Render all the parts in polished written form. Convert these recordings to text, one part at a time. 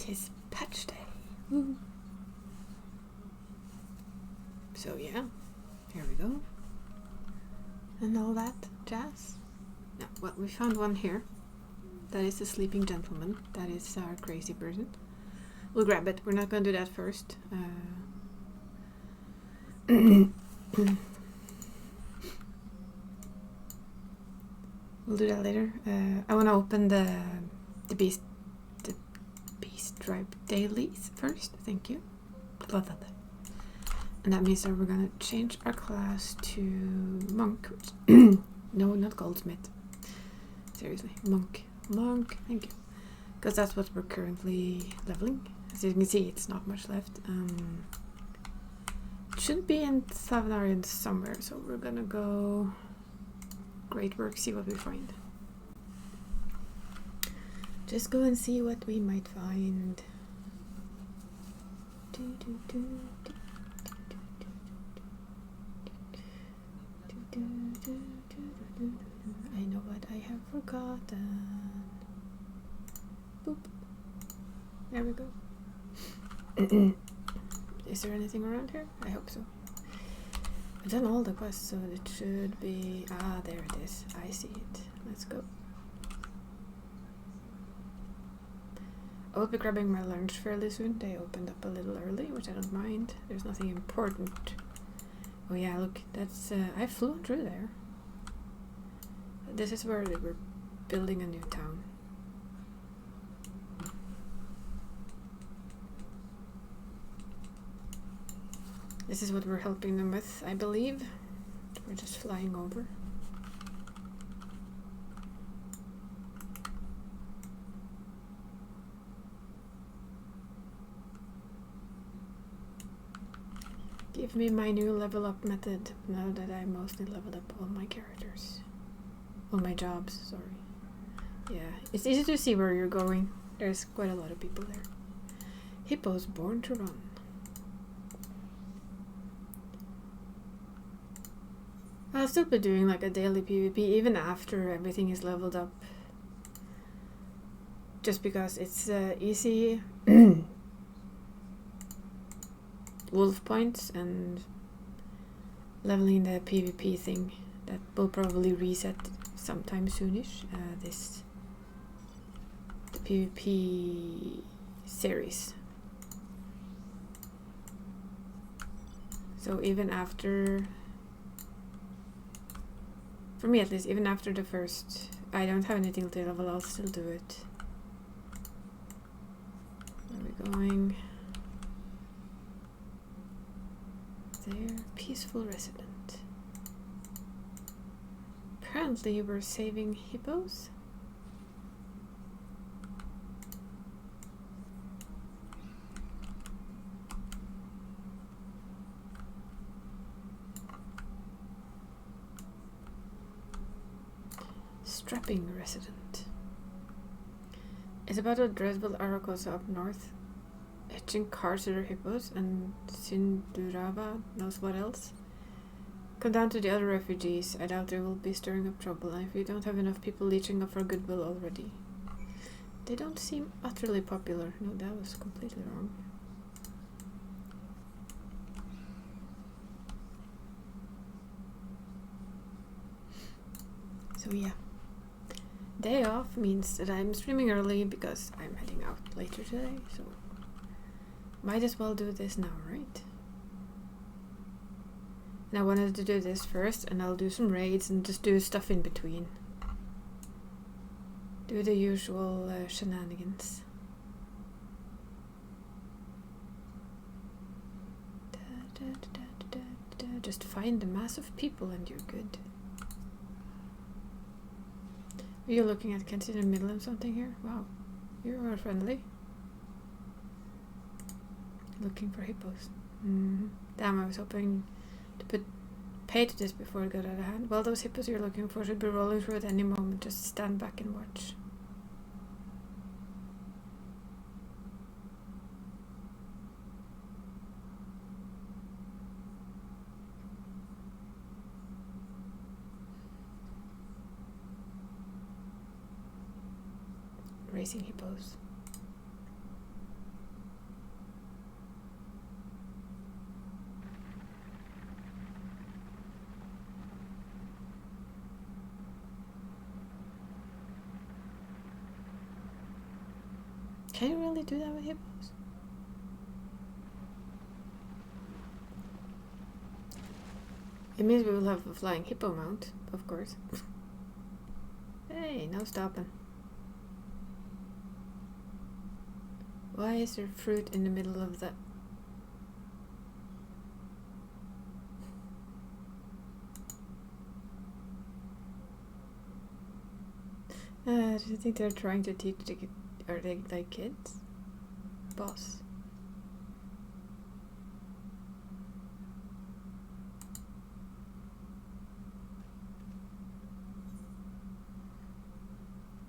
'Tis patch day. Woo. So yeah, here we go. And all that jazz. No, well, we found one here. That is the sleeping gentleman. That is our crazy person. We'll grab it. We're not going to do that first. We'll do that later. I want to open the beast tribe dailies first. Thank you. Blah, blah, blah. And that means that we're gonna change our class to monk. No, not goldsmith. Seriously, monk. Monk. Thank you. Because that's what we're currently leveling. As you can see, it's not much left. It should be in Savanarian somewhere, so we're gonna go. Great work. See what we find. Just go and see what we might find. I know what I have forgotten. Boop. There we go. Is there anything around here? I hope so. I've done all the quests, so it should be... Ah, there it is. I see it. Let's go. I will be grabbing my lunch fairly soon. They opened up a little early, which I don't mind. There's nothing important. Oh yeah, look, that's... I flew through there. This is where they were building a new town. This is what we're helping them with, I believe. We're just flying over. Give me my new level up method now that I mostly leveled up all my characters. All my jobs, sorry. Yeah, it's easy to see where you're going. There's quite a lot of people there. Hippos born to run. I'll still be doing like a daily PvP even after everything is leveled up. Just because it's easy wolf points and leveling the PvP thing that will probably reset sometime soonish. The PvP series. So even after, for me at least, even after the first, I don't have anything to level, I'll still do it. Where are we going? There, peaceful resident. Apparently we're saving hippos. Strapping resident. It's about a dreadful Arakosa up north. Hitching cars to their hippos, and Sindurava knows what else. Come down to the other refugees. I doubt they will be stirring up trouble, and if you don't have enough people leeching up for goodwill already. They don't seem utterly popular. No, that was completely wrong. So yeah. Day off means that I'm streaming early because I'm heading out later today, so might as well do this now, right? And I wanted to do this first, and I'll do some raids and just do stuff in between. Do the usual shenanigans. Just find a mass of people and you're good. Are you looking at Kensington in the middle of something here? Wow, you are friendly. Looking for hippos. Damn, I was hoping to put pay to this before it got out of hand. Well, those hippos you're looking for should be rolling through at any moment. Just stand back and watch. Racing hippos. Can you really do that with hippos? It means we will have a flying hippo mount, of course. Hey, no stopping. Why is there fruit in the middle of the... Do you think they're trying to teach the kid? Are they like kids? Boss.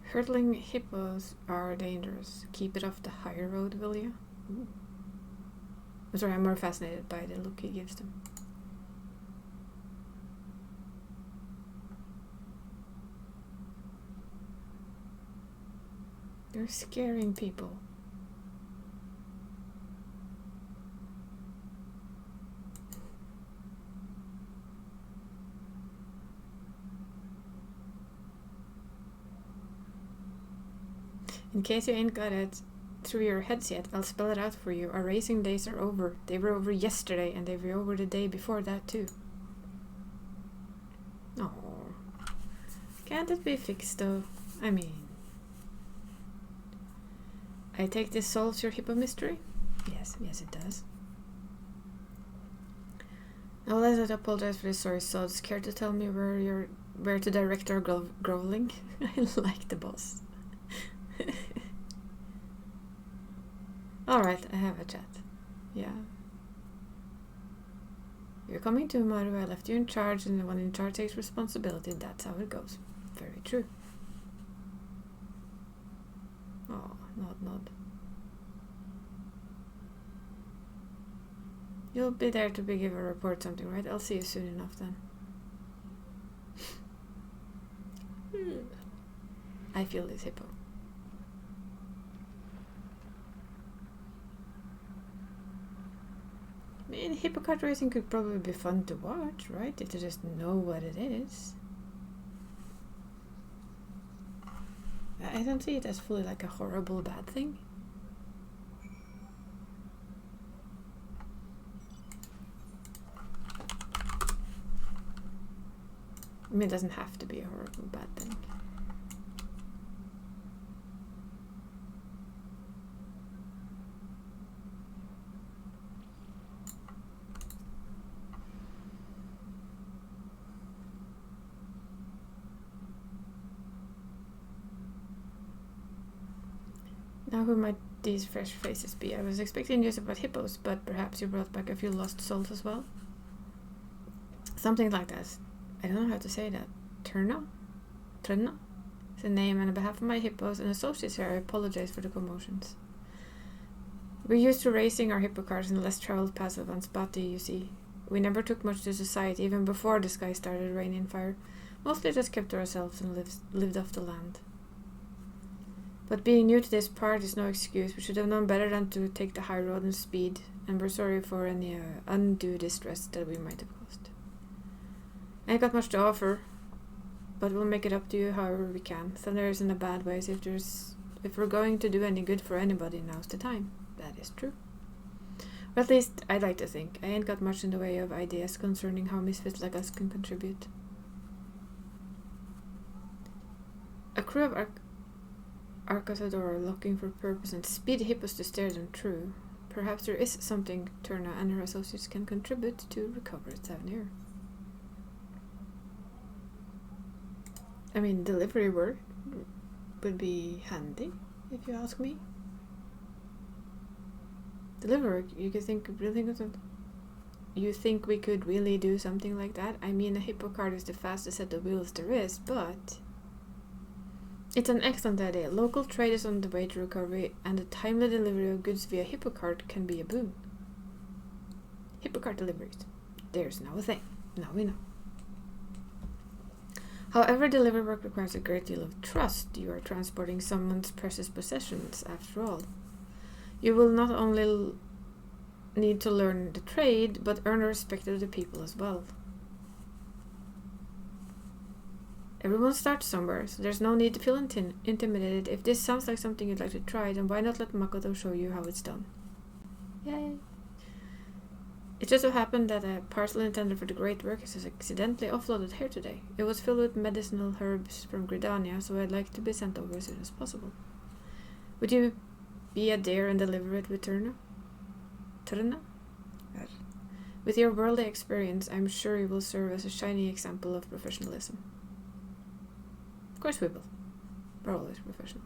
Hurdling hippos are dangerous. Keep it off the high road, will you? Ooh. I'm sorry, I'm more fascinated by the look he gives them. They're scaring people. In case you ain't got it through your heads yet, I'll spell it out for you. Our racing days are over. They were over yesterday, and they were over the day before that too. Oh, can't it be fixed though? I mean, I take this solves your hippo mystery? Yes, it does. Now let's apologize for this sorry sods. Care to tell me where to direct our groveling? I like the boss. Alright, I have a chat. Yeah. You're coming to Maru, I left you in charge, and the one in charge takes responsibility. That's how it goes. Very true. Oh, nod. You'll be there to give a report something, right? I'll see you soon enough then. I feel this hippo. I mean, hippo kart racing could probably be fun to watch, right? If you just know what it is. I don't see it as fully like a horrible bad thing. I mean, it doesn't have to be a horrible bad thing. Now who might these fresh faces be? I was expecting news about hippos, but perhaps you brought back a few lost souls as well? Something like that. I don't know how to say that. Trna is a name, and on behalf of my hippos and associates here, I apologize for the commotions. We're used to racing our hippo cars in the less traveled paths of Anspati, you see. We never took much to society, even before the sky started raining fire. Mostly just kept to ourselves and lived off the land. But being new to this part is no excuse. We should have known better than to take the high road and speed, and we're sorry for any undue distress that we might have caused. I ain't got much to offer, but we'll make it up to you however we can. Thunder isn't a bad way, so if we're going to do any good for anybody, now's the time. That is true. Or at least I'd like to think. I ain't got much in the way of ideas concerning how misfits like us can contribute. A crew of Arcasador are looking for purpose and speed hippos to steer them through. Perhaps there is something Trna and her associates can contribute to recover Thavnir. I mean, delivery work would be handy, if you ask me. Delivery work, you think we could really do something like that? I mean, a hippo cart is the fastest set of wheels there is, but it's an excellent idea. Local trade is on the way to recovery, and the timely delivery of goods via hippo cart can be a boon. Hippo cart deliveries. There's now a thing. Now we know. However, delivery work requires a great deal of trust. You are transporting someone's precious possessions, after all. You will not only need to learn the trade, but earn the respect of the people as well. Everyone starts somewhere, so there's no need to feel intimidated. If this sounds like something you'd like to try, then why not let Makoto show you how it's done? Yay! It just so happened that a parcel intended for the great work is accidentally offloaded here today. It was filled with medicinal herbs from Gridania, so I'd like to be sent over as soon as possible. Would you be a dare and deliver it with Turna? With your worldly experience, I'm sure you will serve as a shining example of professionalism. Of course we will. We're always professional.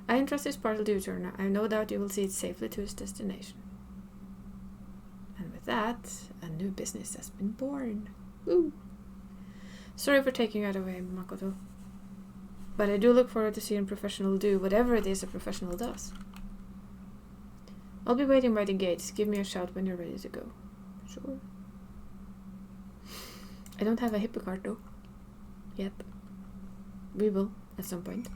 I entrust this parcel to you, Turna. I have no doubt you will see it safely to its destination. And with that, a new business has been born. Woo! Sorry for taking you out of the way, Makoto. But I do look forward to seeing a professional do whatever it is a professional does. I'll be waiting by the gates. Give me a shout when you're ready to go. Sure. I don't have a hippo cart though. Yet. We will, at some point.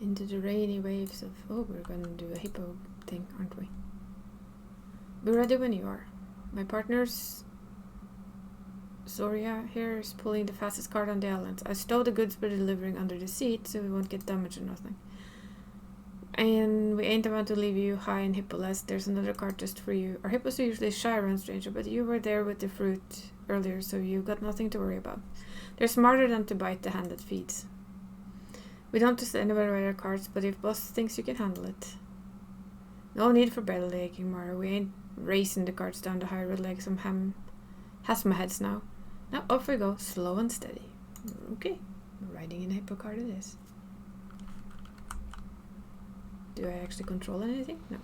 Into the rainy waves of... Oh, we're gonna do a hippo thing, aren't we? Be ready when you are. My partner's... Zoria here is pulling the fastest cart on the island. I stowed the goods we're delivering under the seat so we won't get damaged or nothing. And we ain't about to leave you high in Hippolas. There's another cart just for you. Our hippos are usually shy around stranger, but you were there with the fruit earlier, so you got nothing to worry about. They're smarter than to bite the hand that feeds. We don't just anywhere ride our carts, but if boss thinks you can handle it. No need for belly aching, Mara. We ain't racing the carts down the high road like some Hasma heads now. Now off we go, slow and steady. Okay, riding in a hippo cart it is. Do I actually control anything? No.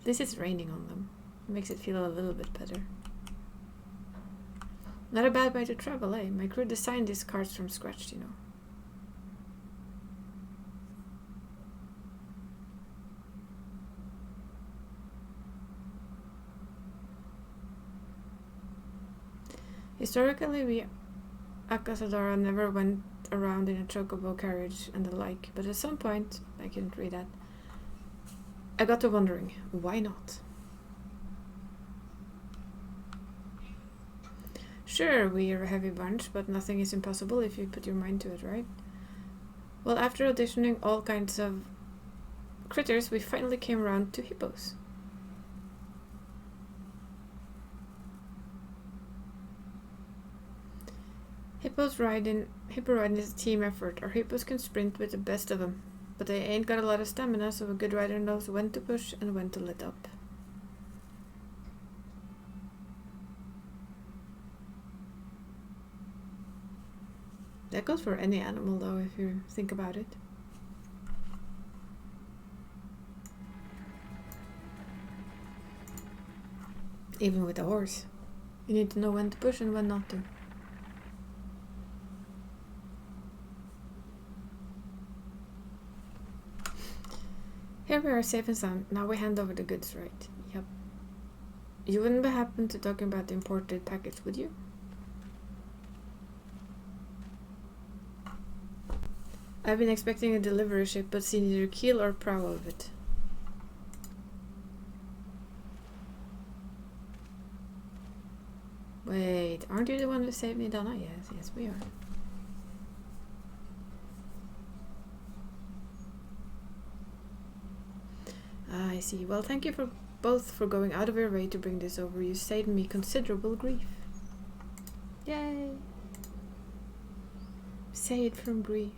This is raining on them. It makes it feel a little bit better. Not a bad way to travel, eh? My crew designed these carts from scratch, you know. Historically, we Akasadara never went around in a chocobo carriage and the like, but at some point, I couldn't read that, I got to wondering, why not? Sure, we're a heavy bunch, but nothing is impossible if you put your mind to it, right? Well, after auditioning all kinds of critters, we finally came around to hippos. Hippo riding is a team effort. Our hippos can sprint with the best of them, but they ain't got a lot of stamina, so a good rider knows when to push and when to let up. That goes for any animal, though, if you think about it. Even with a horse, you need to know when to push and when not to. Here we are safe and sound. Now we hand over the goods, right? Yep. You wouldn't be happen to talking about the imported package, would you? I've been expecting a delivery ship, but seen neither keel or prow of it. Wait, aren't you the one who saved me, Donna? Yes, we are. I see. Well, thank you for both for going out of your way to bring this over. You saved me considerable grief. Yay! Saved from grief.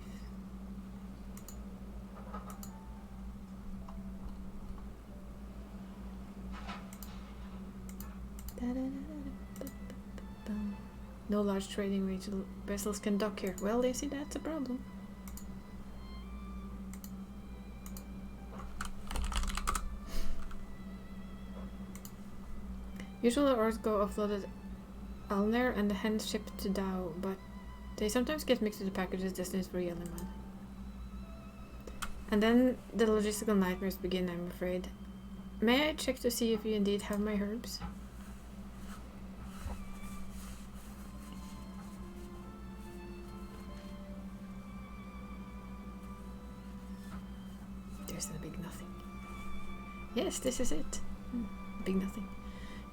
No large trading vessels can dock here. Well, they see that's a problem. Usually ores go offloaded Alner and the hens shipped to Dao, but they sometimes get mixed with the packages destined for Yellowman. And then the logistical nightmares begin, I'm afraid. May I check to see if you indeed have my herbs? Here's the big nothing. Yes, this is it. Big nothing.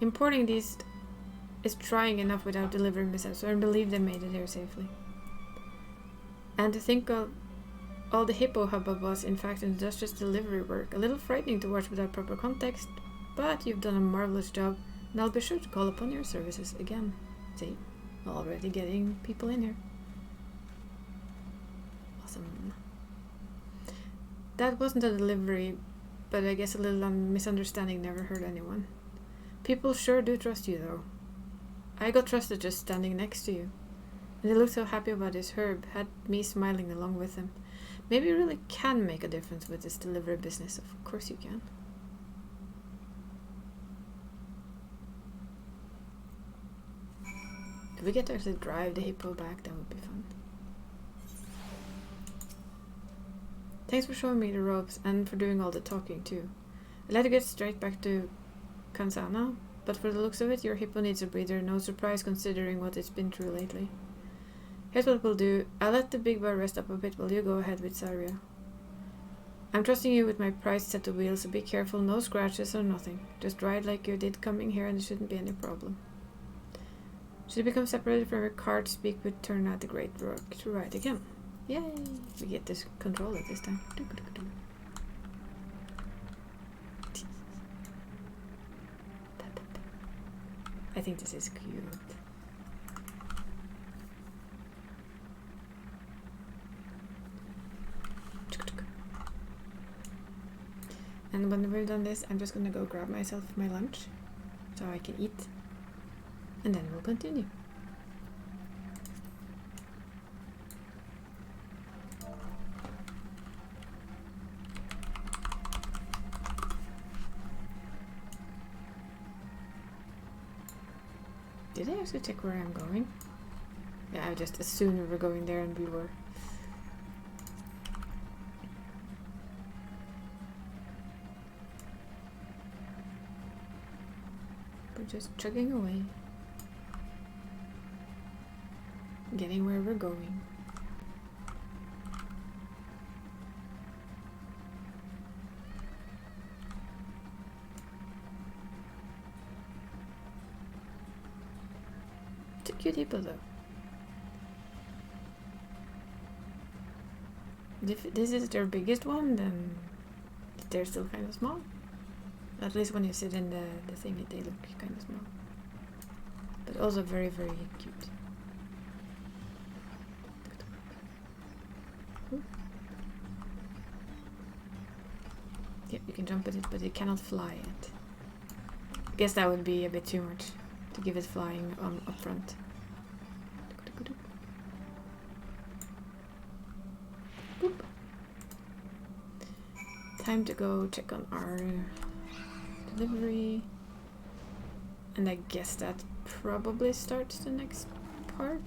Importing these is trying enough without delivery mishaps, so I believe they made it here safely. And to think of all the hippo hubbub was in fact industrious delivery work. A little frightening to watch without proper context, but you've done a marvelous job, and I'll be sure to call upon your services again. See, already getting people in here. Awesome. That wasn't a delivery, but I guess a little misunderstanding never hurt anyone. People sure do trust you, though. I got trusted just standing next to you. And he looked so happy about his herb, had me smiling along with him. Maybe you really can make a difference with this delivery business. Of course you can. If we get to actually drive the hippo back, that would be fun. Thanks for showing me the ropes and for doing all the talking too. I'll let you get straight back to Kansana, but for the looks of it, your hippo needs a breather. No surprise considering what it's been through lately. Here's what we'll do. I'll let the big boy rest up a bit while you go ahead with Saria. I'm trusting you with my prized set of wheels, so be careful. No scratches or nothing. Just ride like you did coming here and there shouldn't be any problem. Should you become separated from your cart, speak would turn out a great work to ride again. Yay! We get to control it this time. I think this is cute. And when we've done this, I'm just gonna go grab myself my lunch so I can eat, and then we'll continue. Did I actually check where I'm going? Yeah, I just assumed we were going there, and we were. We're just chugging away. Getting where we're going. It's a cute hippo though. If this is their biggest one, then they're still kind of small. At least when you sit in the thing, they look kind of small. But also very, very cute. Ooh. Yep, you can jump at it, but it cannot fly it. I guess that would be a bit too much to give it flying up front. Boop. Time to go check on our delivery, and I guess that probably starts the next part.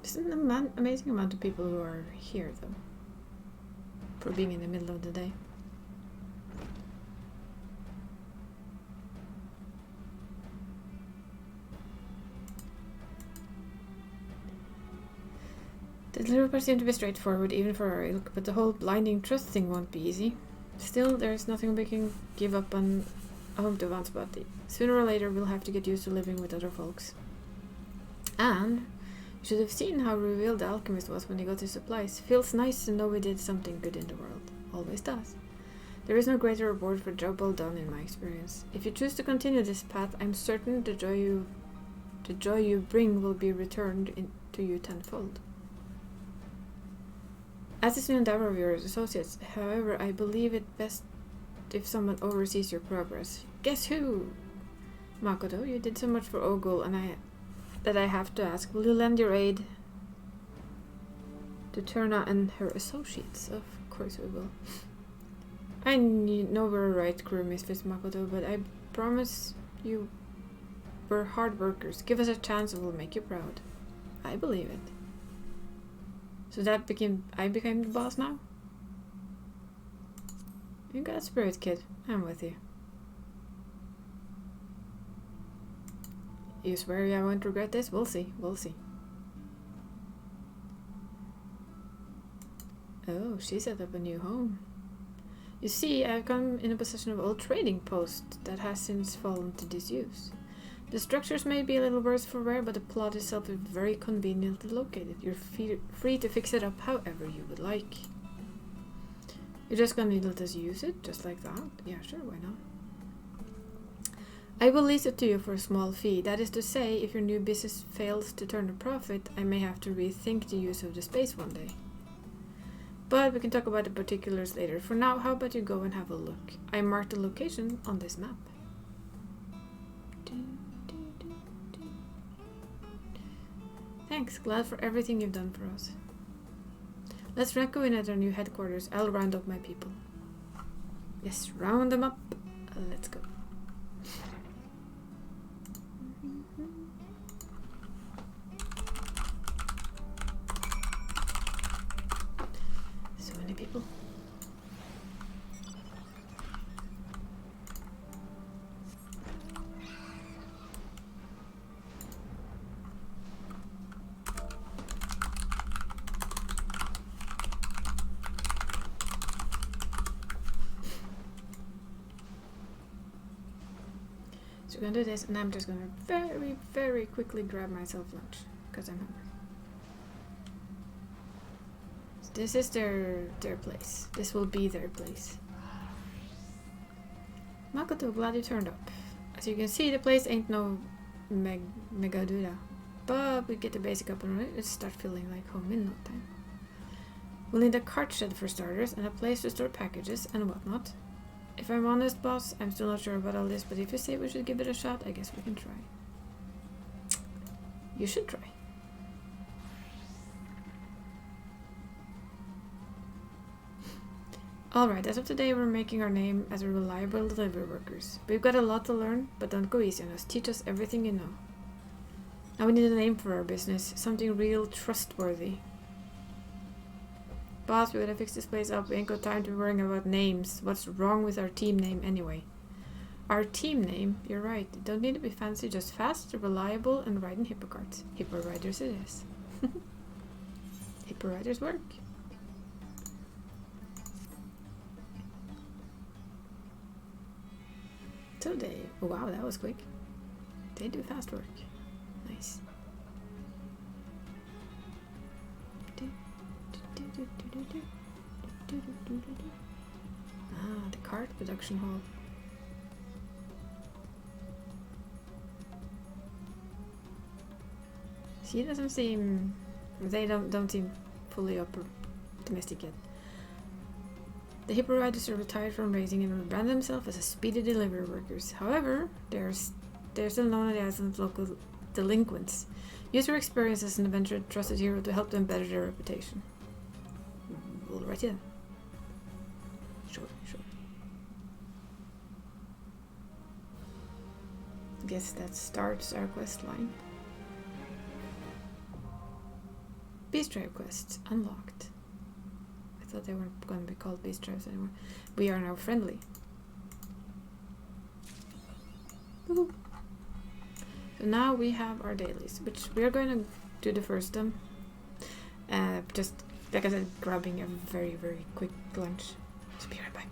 There's an amazing amount of people who are here though, for being in the middle of the day. The delivery part seemed to be straightforward, even for our ilk, but the whole blinding trust thing won't be easy. Still, there's nothing we can give up on a home to Vansbati. Sooner or later, we'll have to get used to living with other folks. And you should have seen how revealed the alchemist was when he got his supplies. Feels nice to know we did something good in the world. Always does. There is no greater reward for a job well done in my experience. If you choose to continue this path, I'm certain the joy you bring will be returned to you tenfold. As this new endeavor of your associates, however, I believe it best if someone oversees your progress. Guess who? Makoto, you did so much for Ogul, and I have to ask, will you lend your aid to Turna and her associates? Of course we will. I know we're right crew, Misfits Makoto, but I promise you we're hard workers. Give us a chance and we'll make you proud. I believe it. So I became the boss now? You got spirit, kid. I'm with you. You swear I won't regret this? We'll see. We'll see. Oh, she set up a new home. You see, I've come in a possession of old trading post that has since fallen to disuse. The structures may be a little worse for wear, but the plot itself is very conveniently located. You're free to fix it up however you would like. You're just gonna let us use it, just like that? Yeah, sure, why not? I will lease it to you for a small fee. That is to say, if your new business fails to turn a profit, I may have to rethink the use of the space one day. But we can talk about the particulars later. For now, how about you go and have a look? I marked the location on this map. Thanks, glad for everything you've done for us. Let's rank in at our new headquarters. I'll round up my people. Yes, round them up. Let's go. So many people. So we're gonna do this, and I'm just gonna very, very quickly grab myself lunch, because I'm hungry. So this is their place. This will be their place. Makoto, glad you turned up. As you can see, the place ain't no Megadura, but we get the basic up and running. Let's start feeling like home in no time. We'll need a cart shed for starters, and a place to store packages and whatnot. If I'm honest, boss, I'm still not sure about all this, but if you say we should give it a shot, I guess we can try. You should try. Alright, as of today, we're making our name as a reliable delivery workers. We've got a lot to learn, but don't go easy on us. Teach us everything you know. Now we need a name for our business, something real trustworthy. Boss, we gotta fix this place up. We ain't got time to be worrying about names. What's wrong with our team name anyway? Our team name? You're right. It don't need to be fancy, just fast, reliable, and riding hippo carts. Hippo riders it is. Hippo riders work. So they... Oh, wow, that was quick. They do fast work. Nice. Ah, the cart production hall. She doesn't seem... They don't seem fully optimistic yet. The hippo riders are retired from racing and brand themselves as a speedy delivery workers. However, they're still known as local delinquents. Use your experience as an adventurer trusted hero to help them better their reputation. We'll write it down. Sure. Guess that starts our quest line. Beast Tribe quests unlocked. I thought they weren't going to be called Beast Tribes anymore. We are now friendly. Woohoo! So now we have our dailies, which we are going to do the first of them. Just like I said, grabbing a very, very quick lunch. So be right back.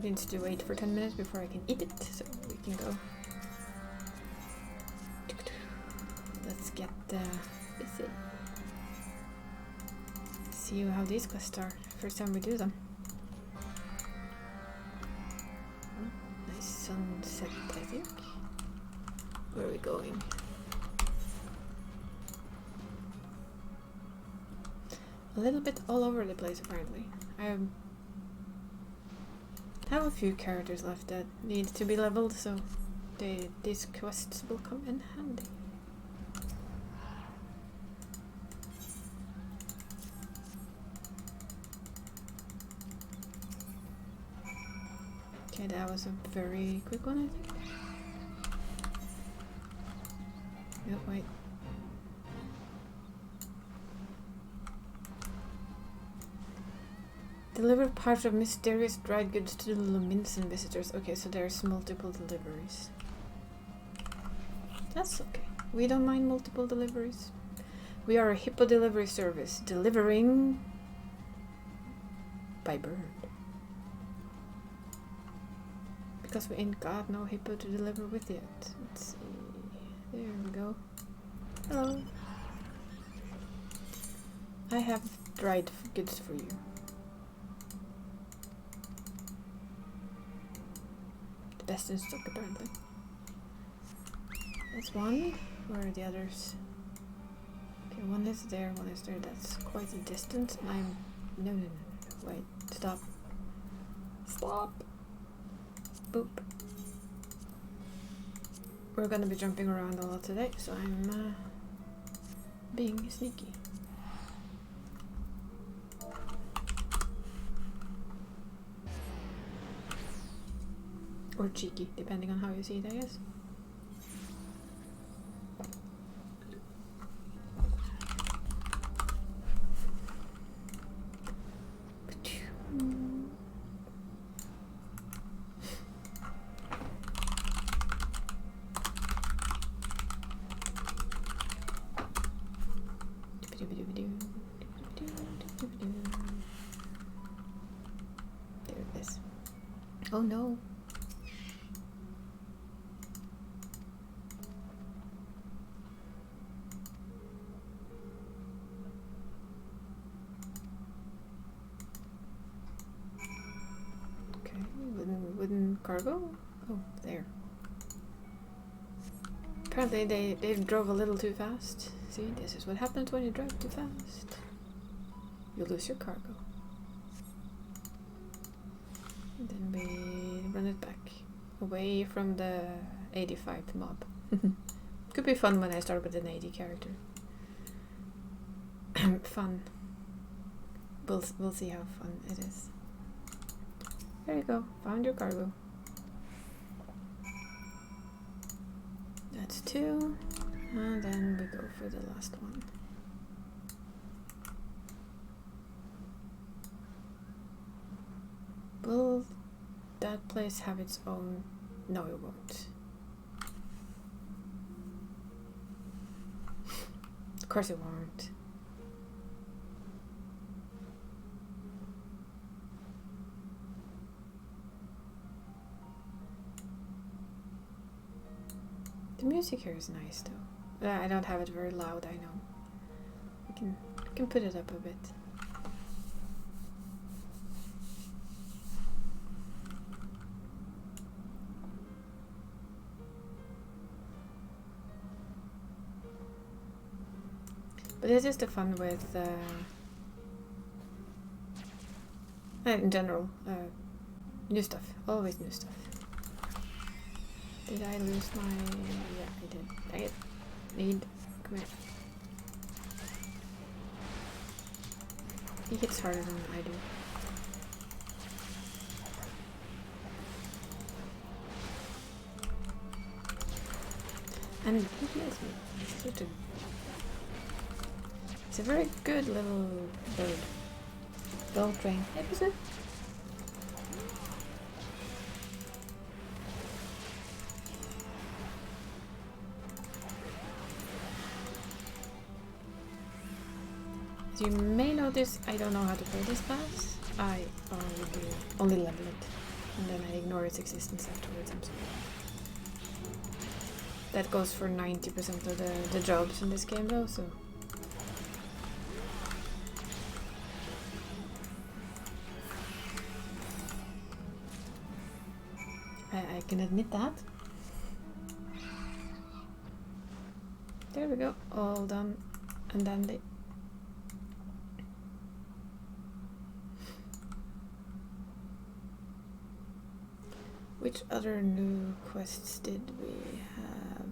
needs to wait for 10 minutes before I can eat it, so we can go. Let's get busy. See how these quests are. First time we do them. Nice sunset, I think. Where are we going? A little bit all over the place, apparently. I have a few characters left that need to be leveled, so these quests will come in handy. Okay, that was a very quick one, I think. No, wait. Deliver parts of mysterious dried goods to the Luminsen visitors. Okay, so there's multiple deliveries. That's okay. We don't mind multiple deliveries. We are a hippo delivery service, delivering by bird. Because we ain't got no hippo to deliver with yet. Let's see. There we go. Hello. I have dried goods for you. Best in stock, apparently. That's one. Where are the others? Okay, one is there, one is there. That's quite a distance. And I'm... No. Wait, stop. Stop! Boop. We're gonna be jumping around a lot today, so I'm being sneaky. Or cheeky, depending on how you see it, I guess. There it is. Oh no. Wooden cargo? Oh, there. Apparently they drove a little too fast. See, this is what happens when you drive too fast. You lose your cargo. And then we run it back. Away from the 85th mob. Could be fun when I start with an 80 character. Fun. We'll see how fun it is. There you go, found your cargo. That's 2, and then we go for the last one. Will that place have its own? No, it won't. Of course it won't. The music here is nice though. I don't have it very loud, I know. I can put it up a bit. But it's just the fun with in general, new stuff. Always new stuff. Did I lose my... yeah, I did. Dang it. Need. Come here. He hits harder than I do. And he heals me. It's a very good little bird. Well trained. Is it? As you may notice, I don't know how to play this class. I only level it. and then I ignore its existence afterwards. I'm sorry. That goes for 90% of the jobs in this game though, so... I can admit that. There we go, all done and dandy. Which other new quests did we have?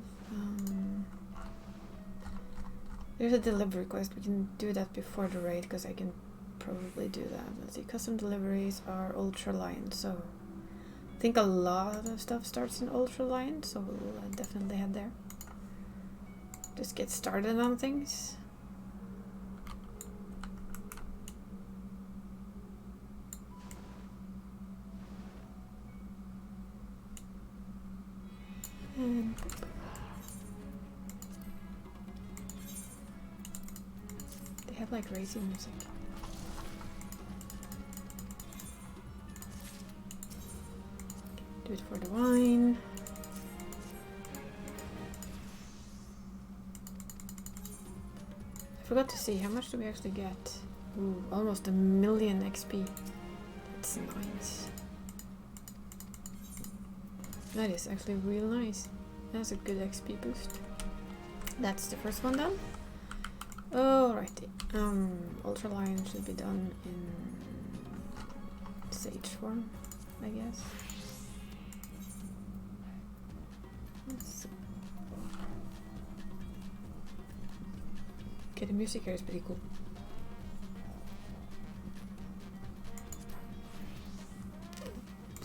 There's a delivery quest. We can do that before the raid because I can probably do that. Let's see, custom deliveries are ultra-line, so I think a lot of stuff starts in ultra-line, so we'll definitely head there. Just get started on things. And they have like racing music. Do it for the wine. I forgot to see, how much do we actually get? Ooh, almost 1 million XP. That's nice. That is actually real nice. That's a good XP boost. That's the first one done. Alrighty. Ultraline should be done in Sage form, I guess. Let's see. Okay, the music here is pretty cool.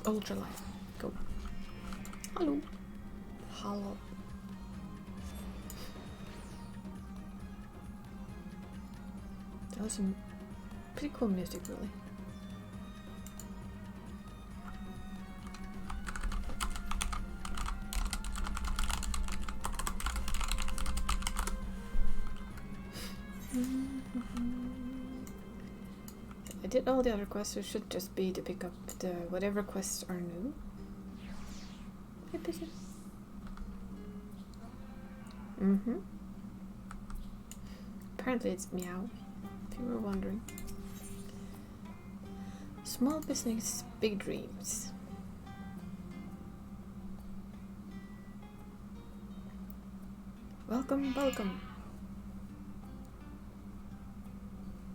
Ultraline. Go. Hello. Hello. That was some pretty cool music, really. I did all the other quests, so it should just be to pick up the whatever quests are new. Hey, Pissy. Apparently it's meow, if you were wondering. Small business, big dreams. Welcome, welcome.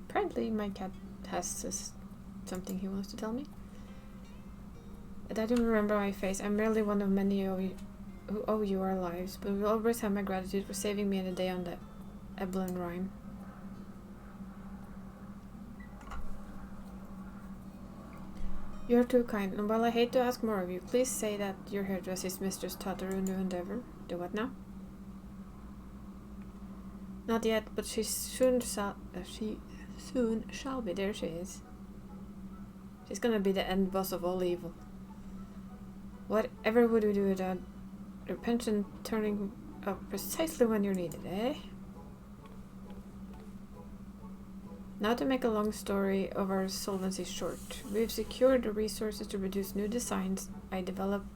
Apparently my cat has something he wants to tell me. But I don't remember my face. I'm merely one of many of you who owe you our lives, but will always have my gratitude for saving me in a day on the Eblan Rhyme. You're too kind, and while I hate to ask more of you, please say that you're here to assist Mistress Tataru new endeavor. Do what now? Not yet, but she soon shall be. There she is. She's gonna be the end boss of all evil. Whatever would we do without your pension turning up precisely when you're needed, eh? Now to make a long story of our solvency short, we've secured the resources to produce new designs I developed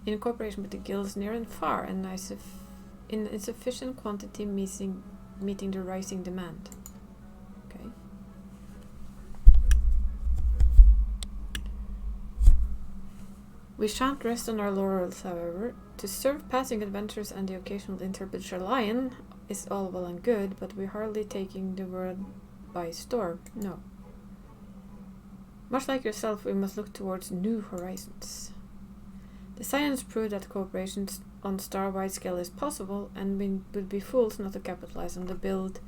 in cooperation with the guilds near and far, and in insufficient quantity meeting the rising demand. Okay. We shan't rest on our laurels, however. To serve passing adventures and the occasional interpreter lion is all well and good, but we're hardly taking the world by storm. No. Much like yourself, we must look towards new horizons. The science proved that cooperation on star-wide scale is possible, and we would be fools not to capitalize on to build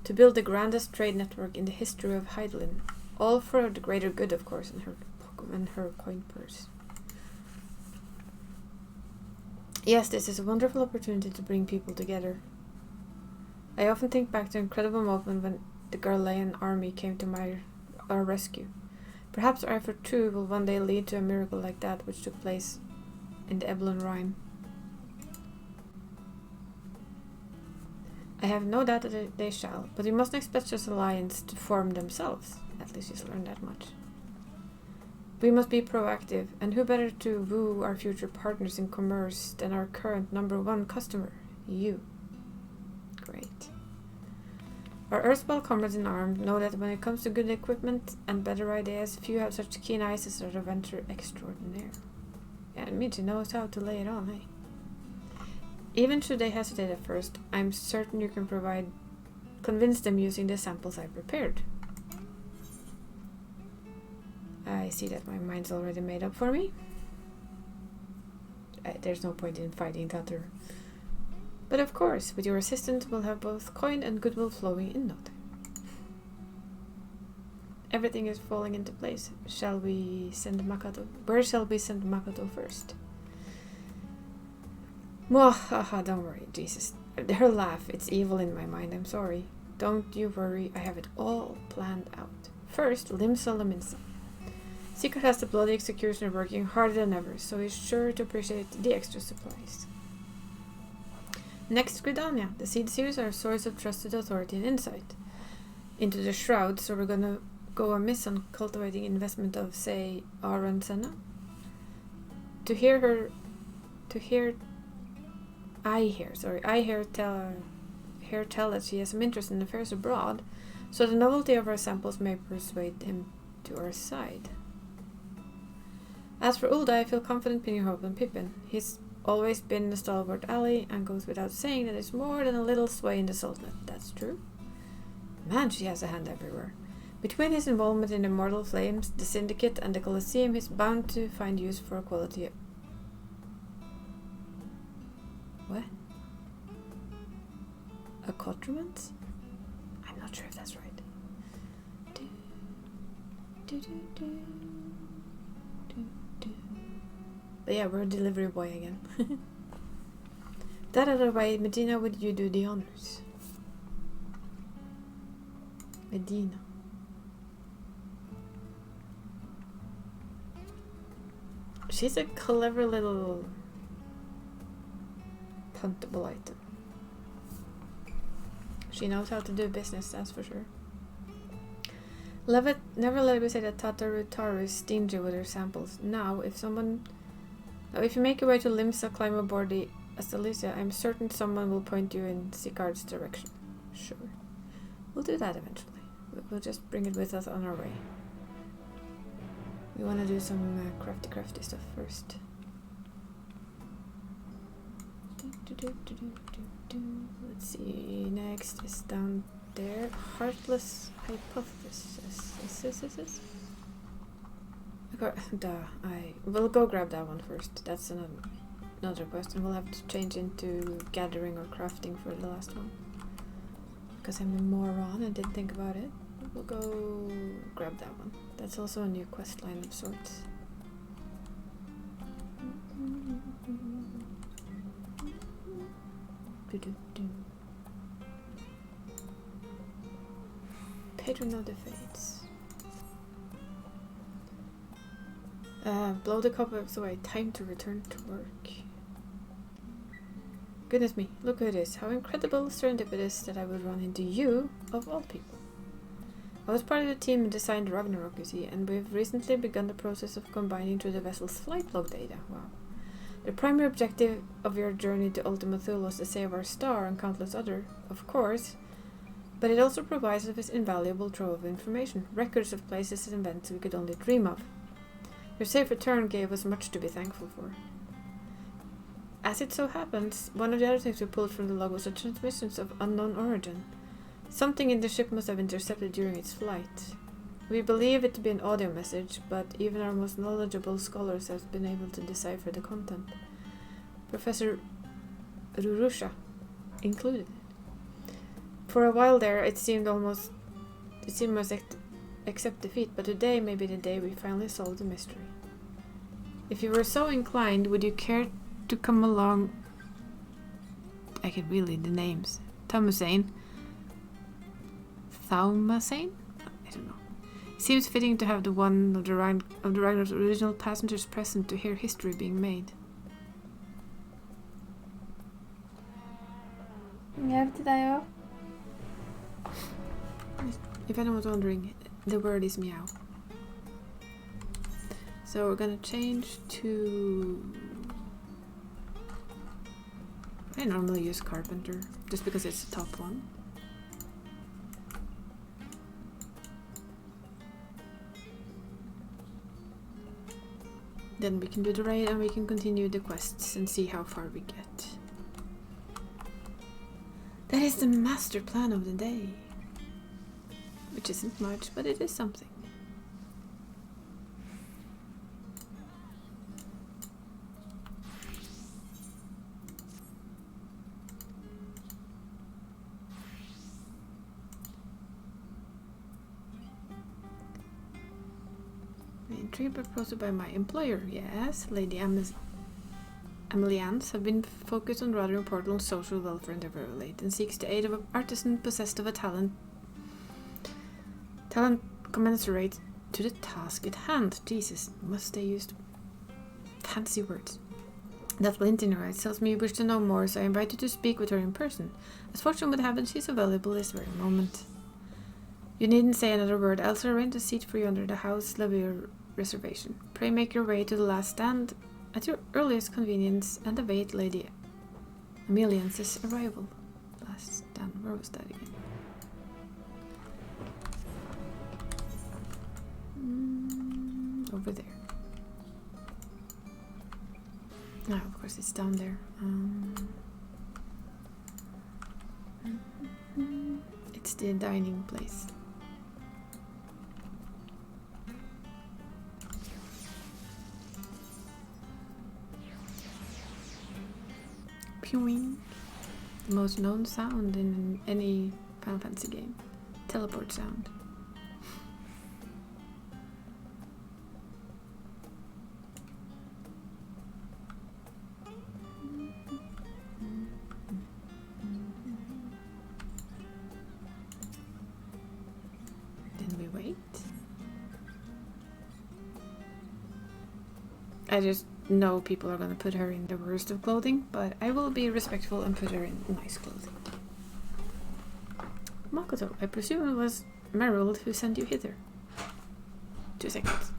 the grandest trade network in the history of Hydaelyn. All for the greater good, of course, and her coin purse. Yes, this is a wonderful opportunity to bring people together. I often think back to the incredible moment when the Garlean army came to our rescue. Perhaps our effort too will one day lead to a miracle like that which took place in the Eblan Rhyme. I have no doubt that they shall, but we mustn't expect such alliance to form themselves. At least she's learned that much. We must be proactive, and who better to woo our future partners in commerce than our current #1 customer, you. Great. Our erstwhile comrades in arms know that when it comes to good equipment and better ideas, few have such keen eyes as our adventure extraordinaire. Yeah, Michi knows how to lay it on, eh? Even should they hesitate at first, I'm certain you can convince them using the samples I prepared. I see that my mind's already made up for me. There's no point in fighting Tatar. But of course, with your assistance, we'll have both coin and goodwill flowing in no time. Everything is falling into place. Shall we send Makoto? Where shall we send Makoto first? Mwahaha, don't worry, Jesus. Her laugh, it's evil in my mind, I'm sorry. Don't you worry, I have it all planned out. First, Limsa Laminsa. Secret has the bloody executioner working harder than ever, so he's sure to appreciate the extra supplies. Next, Gridania. The Seed Seers are a source of trusted authority and insight into the Shroud, so we're gonna go amiss on cultivating investment of, say, Aran Senna. I hear tell that she has some interest in affairs abroad, so the novelty of our samples may persuade him to our side. As for Ulda, I feel confident pinning hope on Pippin. He's always been a stalwart ally, and goes without saying that there's more than a little sway in the Sultanate. That's true. Man, she has a hand everywhere. Between his involvement in the Mortal Flames, the Syndicate, and the Colosseum, he's bound to find use for quality. What? Accoutrements? I'm not sure if that's right. But yeah, we're a delivery boy again. That other way, Medina, would you do the honors? Medina. She's a clever little puntable item. She knows how to do business, that's for sure. Never let me say that Tatarutaru is stingy with her samples. Now, if you make your way to Limsa, climb aboard the Astalicia, I'm certain someone will point you in Sicard's direction. Sure. We'll do that eventually. We'll just bring it with us on our way. We want to do some crafty stuff first. Let's see, next is down there. Heartless Hypothesis. We'll go grab that one first. That's another quest, and we'll have to change into gathering or crafting for the last one. Because I'm a moron and didn't think about it. We'll go grab that one. That's also a new quest line of sorts. Patron of the Fates. Blow the cobwebs away. Time to return to work. Goodness me, look who it is. How incredible serendipitous that I would run into you, of all people. I was part of the team that designed Ragnarok, you see, and we've recently begun the process of combining to the vessel's flight log data. Wow. The primary objective of your journey to Ultima Thule was to save our star and countless other, of course, but it also provides us with invaluable trove of information, records of places and events we could only dream of. Your safe return gave us much to be thankful for. As it so happens, one of the other things we pulled from the log was the transmissions of unknown origin. Something in the ship must have intercepted during its flight. We believe it to be an audio message, but even our most knowledgeable scholars have been able to decipher the content. Professor Rurusha included. For a while there, it seemed must accept defeat, but today may be the day we finally solve the mystery. If you were so inclined, would you care to come along? I can read the names. Thaumasane? I don't know. Seems fitting to have one of the Ragnar's original passengers present to hear history being made. Hjelp til deg også. If anyone's wondering, the word is meow. So we're gonna change to... I normally use carpenter, just because it's the top one. Then we can do the raid and we can continue the quests and see how far we get. That is the master plan of the day. Which isn't much, but it is something. Entry proposed by my employer. Yes, Lady Ameliance have been focused on rather important social welfare endeavor of late and seeks the aid of an artisan possessed of a talent commensurate to the task at hand. Jesus, must they use fancy words? That Valentina writes tells me you wish to know more, so I invite you to speak with her in person. As fortune would have it, she's available this very moment. You needn't say another word, else I'll arrange a seat for you under the house levy reservation. Pray make your way to the last stand at your earliest convenience and await Lady Ameliance's arrival. Last stand, where was that again? Over there. No, of course it's down there. It's the dining place. Pewing. The most known sound in any Final Fantasy game. Teleport sound. Then we wait. I just know people are gonna put her in the worst of clothing, but I will be respectful and put her in nice clothing. Makoto, I presume it was Meryl who sent you hither. 2 seconds.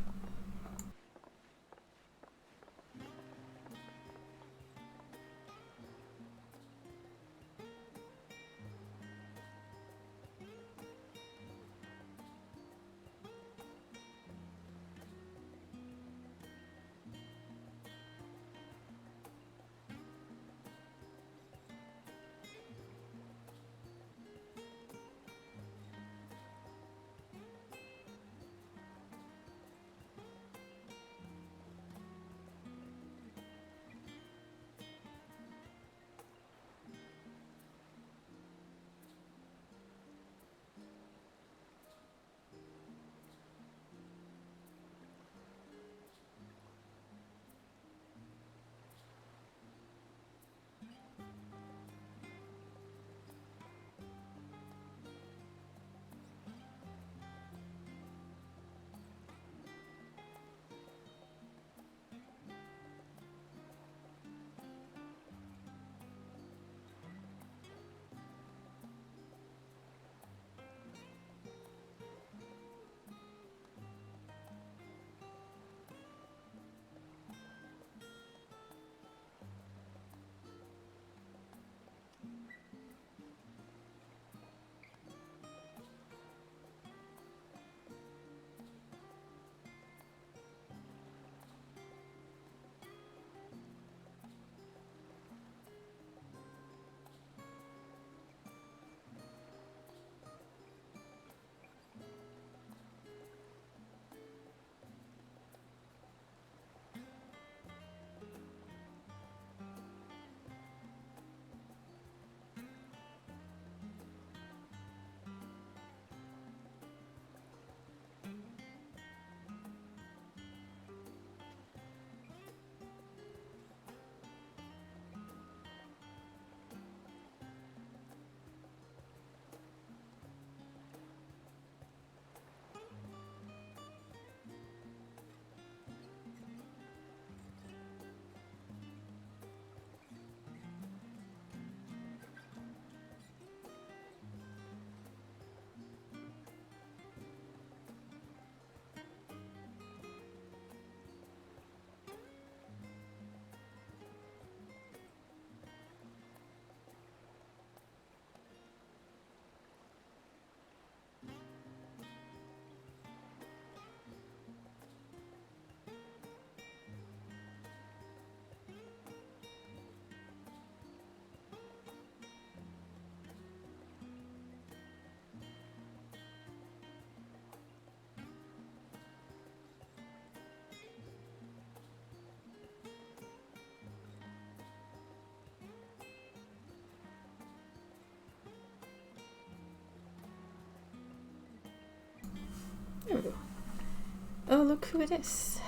look who it is.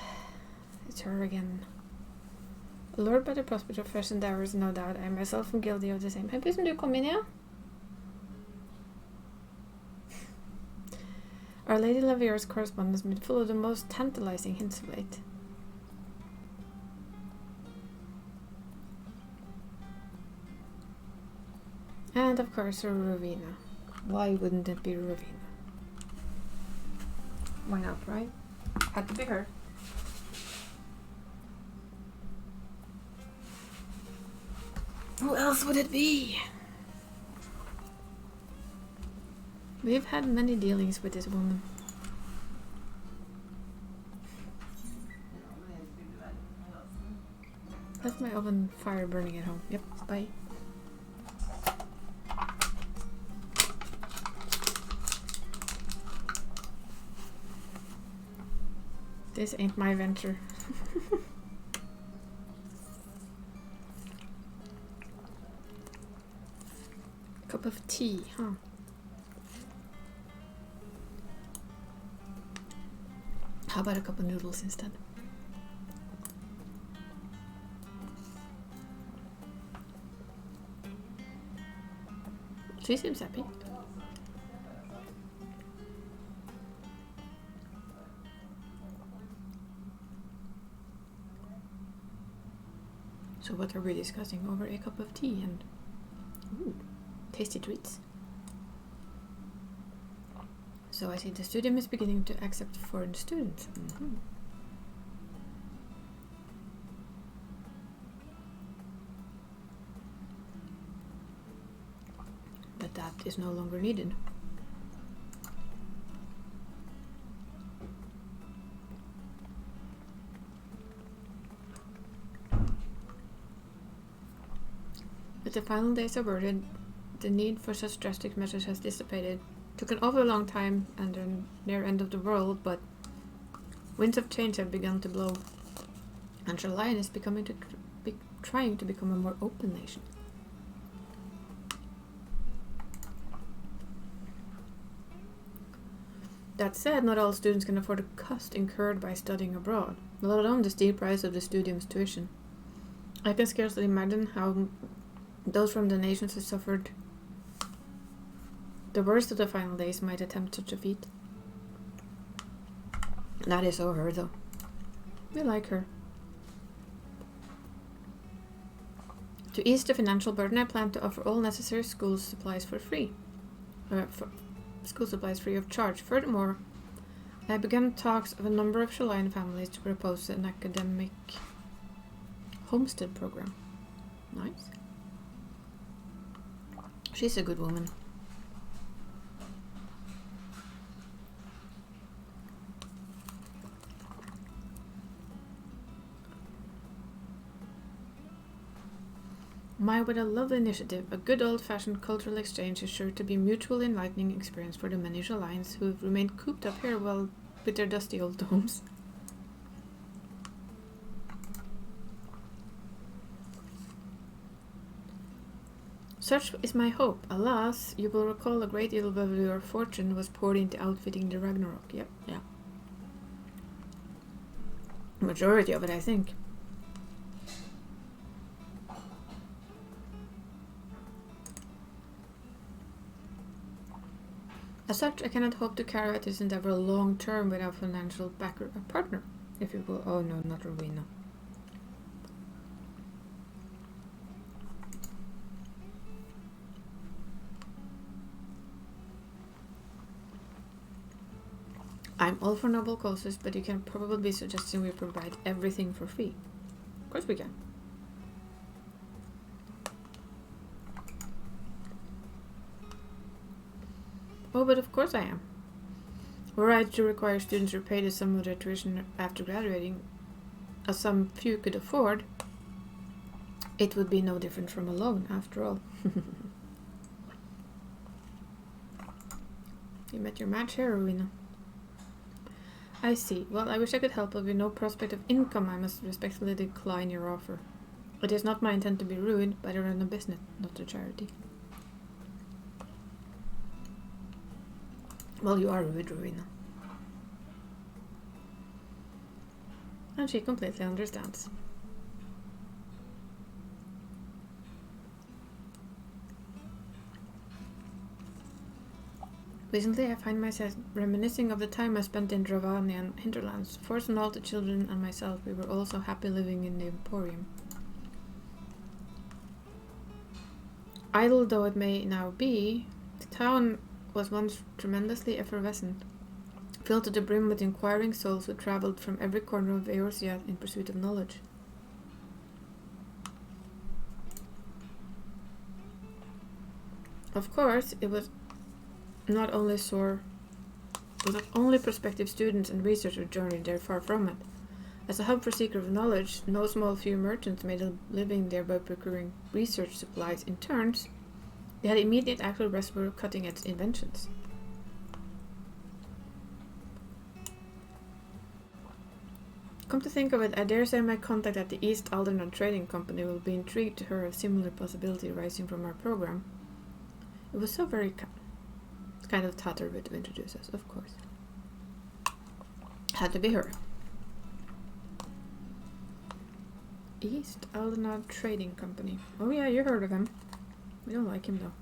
It's her again. Allured by the prospect of fresh endeavors, no doubt, I myself am guilty of the same. Hei, plutselig du kom inn, ja. Our Lady Lavier's correspondence has been full of the most tantalizing hints of late. And of course, Rowena. Why wouldn't it be Rowena? Why not, right? Had to be her. Who else would it be? We've had many dealings with this woman. Left my oven fire burning at home. Yep, bye. This ain't my venture. Cup of tea, huh? How about a cup of noodles instead? She seems happy. So what are we discussing over a cup of tea and ooh, tasty treats? So I see the studium is beginning to accept foreign students. Mm-hmm. But that is no longer needed. With the final days averted, the need for such drastic measures has dissipated. Took an awfully long time and the near end of the world, but winds of change have begun to blow, and Shalyan is trying to become a more open nation. That said, not all students can afford the cost incurred by studying abroad, let alone the steep price of the studium's tuition. I can scarcely imagine how those from the nations who suffered the worst of the final days might attempt such a feat. That is so her, though. We like her. To ease the financial burden, I plan to offer all necessary school supplies for free. School supplies free of charge. Furthermore, I have begun talks of a number of Shalyan families to propose an academic homestead program. Nice. She's a good woman. My, what a lovely initiative. A good old-fashioned cultural exchange is sure to be a mutually enlightening experience for the many Shalyans who have remained cooped up here well with their dusty old homes. Such is my hope. Alas, you will recall a great deal of your fortune was poured into outfitting the Ragnarok. Yep, yeah. Majority of it, I think. As such, I cannot hope to carry out this endeavor long term without financial backer or partner, if you will. Oh no, not Rowena. I'm all for noble causes, but you can probably be suggesting we provide everything for free. Of course we can. Oh, but of course I am. Were I to require students to repay the sum of their tuition after graduating, as some few could afford, it would be no different from a loan, after all. You met your match here, Rowena. I see. Well, I wish I could help, but with no prospect of income, I must respectfully decline your offer. It is not my intent to be rude, but I run a business, not a charity. Well, you are rude, Rowena. And she completely understands. Recently, I find myself reminiscing of the time I spent in Dravanian hinterlands. Force and all the children and myself, we were all so happy living in the Emporium. Idle though it may now be, the town was once tremendously effervescent, filled to the brim with inquiring souls who travelled from every corner of Eorzea in pursuit of knowledge. Of course, it was not only prospective students and researchers journeyed there, far from it. As a hub for seekers of knowledge, no small few merchants made a living there by procuring research supplies in turns. They had immediate actual reservoir of cutting-edge inventions. Come to think of it, I dare say my contact at the East Aldernod Trading Company will be intrigued to hear of similar possibility arising from our program. It was so very kind of tatter way to introduce us, of course. Had to be her. East Aldernod Trading Company. Oh yeah, you heard of him. We don't like him though.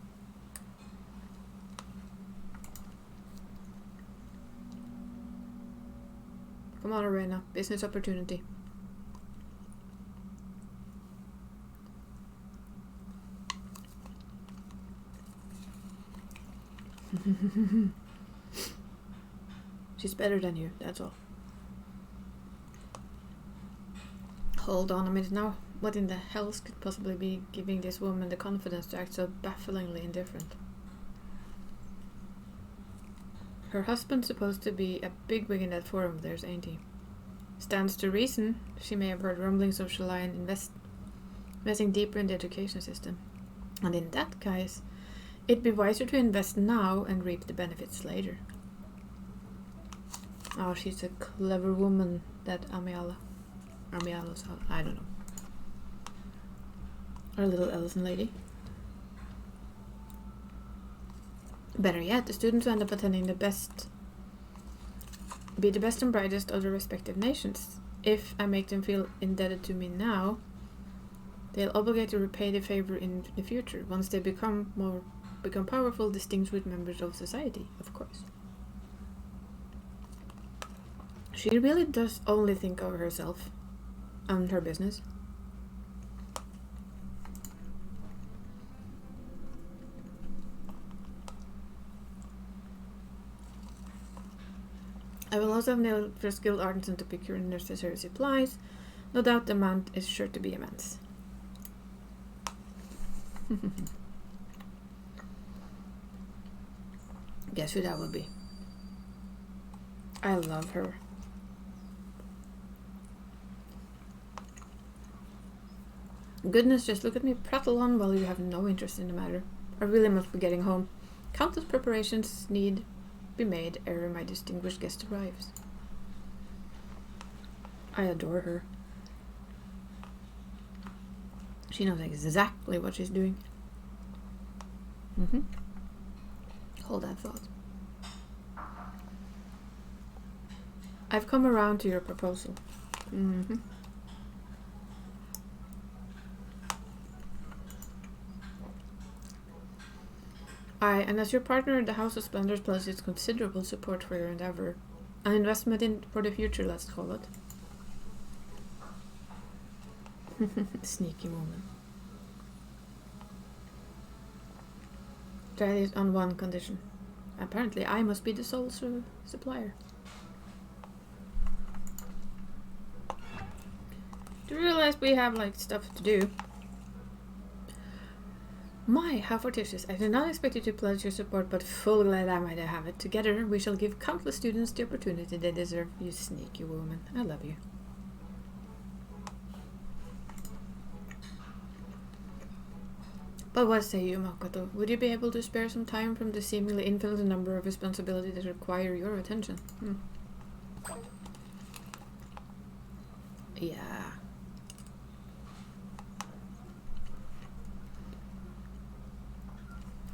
Come on, Arena. Business opportunity. She's better than you, that's all. Hold on a minute now. What in the hells could possibly be giving this woman the confidence to act so bafflingly indifferent? Her husband's supposed to be a bigwig in that forum of theirs, ain't he? Stands to reason she may have heard rumblings of Shalyan investing deeper in the education system. And in that case, it'd be wiser to invest now and reap the benefits later. Oh, she's a clever woman, that Amiala. Amiala's, I don't know. Our little Ellison lady. Better yet, the students who end up attending be the best and brightest of their respective nations. If I make them feel indebted to me now, they'll obligate to repay the favor in the future, once they become powerful, distinguished members of society, of course. She really does only think of herself and her business. I will also have nailed for skilled artisan to procure necessary supplies. No doubt the amount is sure to be immense. Guess who that will be? I love her. Goodness, just look at me prattle on while you have no interest in the matter. I really must be getting home. Countless preparations need be made ere my distinguished guest arrives. I adore her. She knows exactly what she's doing. Hold that thought. I've come around to your proposal. And as your partner in the House of Splendors pledges considerable support for your endeavor, an investment for the future, let's call it. Sneaky woman. Try this on one condition. Apparently, I must be the sole supplier. Do you realize we have stuff to do? My, how fortuitous. I did not expect you to pledge your support, but full glad I might have it. Together, we shall give countless students the opportunity they deserve. You sneaky woman. I love you. But what say you, Makoto? Would you be able to spare some time from the seemingly infinite number of responsibilities that require your attention? Yeah.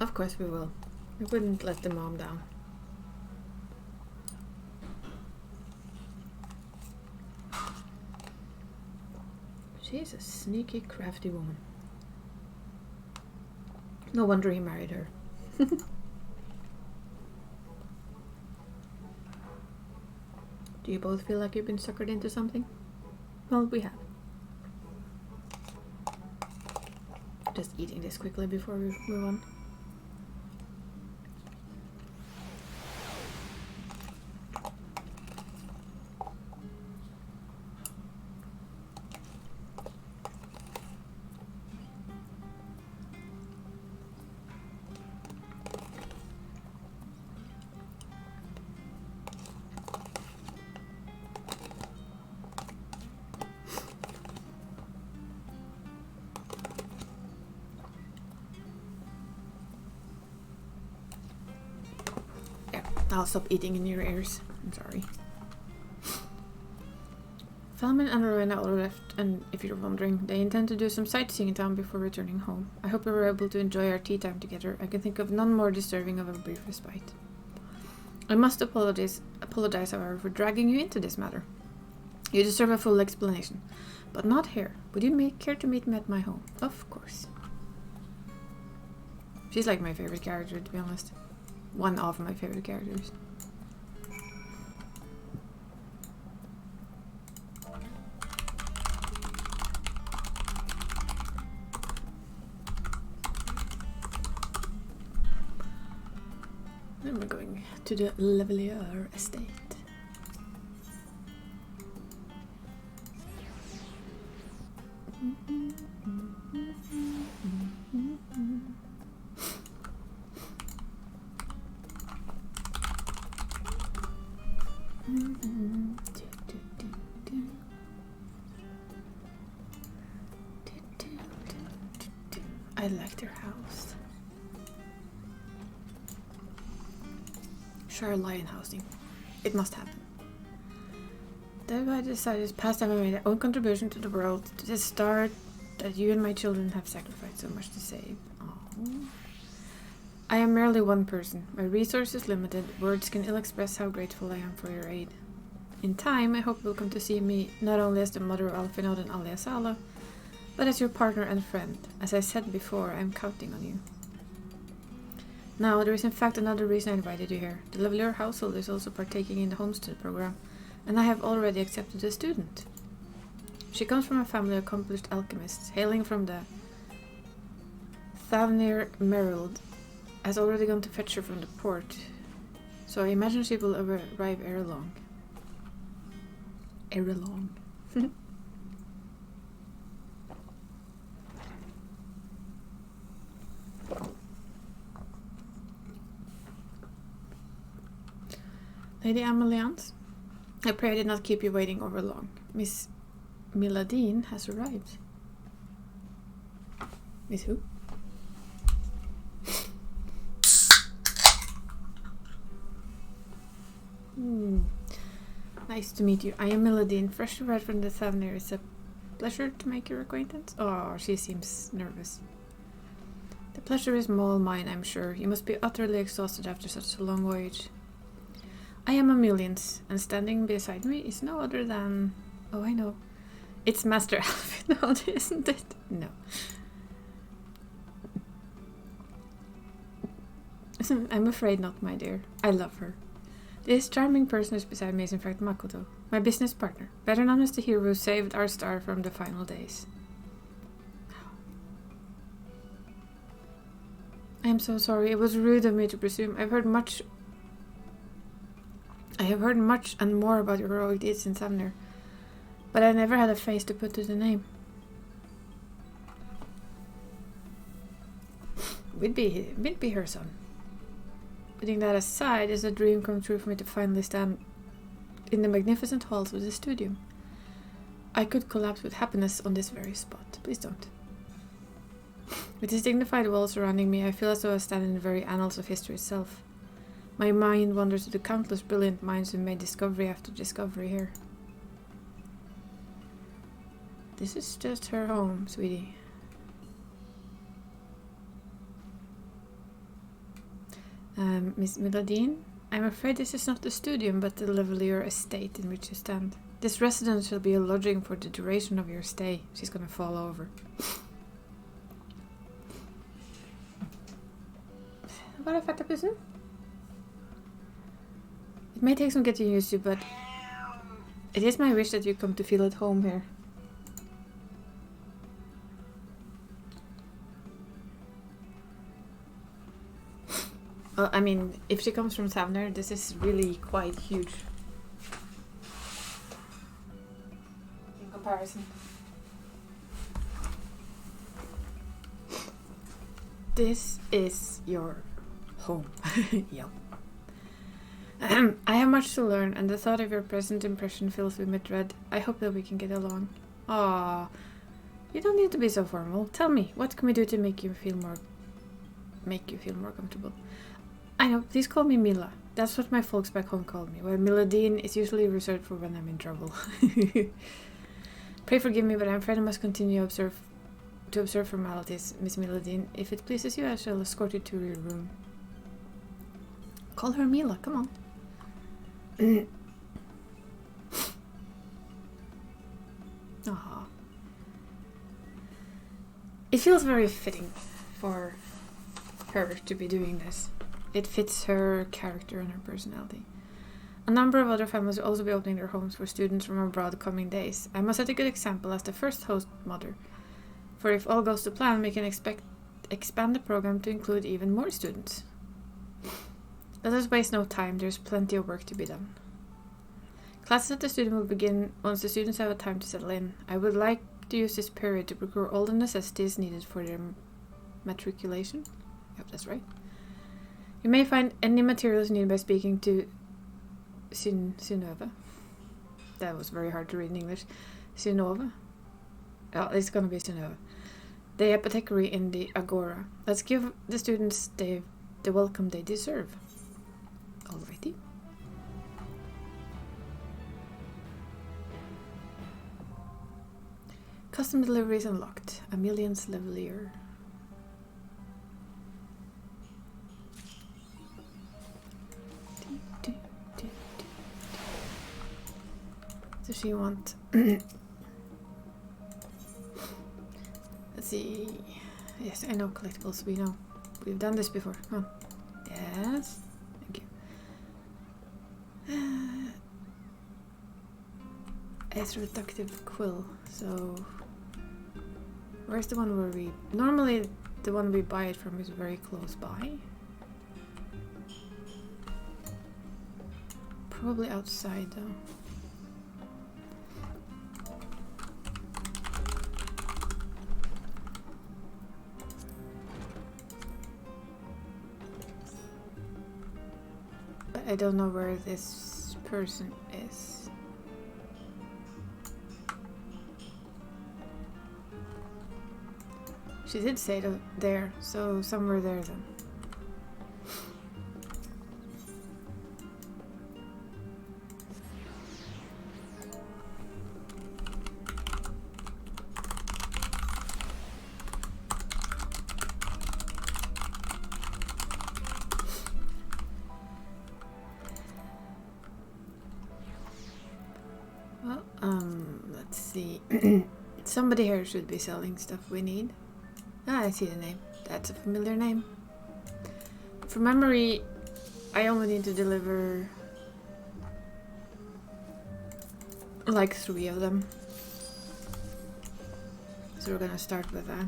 Of course we will. We wouldn't let the mom down. She's a sneaky, crafty woman. No wonder he married her. Do you both feel like you've been suckered into something? Well, we have. Just eating this quickly before we move on. I'll stop eating in your ears. I'm sorry. Feldman and Rowena all left, and if you're wondering, they intend to do some sightseeing in town before returning home. I hope we were able to enjoy our tea time together. I can think of none more deserving of a brief respite. I must apologize, however, for dragging you into this matter. You deserve a full explanation, but not here. Would you care to meet me at my home? Of course. She's like my favorite character, to be honest. One of my favorite characters. Then we're going to the Lavalier estate. I like their house. Sure, lion housing. It must happen. Thereby I decided this past time I made my own contribution to the world, to the start that you and my children have sacrificed so much to save. Aww. I am merely one person. My resources limited. Words can ill express how grateful I am for your aid. In time, I hope you'll come to see me not only as the mother of Alfinod and Aliasala, but as your partner and friend. As I said before, I am counting on you. Now, there is in fact another reason I invited you here. The Lavalier household is also partaking in the homestead program, and I have already accepted a student. She comes from a family of accomplished alchemists, hailing from the Thavnir Merald, has already gone to fetch her from the port, so I imagine she will arrive ere long. Ere long. Lady Ameliance, I pray I did not keep you waiting over long. Miss Miladine has arrived. Miss who? Nice to meet you. I am Miladine, fresh arrived from the Thavnir. It's a pleasure to make your acquaintance. Oh, she seems nervous. The pleasure is all mine, I'm sure. You must be utterly exhausted after such a long voyage. I am Ameliance, and standing beside me is no other than... Oh, I know. It's Master Alfinod, isn't it? No. I'm afraid not, my dear. I love her. This charming person who's beside me is in fact Makoto, my business partner, better known as the hero who saved our star from the final days. I am so sorry. It was rude of me to presume. I have heard much and more about your heroic deeds in Thavnir, but I never had a face to put to the name. We'd be her son. Putting that aside, it's a dream come true for me to finally stand in the magnificent halls of the studio. I could collapse with happiness on this very spot. Please don't. With this dignified wall surrounding me, I feel as though I stand in the very annals of history itself. My mind wanders to the countless brilliant minds who made discovery after discovery here. This is just her home, sweetie. Miss Miladine, I'm afraid this is not the studium, but the Lavalier estate in which you stand. This residence shall be a lodging for the duration of your stay. She's gonna fall over. Bara fatta pussen. It may take some getting used to, but it is my wish that you come to feel at home here. Well, I mean, if she comes from Savner, this is really quite huge. In comparison. This is your home. Yep. I have much to learn, and the thought of your present impression fills me with dread. I hope that we can get along. Ah, you don't need to be so formal. Tell me, what can we do to make you feel more comfortable? I know, please call me Mila. That's what my folks back home called me, while Miladine is usually reserved for when I'm in trouble. Pray forgive me, but I'm afraid I must continue to observe formalities, Miss Miladine. If it pleases you, I shall escort you to your room. Call her Mila, come on. Aww. It feels very fitting for her to be doing this. It fits her character and her personality. A number of other families will also be opening their homes for students from abroad the coming days. I must set a good example as the first host mother. For if all goes to plan, we can expand the program to include even more students. Let us waste no time, there's plenty of work to be done. Classes at the studio will begin once the students have a time to settle in. I would like to use this period to procure all the necessities needed for their matriculation. Yep, that's right. You may find any materials needed by speaking to Synova. That was very hard to read in English. Synova? Oh, it's gonna be Synova. The apothecary in the Agora. Let's give the students the welcome they deserve. Alrighty. Custom deliveries unlocked. Amelian's Levelier. Does she want? Let's see. Yes, I know collectibles. We know. We've done this before. Come on. Yes. Thank you. It's a reductive quill. So, where's the one where we... Normally, the one we buy it from is very close by. Probably outside, though. But I don't know where this person is. She did say there, so somewhere there then. Well, let's see. Somebody here should be selling stuff we need. Ah, I see the name. That's a familiar name. From memory, I only need to deliver like 3 of them. So we're gonna start with that.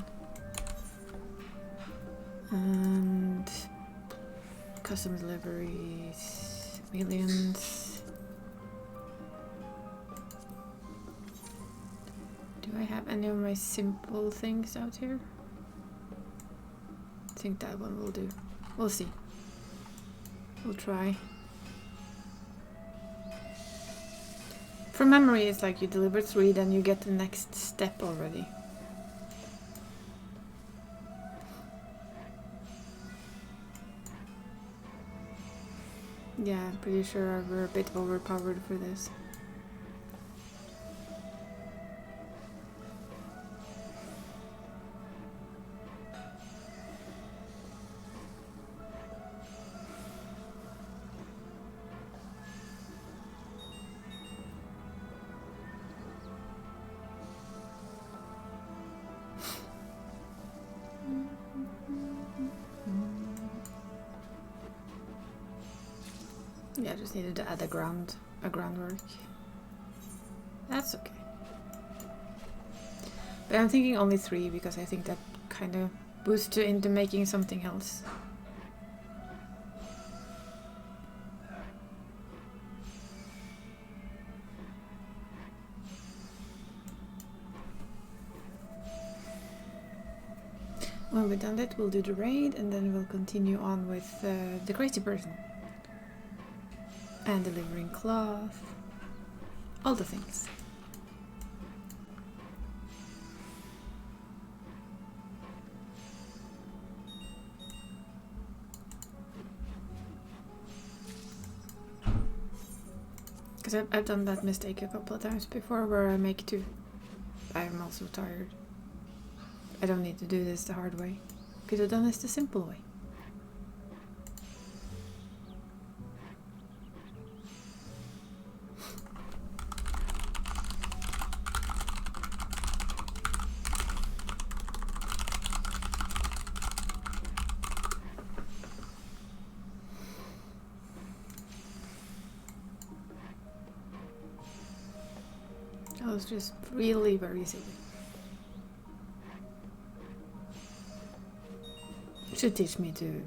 And custom deliveries, millions. Do I have any of my simple things out here? I think that one will do. We'll see. We'll try. From memory, it's like you deliver 3, then you get the next step already. Yeah, I'm pretty sure we're a bit overpowered for this. Yeah, I just needed to add a groundwork. That's okay. But I'm thinking only 3 because I think that kind of boosts you into making something else. When we're done that, we'll do the raid and then we'll continue on with the crazy person. And delivering cloth. All the things. Because I've done that mistake a couple of times before where I make 2. I am also tired. I don't need to do this the hard way. Could have done this the simple way. That was just really very silly. Should teach me to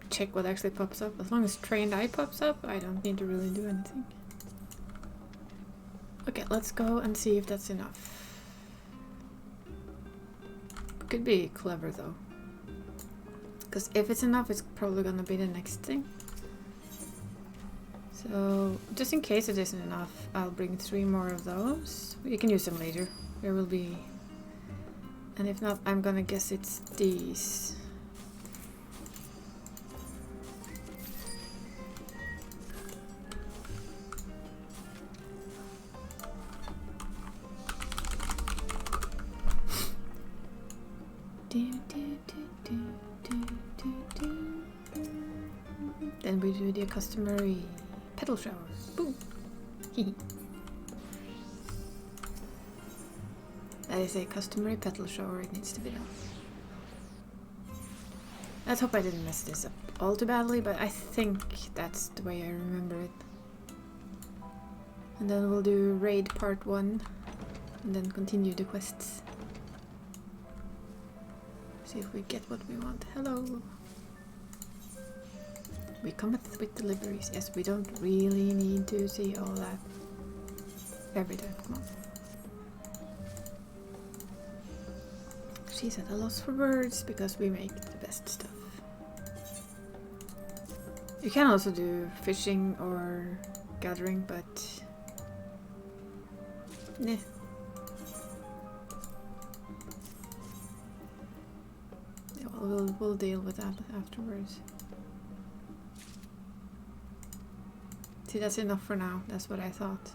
check what actually pops up. As long as trained eye pops up, I don't need to really do anything. Okay, let's go and see if that's enough. Could be clever though. Because if it's enough, it's probably gonna be the next thing. So, just in case it isn't enough, I'll bring 3 more of those. You can use them later. There will be... And if not, I'm gonna guess it's these. Then we do the customary petal shower. Boom! That is a customary petal shower, it needs to be done. Let's hope I didn't mess this up all too badly, but I think that's the way I remember it. And then we'll do raid part 1, and then continue the quests. See if we get what we want. Hello! We cometh with deliveries. Yes, we don't really need to see all that every time. Come on. She's at a loss for words because we make the best stuff. You can also do fishing or gathering, but yeah. Yeah, well, we'll deal with that afterwards. See, that's enough for now. That's what I thought.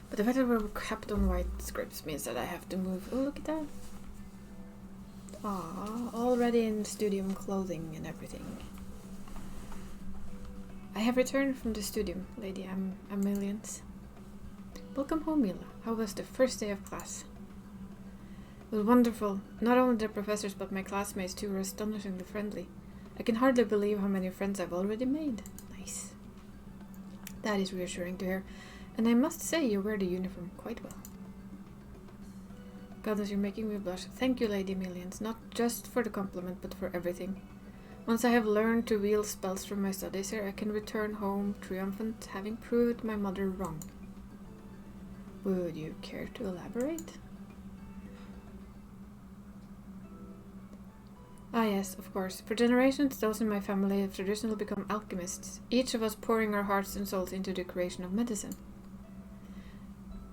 But the fact that we're capped on white scripts means that I have to move. Oh, look at that. Ah, already in studium clothing and everything. I have returned from the studium, Lady Amelians. Welcome home, Mila. How was the first day of class? It was wonderful. Not only the professors, but my classmates too were astonishingly friendly. I can hardly believe how many friends I've already made. Nice. That is reassuring to hear. And I must say you wear the uniform quite well. Goddess, you're making me blush. Thank you, Lady Millions, not just for the compliment, but for everything. Once I have learned to wield spells from my studies here, I can return home triumphant, having proved my mother wrong. Would you care to elaborate? Ah yes, of course. For generations, those in my family have traditionally become alchemists, each of us pouring our hearts and souls into the creation of medicine.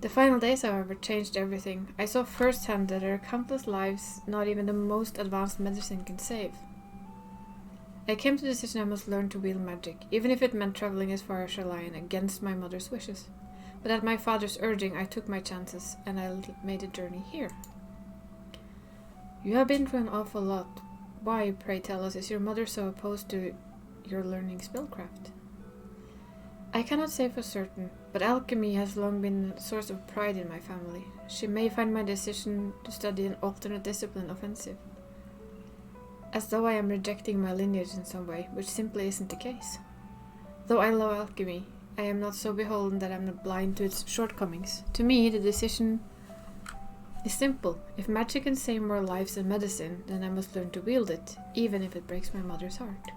The final days, however, changed everything. I saw firsthand that there are countless lives not even the most advanced medicine can save. I came to the decision I must learn to wield magic, even if it meant traveling as far as Sherlion against my mother's wishes. But at my father's urging, I took my chances, and I made a journey here. You have been through an awful lot. Why, pray tell us, is your mother so opposed to your learning spellcraft? I cannot say for certain, but alchemy has long been a source of pride in my family. She may find my decision to study an alternate discipline offensive. as though I am rejecting my lineage in some way, which simply isn't the case. Though I love alchemy, I am not so beholden that I am not blind to its shortcomings. To me, the decision is simple. If magic can save more lives than medicine, then I must learn to wield it, even if it breaks my mother's heart.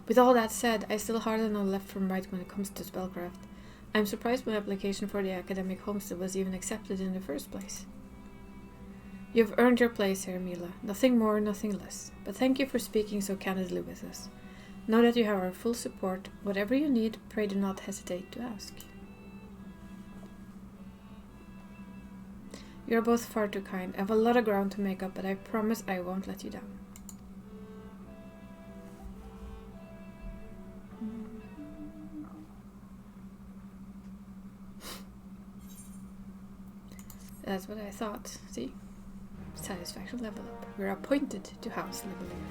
With all that said, I still hardly know left from right when it comes to spellcraft. I am surprised my application for the academic homestead was even accepted in the first place. You have earned your place here, Mila. Nothing more, nothing less. But thank you for speaking so candidly with us. Know that you have our full support. Whatever you need, pray do not hesitate to ask. You are both far too kind. I have a lot of ground to make up, but I promise I won't let you down. That's what I thought. See? Satisfaction level up. We're appointed to house leveling.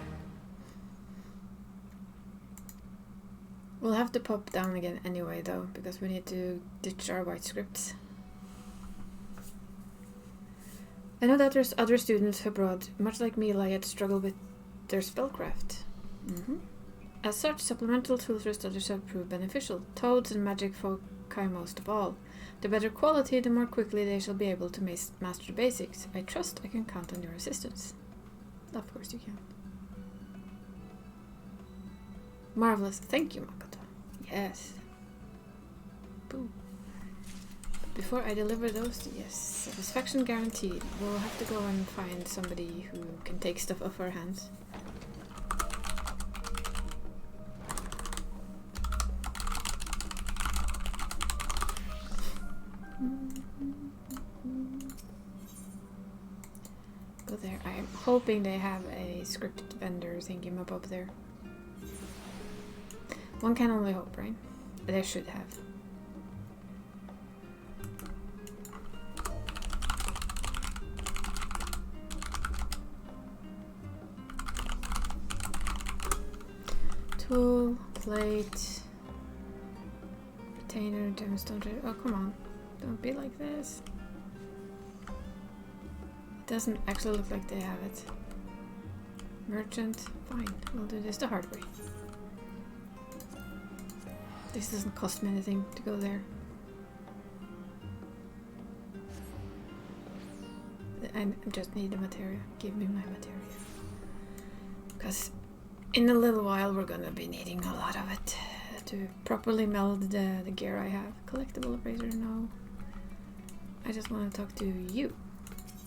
We'll have to pop down again anyway, though, because we need to ditch our white scripts. I know that there's other students abroad, much like Mila, yet struggle with their spellcraft. As such, supplemental tools for studies have proved beneficial. Toads and magic foci most of all. The better quality, the more quickly they shall be able to master the basics. I trust I can count on your assistance. Of course you can. Marvelous. Thank you, Makoto. Yes. Boom. Before I deliver those, yes, satisfaction guaranteed. We'll have to go and find somebody who can take stuff off our hands. Go there. I'm hoping they have a script vendor thingy up there. One can only hope, right? They should have. Tool, plate, retainer, gemstone. Oh, come on. Don't be like this. It doesn't actually look like they have it. Merchant. Fine. We'll do this the hard way. This doesn't cost me anything to go there. I just need the materia. Give me my materia. Because in a little while we're gonna be needing a lot of it to properly meld the gear I have. Collectible appraiser, no. I just want to talk to you.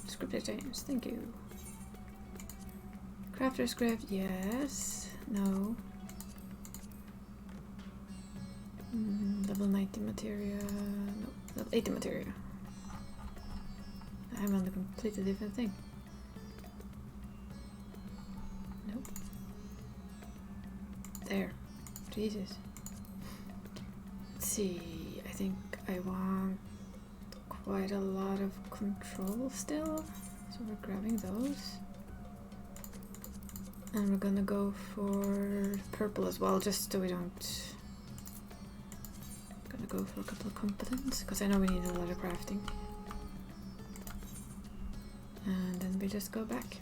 Script exchange, thank you. Crafter script, yes. No. Level 90 materia. No, level 80 materia. I'm on a completely different thing. Nope. There. Jesus. Let's see. I think I want quite a lot of control still. So we're grabbing those. And we're gonna go for purple as well, just so we don't... Gonna go for a couple of competence, because I know we need a lot of crafting. And then we just go back.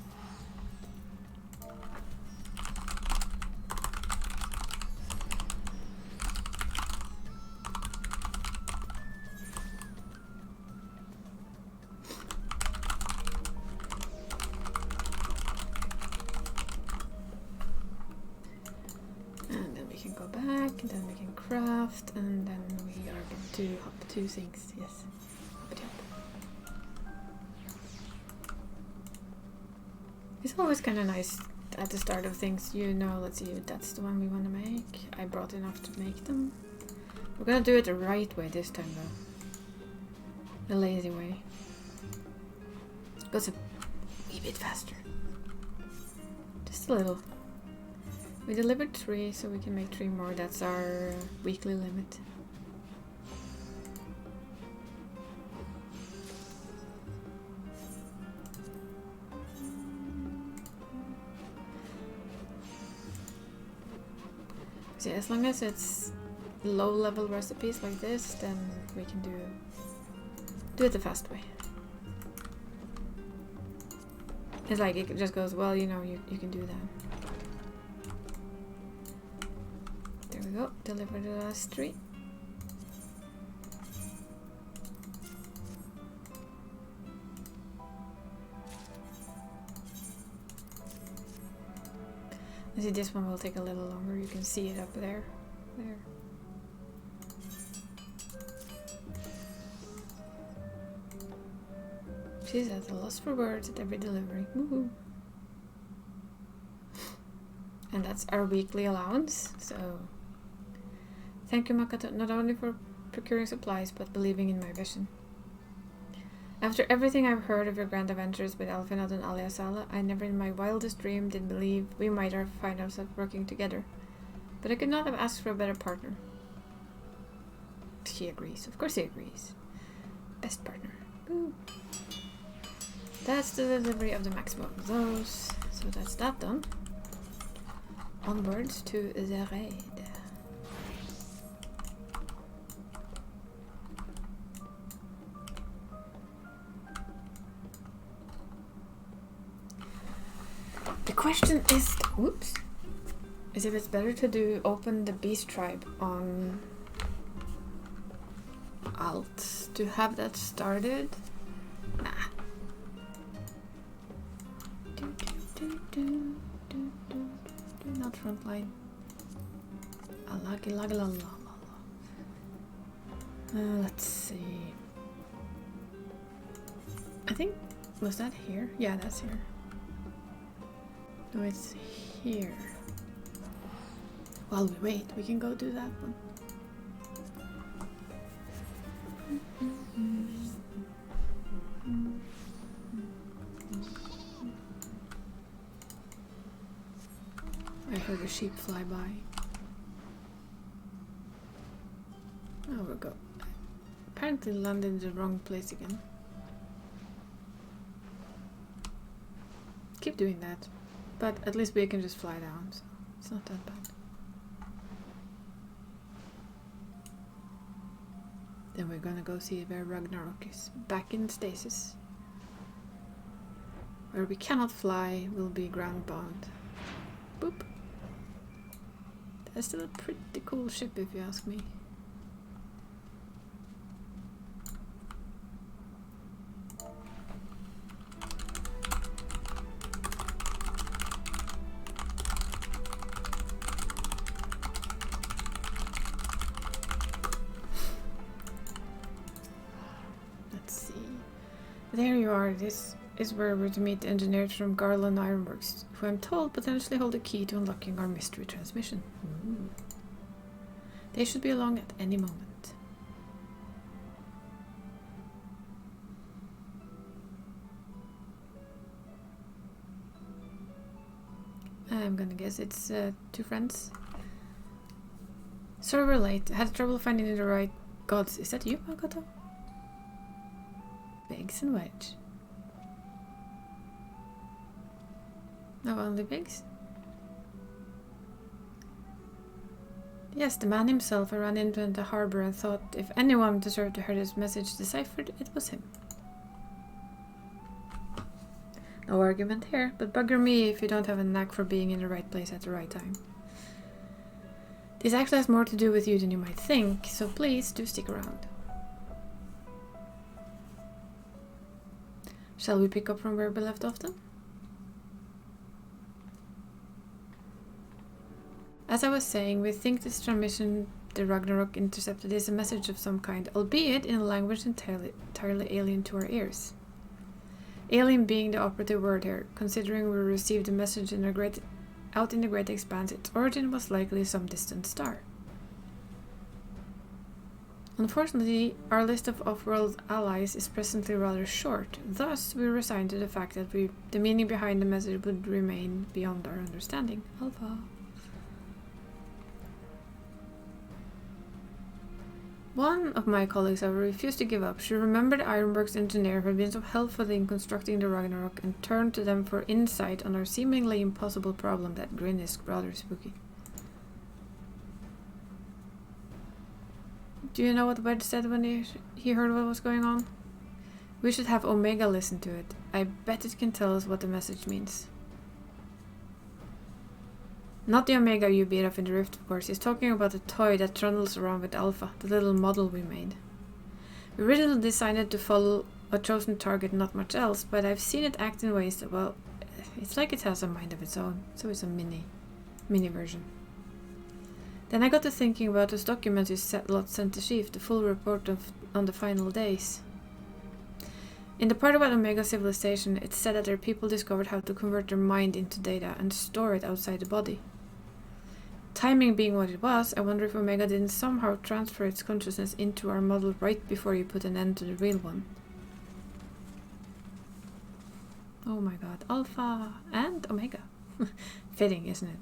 And then we can go back, and then we can craft, and then we are able to hop two things. Yes. Hoppity hop. It's always kind of nice at the start of things, you know, let's see, that's the one we want to make. I brought enough to make them. We're gonna do it the right way this time though. The lazy way. Goes a wee bit faster. Just a little. We delivered 3, so we can make 3 more. That's our weekly limit. So as long as it's low-level recipes like this, then we can do it the fast way. It's like it just goes, well, you know, you can do that. There we go. Deliver the last 3. I see this one will take a little longer. You can see it up there. There. She's at a loss for words at every delivery. Woohoo! And that's our weekly allowance. So thank you, Makoto, not only for procuring supplies, but believing in my vision. After everything I've heard of your grand adventures with Alfinad and Aliasala, I never in my wildest dream did believe we might find ourselves working together. But I could not have asked for a better partner. He agrees. Of course he agrees. Best partner. Woo. That's the delivery of the maximum of those. So that's that done. Onwards to the raid. The question is, whoops, is if it's better to open the beast tribe on Alt to have that started. Nah. Not frontline. Let's see. I think, was that here? Yeah, that's here. No, it's here. While we wait, we can go do that one. I heard a sheep fly by. Oh, we go. Apparently landed in the wrong place again. Keep doing that. But at least we can just fly down, so it's not that bad. Then we're gonna go see where Ragnarok is. Back in stasis. Where we cannot fly, will be ground bound. Boop. That's still a pretty cool ship if you ask me. There you are. This is where we're to meet the engineers from Garland Ironworks, who I'm told potentially hold the key to unlocking our mystery transmission. Ooh. They should be along at any moment. I'm gonna guess it's 2 friends. Sorry we're late. I had trouble finding the right gods. Is that you, Makoto? Pigs and Wedge. No, only pigs? Yes, the man himself. I ran into the harbor and thought if anyone deserved to hear this message deciphered, it was him. No argument here, but bugger me if you don't have a knack for being in the right place at the right time. This actually has more to do with you than you might think, so please do stick around. Shall we pick up from where we left off then? As I was saying, we think this transmission the Ragnarok intercepted is a message of some kind, albeit in a language entirely alien to our ears. Alien being the operative word here, considering we received the message out in the great expanse, its origin was likely some distant star. Unfortunately, our list of off-world allies is presently rather short, thus we resigned to the fact that the meaning behind the message would remain beyond our understanding. Alpha. One of my colleagues, however, refused to give up. She remembered Ironworks engineer who had been so helpful in constructing the Ragnarok and turned to them for insight on our seemingly impossible problem. That grin is rather spooky. Do you know what Wedge said when he heard what was going on? We should have Omega listen to it. I bet it can tell us what the message means. Not the Omega you beat up in the rift, of course. He's talking about the toy that trundles around with Alpha, the little model we made. We originally designed it to follow a chosen target, not much else, but I've seen it act in ways that, well, it's like it has a mind of its own. So it's a mini version. Then I got to thinking about those documents Lot sent to Chief, the full report on the final days. In the part about Omega civilization, it said that their people discovered how to convert their mind into data and store it outside the body. Timing being what it was, I wonder if Omega didn't somehow transfer its consciousness into our model right before you put an end to the real one. Oh my god, Alpha and Omega. Fitting, isn't it?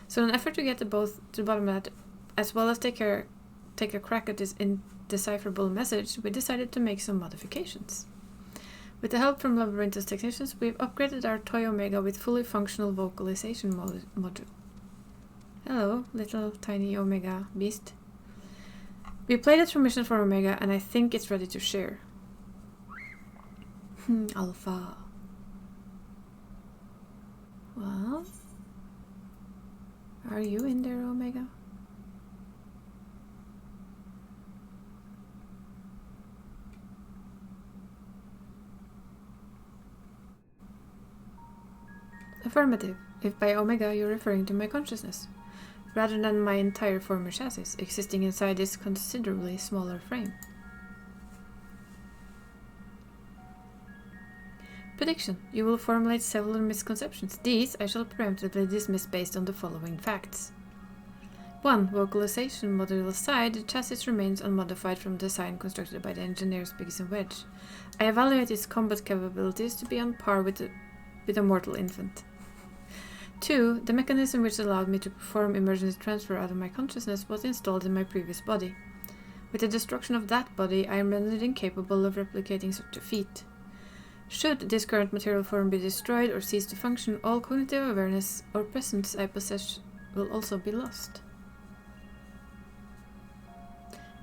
So in an effort to get to the bottom of that, as well as take a crack at this indecipherable message, we decided to make some modifications. With the help from Labyrinthus technicians, we've upgraded our toy Omega with fully functional vocalization module. Hello, little tiny Omega beast. We played a transmission for Omega and I think it's ready to share. Alpha. Well, are you in there, Omega? Affirmative, if by Omega you're referring to my consciousness, rather than my entire former chassis existing inside this considerably smaller frame. Prediction. You will formulate several misconceptions. These I shall preemptively dismiss based on the following facts. 1. Vocalization module aside, the chassis remains unmodified from design constructed by the engineers Biggs and Wedge. I evaluate its combat capabilities to be on par with a mortal infant. 2. The mechanism which allowed me to perform emergency transfer out of my consciousness was installed in my previous body. With the destruction of that body, I am rendered incapable of replicating such a feat. Should this current material form be destroyed or cease to function, all cognitive awareness or presence I possess will also be lost.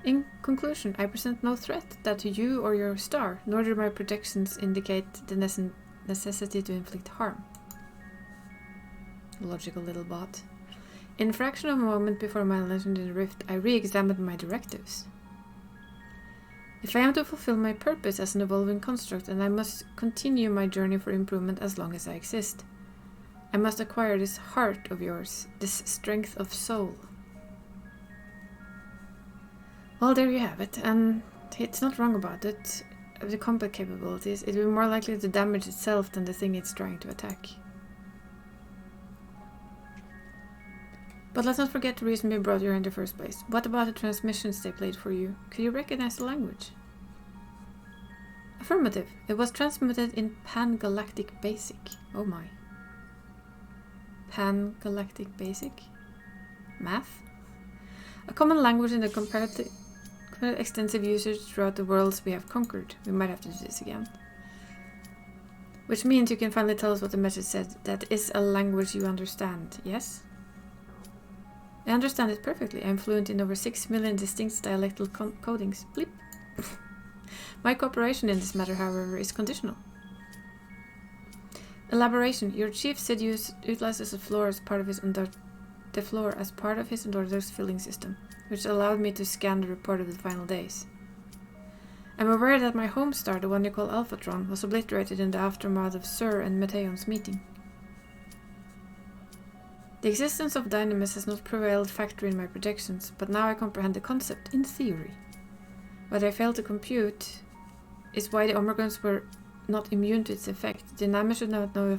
In conclusion, I present no threat that to you or your star, nor do my projections indicate the necessity to inflict harm. Logical little bot. In a fraction of a moment before my legend in the rift, I re-examined my directives. If I am to fulfill my purpose as an evolving construct, then I must continue my journey for improvement as long as I exist. I must acquire this heart of yours, this strength of soul. Well, there you have it, and it's not wrong about it. The combat capabilities, it will be more likely to damage itself than the thing it's trying to attack. But let's not forget the reason we brought you here in the first place. What about the transmissions they played for you? Could you recognize the language? Affirmative. It was transmitted in Pan-Galactic Basic. Oh my. Pan-Galactic Basic? Math? A common language in the comparative extensive usage throughout the worlds we have conquered. We might have to do this again. Which means you can finally tell us what the message said. That is a language you understand, yes? I understand it perfectly. I am fluent in over 6 million distinct dialectal codings. Bleep. My cooperation in this matter, however, is conditional. Elaboration. Your chief said utilizes the floor as part of his Endorder's filling system, which allowed me to scan the report of the final days. I'm aware that my home star, the one you call Alphatron, was obliterated in the aftermath of Sir and Meteon's meeting. The existence of Dynamis has not prevailed factor in my projections, but now I comprehend the concept, in theory. What I failed to compute is why the Omegons were not immune to its effect. Dynamis should not have no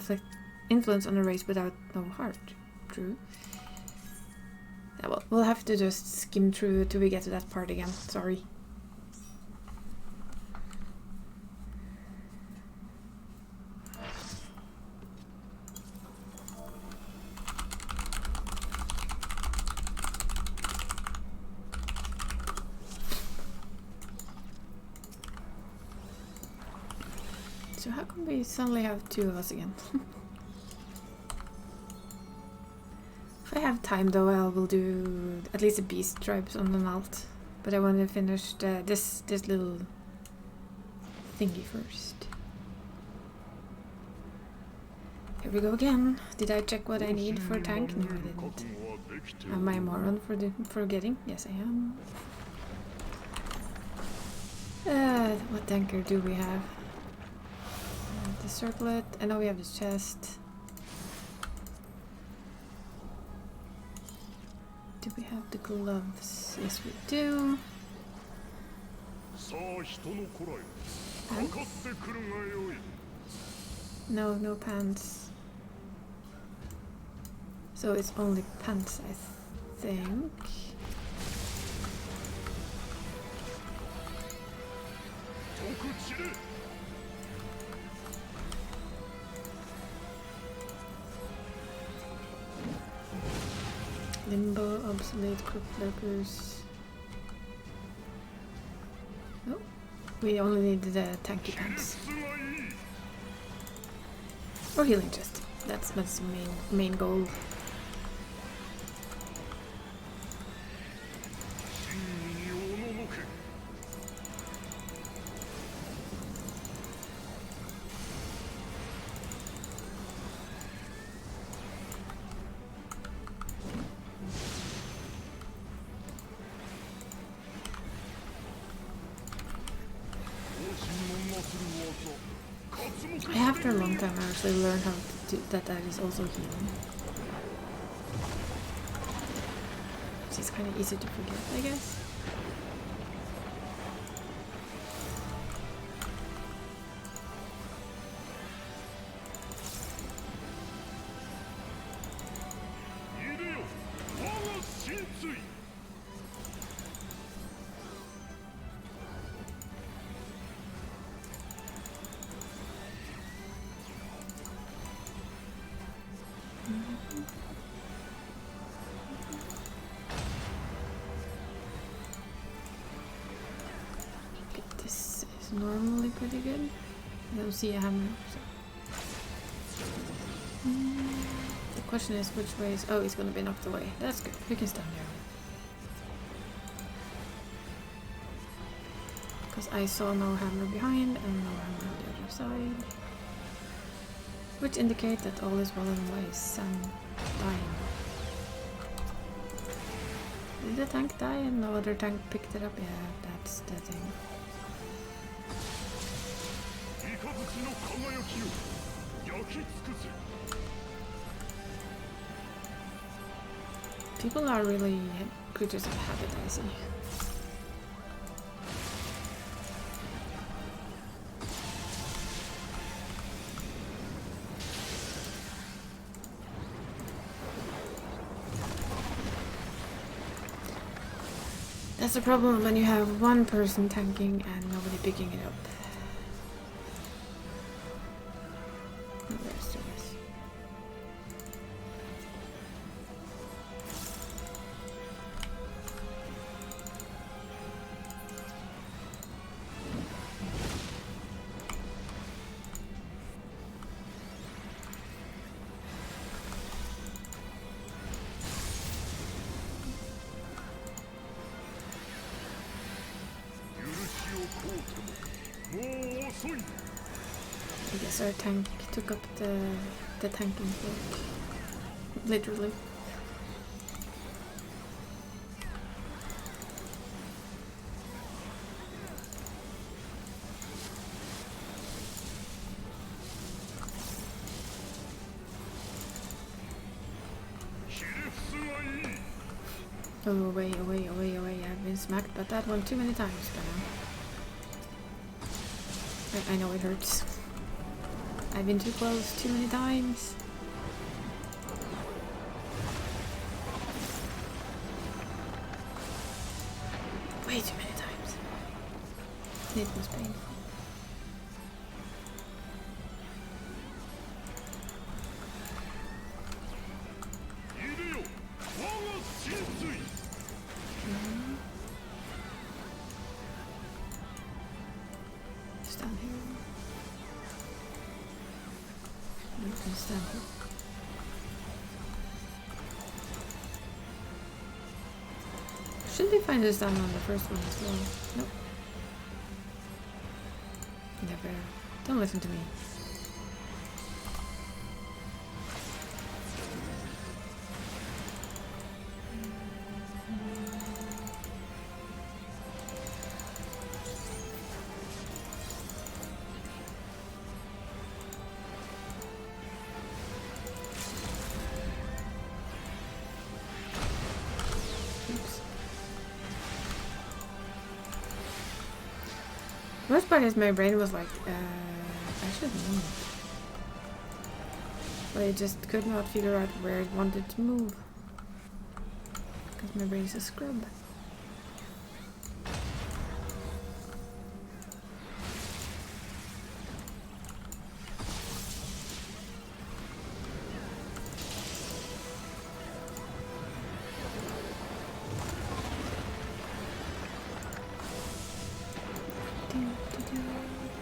influence on a race without no heart. True. Yeah, well, we'll have to just skim through till we get to that part again. Sorry. So how come we suddenly have two of us again? If I have time though, I will do at least the beast tribes on an alt. But I want to finish this little thingy first. Here we go again. Did I check what I need for a tank? No, I didn't. Am I a moron for forgetting? Yes, I am. What tanker do we have? The circlet. I know we have the chest. Do we have the gloves? Yes, we do. Pants? No, no pants. So it's only pants, I think. Limbo, obsolete, crook lurkers. No, we only need the tanky pants. Or healing chest. That's the main goal. I have for a long time actually learned how to do that is also healing. It's kind of easy to forget, I guess. This is normally pretty good. I don't see a hammer. So. The question is which way is... Oh, he's gonna be knocked away. That's good. We can stand here. Because I saw no hammer behind and no hammer on the other side. Which indicate that all is well in the way. Sam dying. Did the tank die and no other tank picked it up? Yeah, that's the thing. People are really creatures of habit, I see. That's the problem when you have one person tanking and nobody picking it up. Oh, there's Thomas. I guess our tank took up the tanking work. Literally. Oh, away, away, away, away. I've been smacked by that one too many times by now. I know it hurts. I've been too close too many times. Way too many times. It was painful. Stand here. You can stand here. Should we find this down on the first one as well? Nope. bear. Don't listen to me. Worst part is my brain was like, I should move. But I just could not figure out where it wanted to move. Because my brain is a scrub.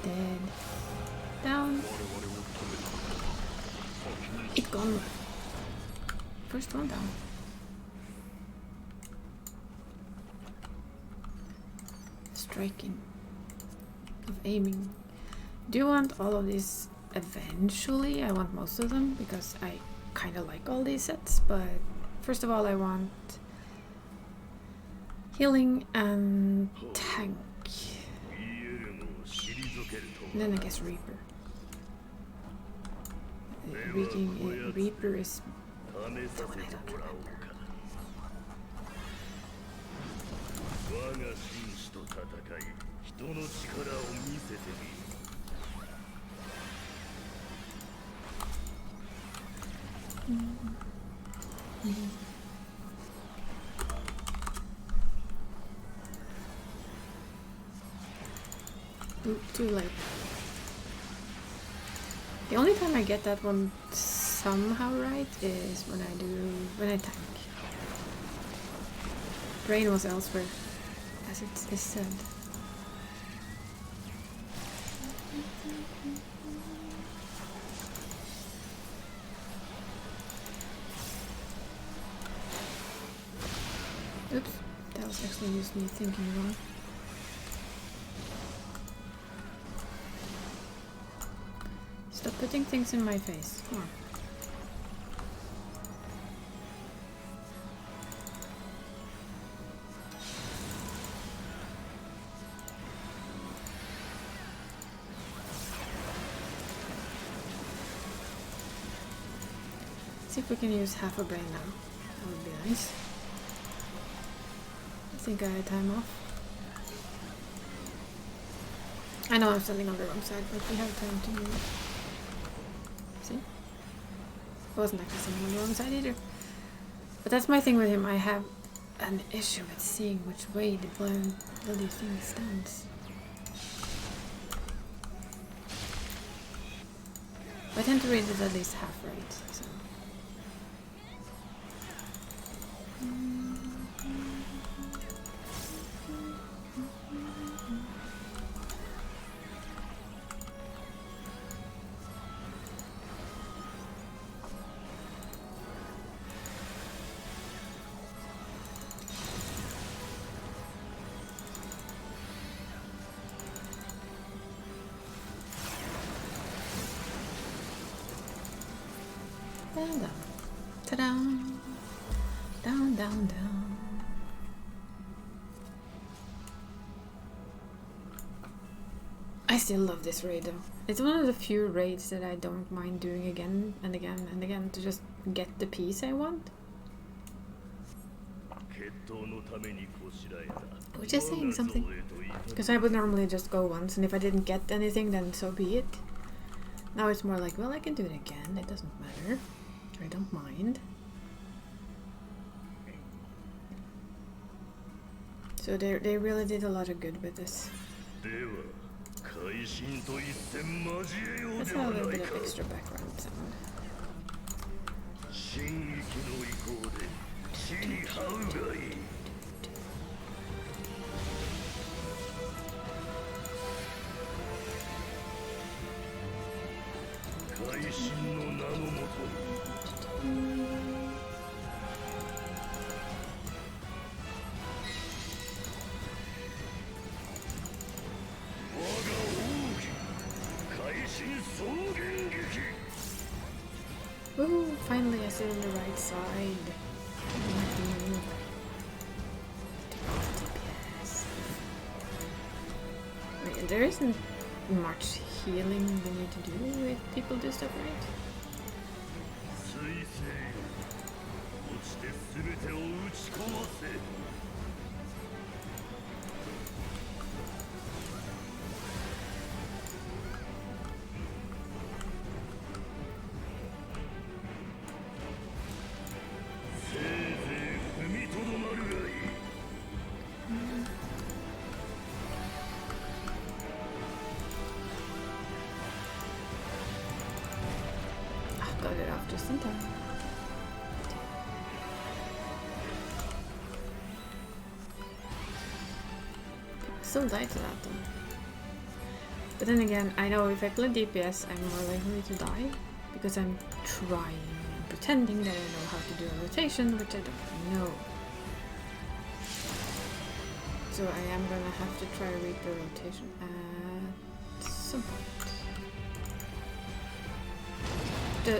Dead. Down. It's gone. First one down. Striking. Of aiming. Do you want all of these eventually? I want most of them because I kind of like all these sets, but first of all I want healing and tank. And then I guess Reaper. Reaper is the one I don't remember. Oop, too late. The only time I get that one somehow right is when I tank. Brain was elsewhere, as it is said. Oops, that was actually just me thinking wrong. Stop putting things in my face. Come on. See if we can use half a brain now. That would be nice. I think I had time off. I know I'm standing on the wrong side, but we have time to move. See? I wasn't actually standing on the wrong side either. But that's my thing with him. I have an issue with seeing which way the bloody thing stands. I tend to read it at least half right, so. Down, down. Ta-da! Down, down, down. I still love this raid though. It's one of the few raids that I don't mind doing again and again and again to just get the piece I want. Which is saying something. Because I would normally just go once, and if I didn't get anything, then so be it. Now it's more like, well, I can do it again, it doesn't matter. I don't mind. So they really did a lot of good with this. Let's have a little bit of extra background sound. Ooh, finally I sit on the right side. DPS. Wait, there isn't much healing we need to do if people do stuff right. Got it off just in time. Still die to that though. But then again, I know if I play DPS, I'm more likely to die because I'm trying and pretending that I know how to do a rotation, which I don't know. So I am gonna have to try Reaper rotation at some point.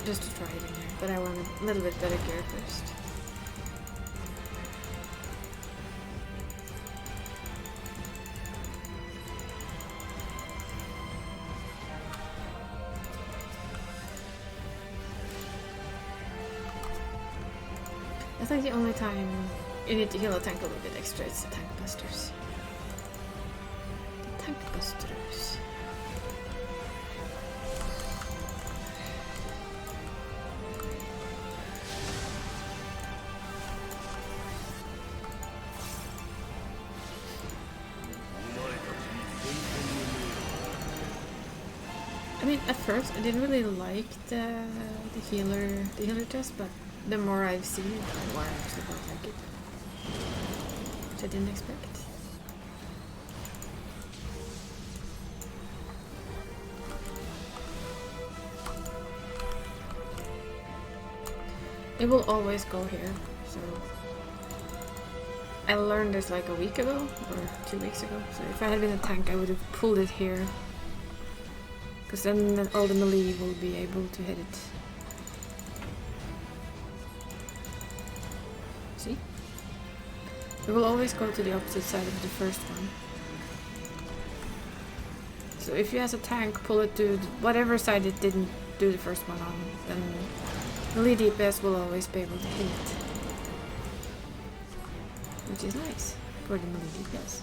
Just to try it in here, but I want a little bit better gear first. I think the only time you need to heal a tank a little bit extra is the tank busters. The tank busters. I mean, at first I didn't really like the healer test, but the more I've seen it, the more I actually don't like it. Which I didn't expect. It will always go here, so I learned this like a week ago or 2 weeks ago. So if I had been a tank, I would have pulled it here. Because then all the melee will be able to hit it. See? It will always go to the opposite side of the first one. So if you as a tank pull it to whatever side it didn't do the first one on, then melee DPS will always be able to hit it. Which is nice for the melee DPS.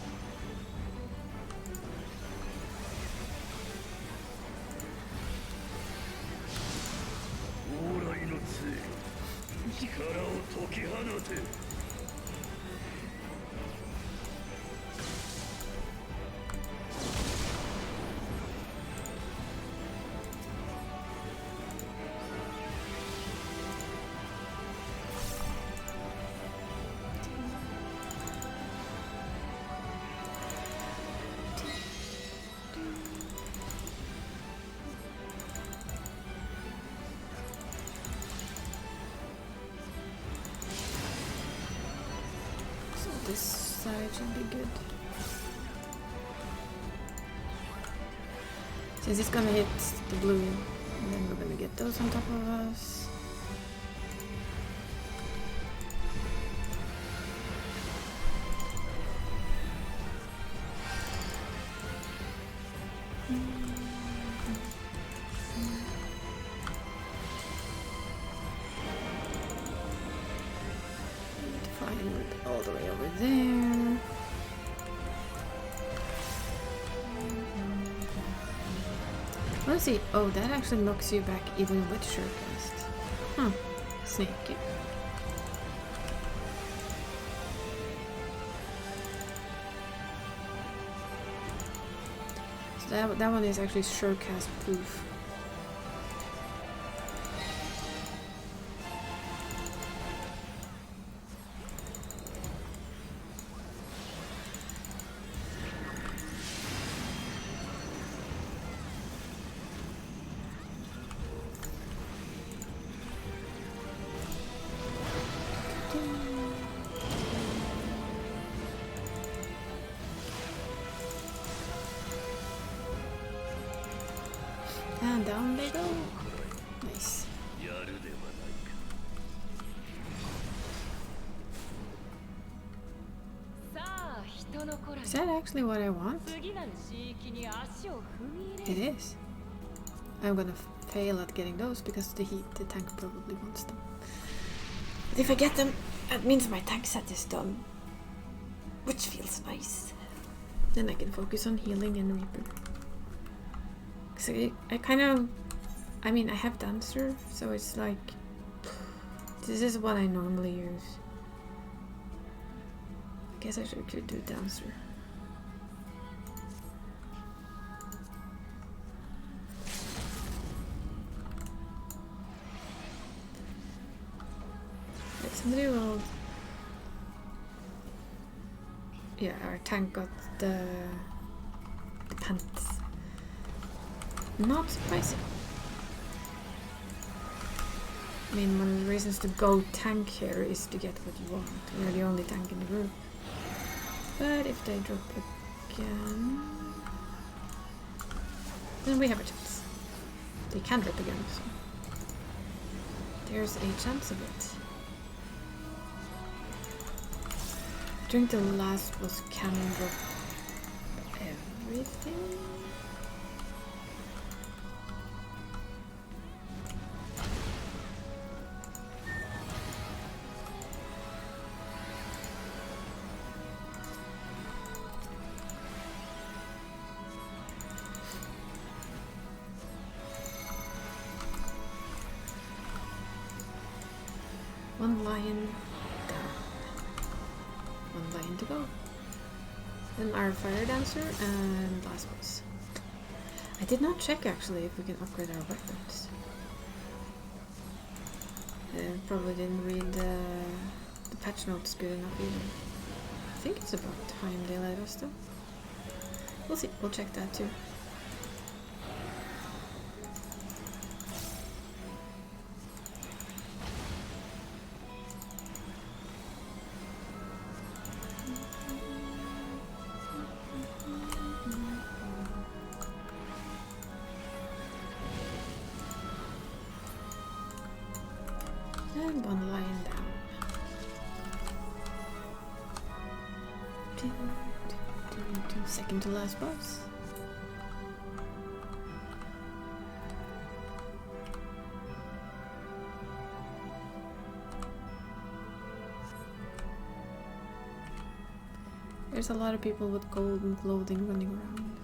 This side should be good. Since it's gonna hit the blue, and then we're gonna get those on top of us. All the way over there. Let's see. Oh, that actually knocks you back even with Surecast. Sneaky. So that one is actually Surecast proof. And down they go. Nice. Is that actually what I want? It is. I'm gonna fail at getting those because the tank probably wants them. But if I get them, that means my tank set is done. Which feels nice. Then I can focus on healing and Reaper. So I kind of... I mean, I have Dancer, so it's like... This is what I normally use. I guess I could do Dancer. Wait, somebody will... Yeah, our tank got the pants. Not surprising. I mean, one of the reasons to go tank here is to get what you want. We're the only tank in the group. But if they drop again, then we have a chance. They can drop again, so there's a chance of it. I think the last was can drop everything. One lion down. One lion to go. Then our fire dancer and last boss. I did not check actually if we can upgrade our weapons. Probably didn't read the patch notes good enough either. I think it's about time they let us though. We'll see, we'll check that too. And one lion down. Second to last boss. There's a lot of people with golden clothing running around.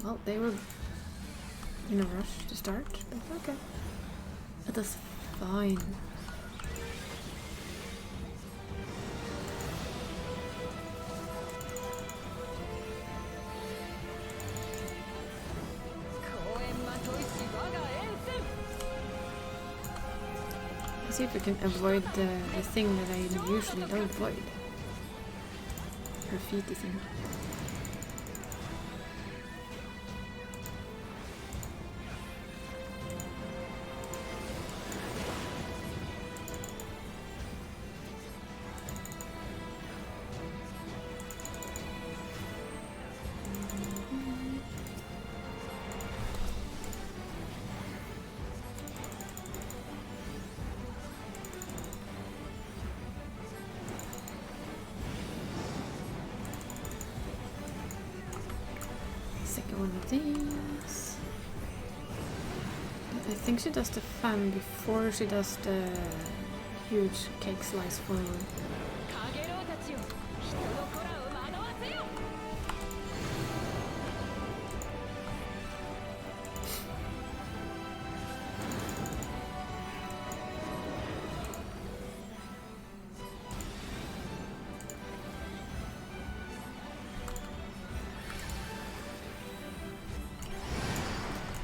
Well, they were in a rush to start, but okay. That is fine. Let's see if we can avoid the thing that I usually don't avoid. Graffiti thing. One of these. I think she does the fan before she does the huge cake slice forward.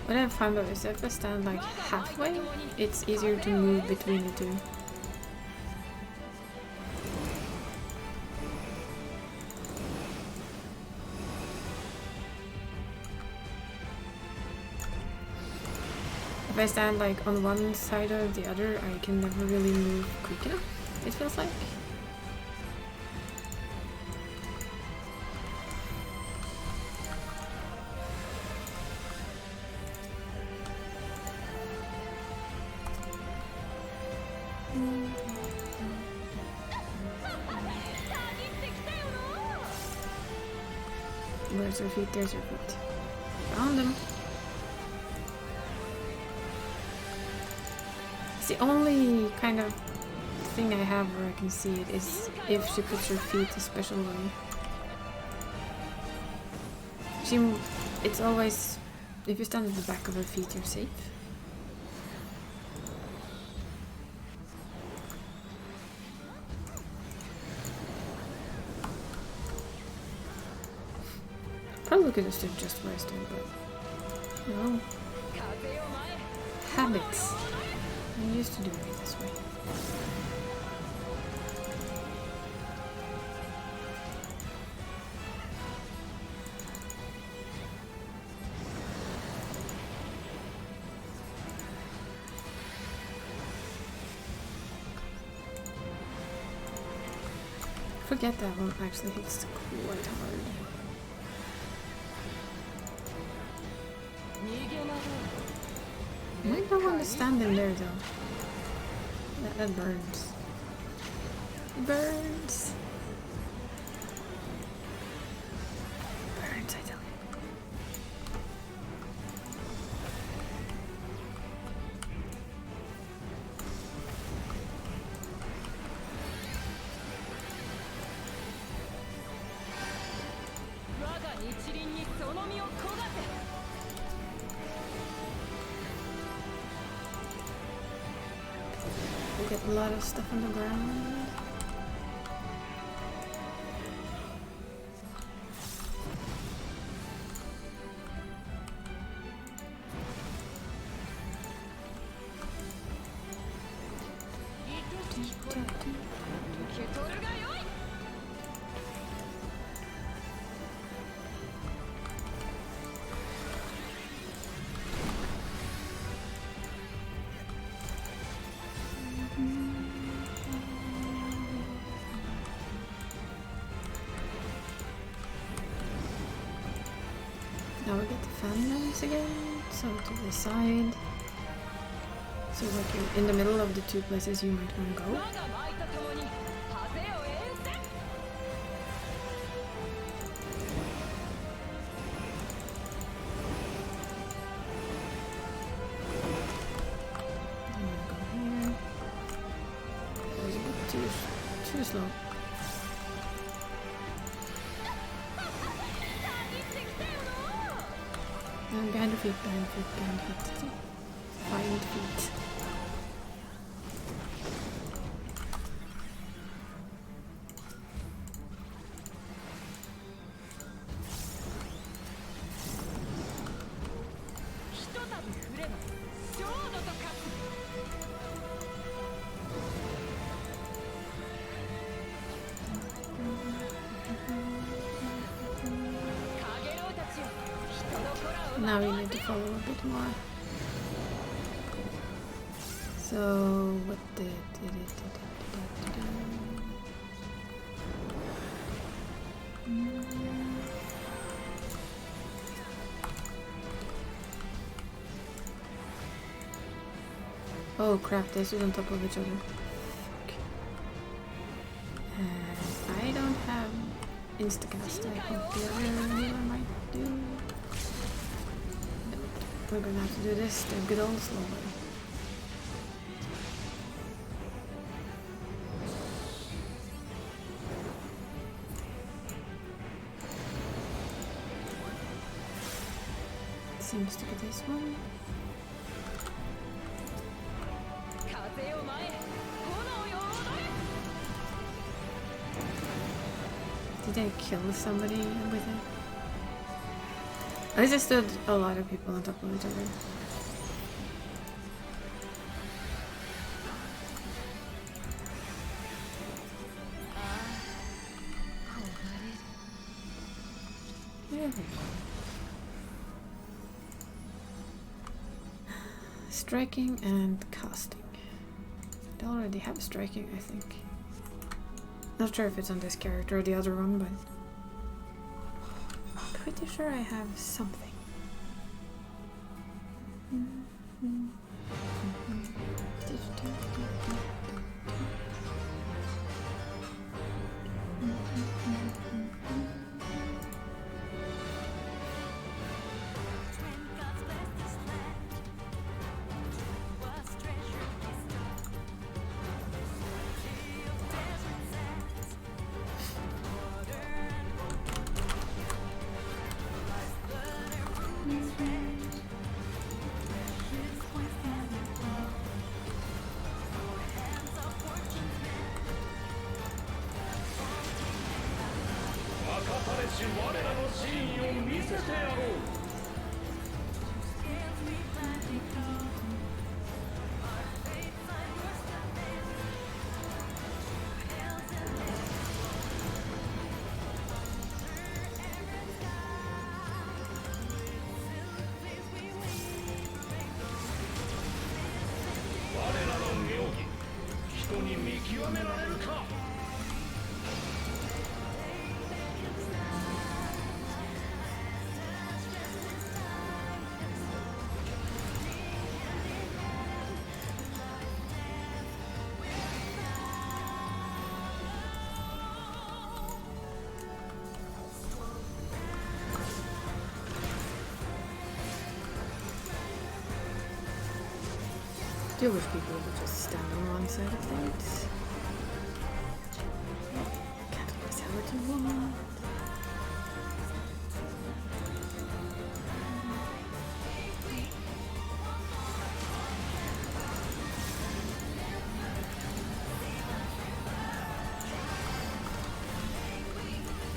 What I found out is if I stand like halfway, it's easier to move between the two. If I stand like on one side or the other, I can never really move quick enough, it feels like. Where's your feet? There's your feet. Found them. It's the only kind of thing I have where I can see it is if she puts her feet a special way. It's always, if you stand at the back of her feet, you're safe. Probably could have stood just where I stood, but no. Habits. I'm used to doing it this way. Forget that one actually hits quite hard. I might not want to stand in there though. That burns. It burns! Burns, I tell you. Get a lot of stuff on the ground. Now we get the fan noise again, so to the side. So like you're in the middle of the two places you might want to go. I'm gonna go here. That was a bit too slow. Behind the feet, behind the feet, behind the feet. Find feet. Now we need to follow a bit more. So what did it? Oh crap, this is on top of each other. Fuck. I don't have Instacast. I hope the other healer might do. We're gonna have to do this the good old slow way. Seems to be this one. Did I kill somebody with it? I just stood a lot of people on top of each other. There we go. Striking and casting. I already have striking, I think. Not sure if it's on this character or the other one, but pretty sure I have something. I do wish people would just stand on one side of things. Can't always have what you want.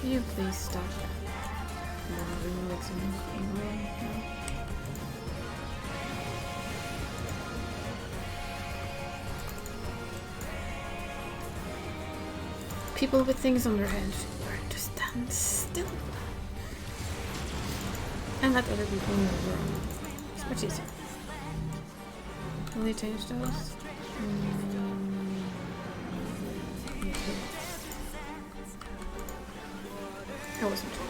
Can you please stop moving like something? People with things on their head learn to stand still and let other people move around. It's much easier. Will they change those? I wasn't sure.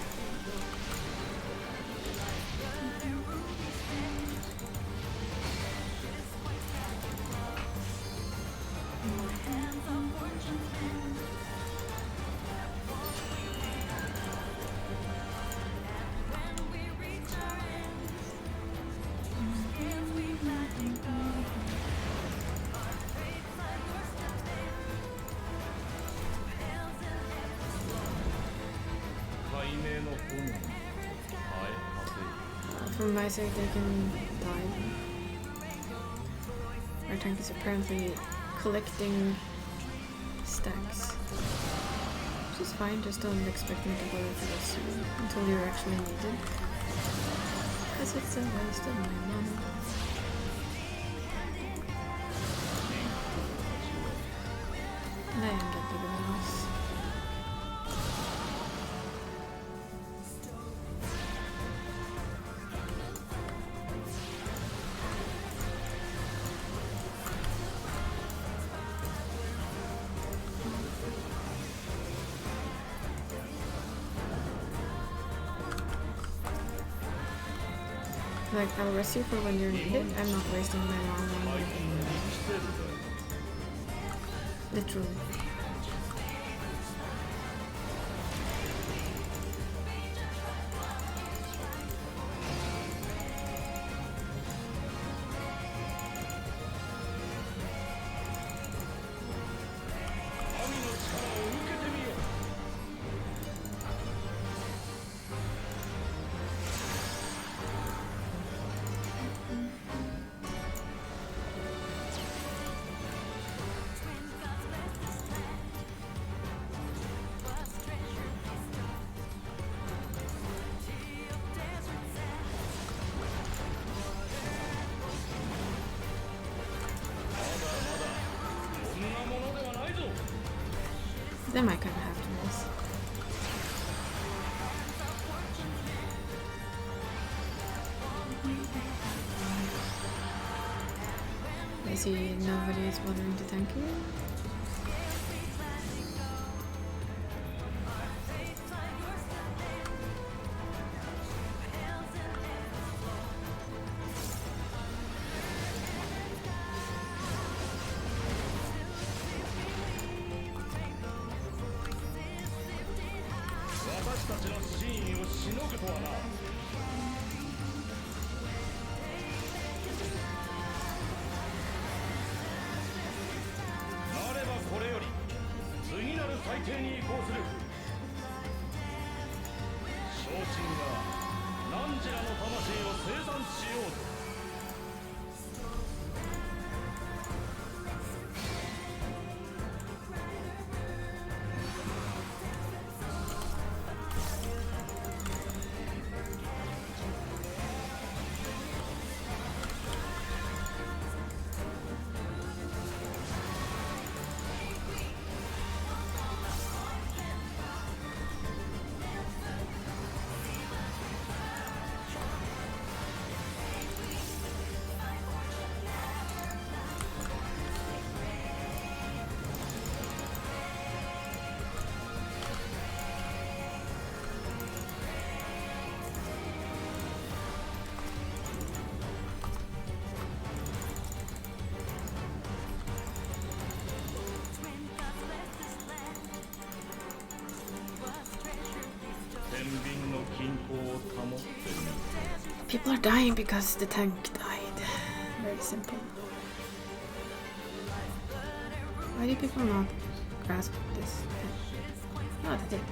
From my side, they can die. Our tank is apparently collecting stacks, which is fine. Just don't expect me to go for this until you're actually needed, because it's a waste of my money. And I am get bigger than us. Like, I'll rest you for when you're needed. I'm not wasting my long one. Literally. They might kind of have to miss. I see nobody is bothering to tank you. People are dying because the tank died. Very simple. Why do people not grasp this? Oh, they did.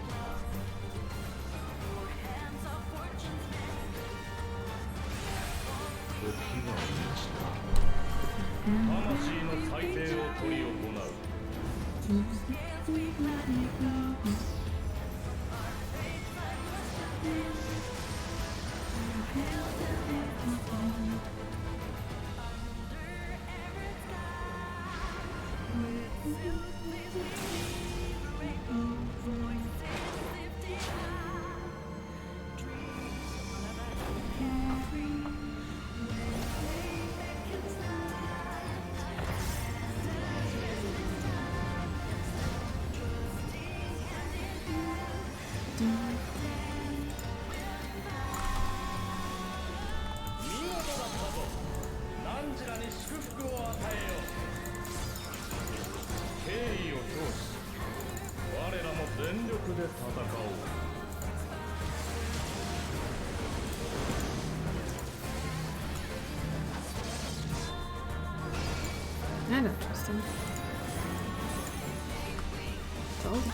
I don't trust him. Told you.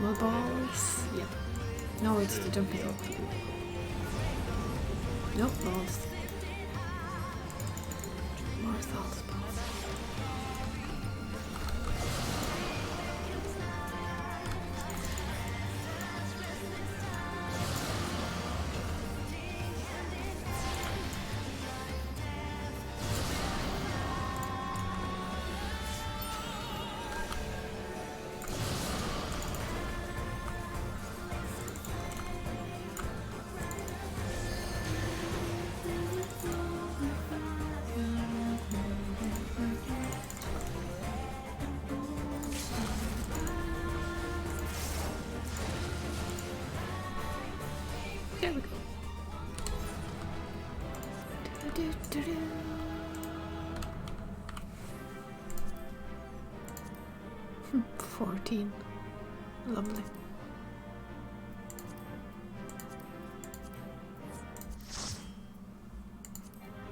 More balls? Yeah. No, it's the jumpy dog. Nope, balls. More salt balls. There we go. 14. Lovely.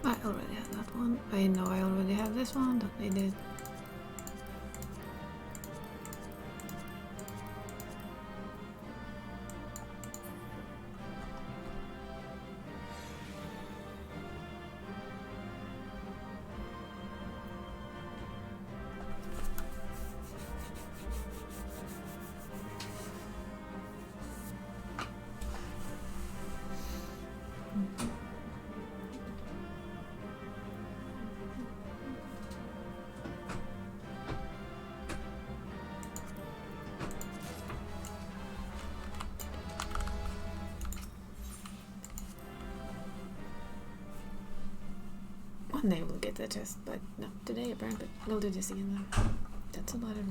I already have that one. I know I already have this one, that I did. One day we'll get the chest, but no, today apparently. We'll do this again though. That's a lot of...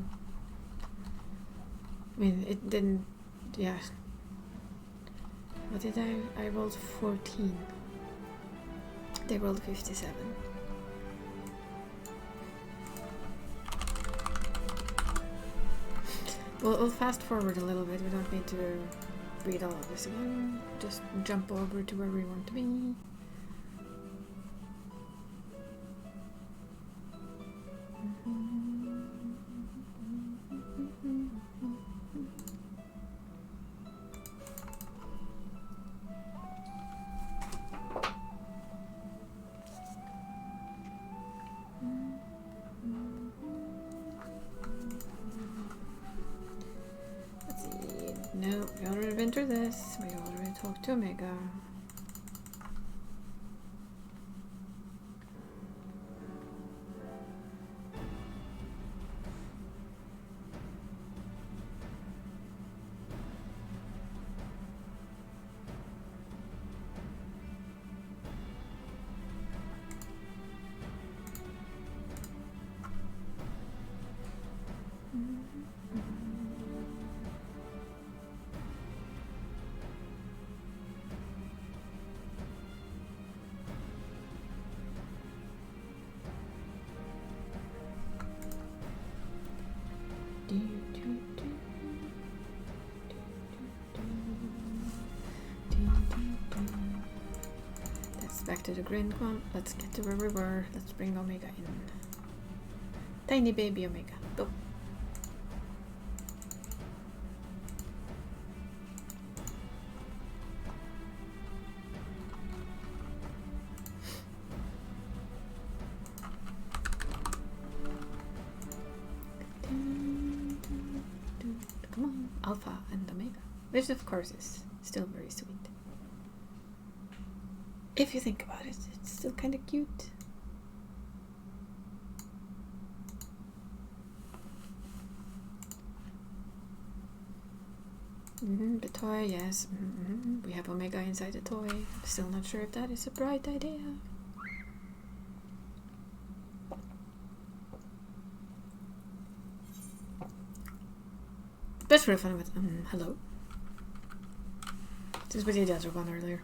I mean, it didn't... yeah. What did I rolled 14. They rolled 57. We'll fast forward a little bit, we don't need to read all of this again. Just jump over to where we want to be. Let's see. No, we already been through this. We already talked to Omega. That's back to the green one. Let's get to where we were. Let's bring Omega in. Tiny baby Omega. Go. Come on, Alpha and Omega. Which of course is still very sweet. If you think about it, it's still kind of cute. The toy, yes. We have Omega inside the toy. I'm still not sure if that is a bright idea. But for the fun of it, hello. This was the other one earlier.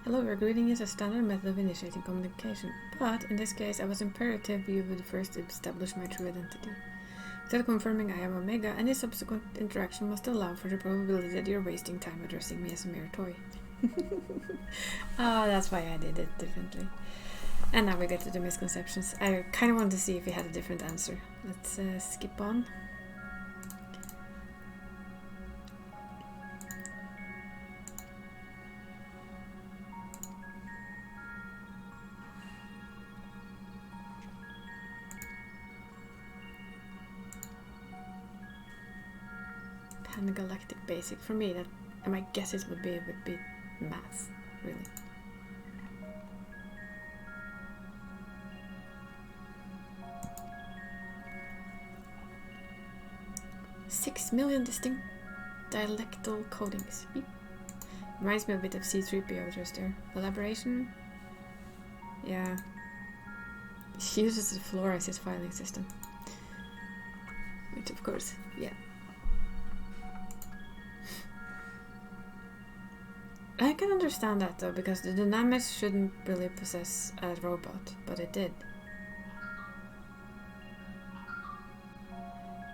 Hello, your greeting is a standard method of initiating communication, but in this case, I was imperative you would first establish my true identity. Without confirming I am Omega, any subsequent interaction must allow for the probability that you're wasting time addressing me as a mere toy. Oh, that's why I did it differently. And now we get to the misconceptions. I kind of wanted to see if he had a different answer. Let's skip on. Pan-galactic basic. For me, that my guesses would be math, really. Six million distinct dialectal codings. Beep. Reminds me a bit of C-3PO just there. Elaboration? Yeah. He uses the floor as his filing system. Which of course, yeah. I can understand that though, because the Dynamics shouldn't really possess a robot, but it did.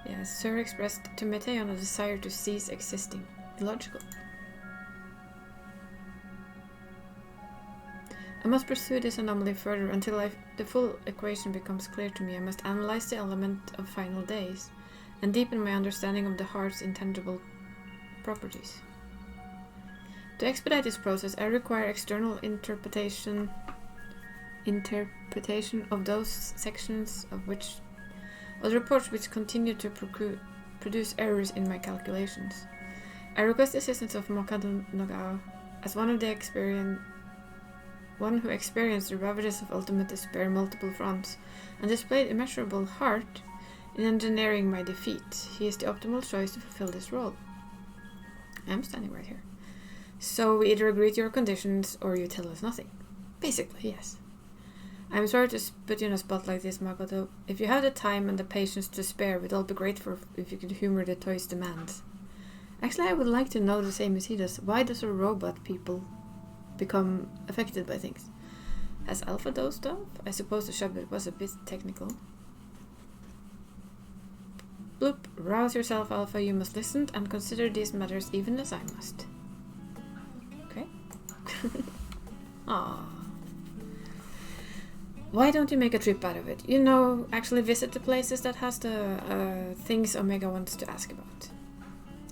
Yes, Sir expressed to Meteon a desire to cease existing. Illogical. I must pursue this anomaly further until the full equation becomes clear to me. I must analyze the element of final days and deepen my understanding of the heart's intangible properties. To expedite this process, I require external interpretation of those sections of the reports which continue to produce errors in my calculations. I request the assistance of Mokado Nagao as one who experienced the ravages of ultimate despair on multiple fronts and displayed immeasurable heart in engineering my defeat. He is the optimal choice to fulfill this role. I am standing right here. So we either agree to your conditions or you tell us nothing. Basically, yes. I'm sorry to put you in a spot like this, Makoto. If you have the time and the patience to spare, we'd all be grateful if you could humor the toy's demands. Actually, I would like to know the same as he does. Why does a robot people become affected by things? Has Alpha dozed off? I suppose the shove was a bit technical. Bloop. Rouse yourself, Alpha. You must listen and consider these matters even as I must. Okay. Aww. Why don't you make a trip out of it? You know, actually visit the places that has the things Omega wants to ask about.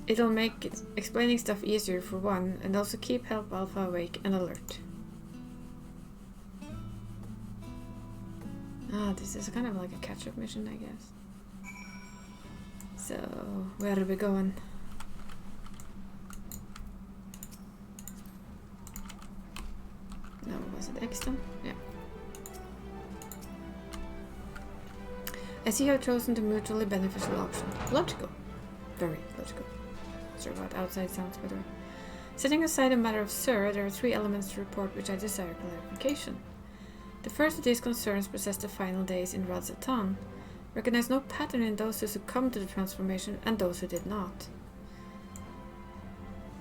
It'll make explaining stuff easier for one, and also help Alpha awake and alert. This is kind of like a catch-up mission, I guess. So, where are we going? No, was it Exton? Yeah. I see you have chosen the mutually beneficial option. Logical. Very logical. Sorry about outside sounds, by the way. Setting aside a matter of Sir, there are 3 elements to report which I desire clarification. The first of these concerns possess the final days in Radzatan. Recognize no pattern in those who succumbed to the transformation and those who did not.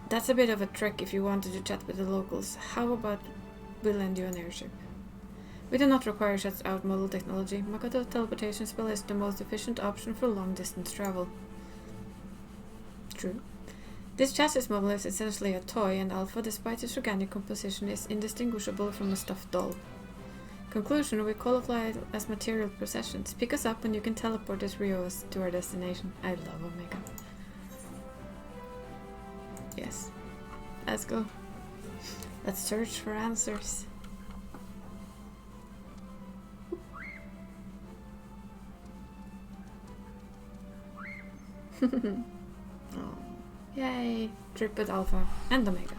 That's a bit of a trek if you wanted to chat with the locals. How about we lend you an airship? We do not require shut-out model technology. Makoto's teleportation spell is the most efficient option for long-distance travel. True. This chassis model is essentially a toy, and Alpha, despite its organic composition, is indistinguishable from a stuffed doll. Conclusion, we qualify it as material possessions. Pick us up and you can teleport this Rios to our destination. I love Omega. Yes. Let's go. Let's search for answers. Oh, yay! Trip with Alpha and Omega.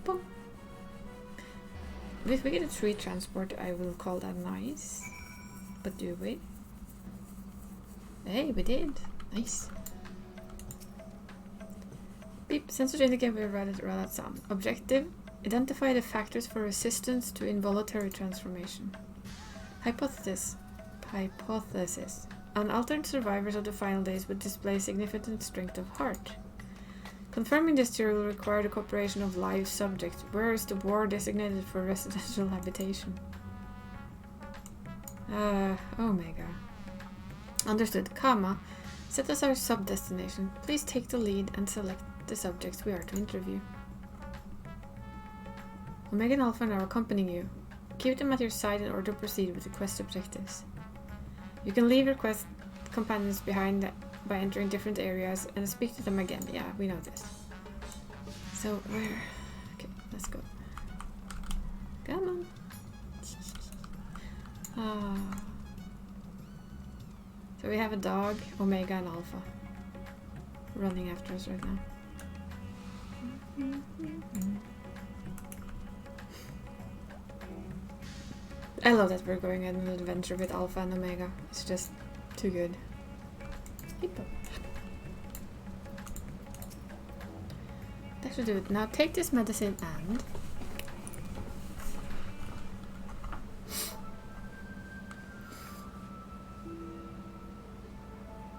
Boom. If we get a 3 transport, I will call that nice. But do we? Hey, we did. Nice. Beep. Sensors indicate we're right at Radzatan. Objective: identify the factors for resistance to involuntary transformation. Hypothesis. Unaltered survivors of the final days would display significant strength of heart. Confirming this theory will require the cooperation of live subjects. Where is the war designated for residential habitation? Omega. Understood. Kama, set as our sub-destination. Please take the lead and select the subjects we are to interview. Omega and Alpha are now accompanying you. Keep them at your side in order to proceed with the quest objectives. You can leave your quest companions behind by entering different areas and speak to them again. Yeah, we know this. So, where? Okay, let's go. Come on. So we have a dog, Omega and Alpha, running after us right now. I love that we're going on an adventure with Alpha and Omega. It's just too good. Hippo. That should do it. Now take this medicine and...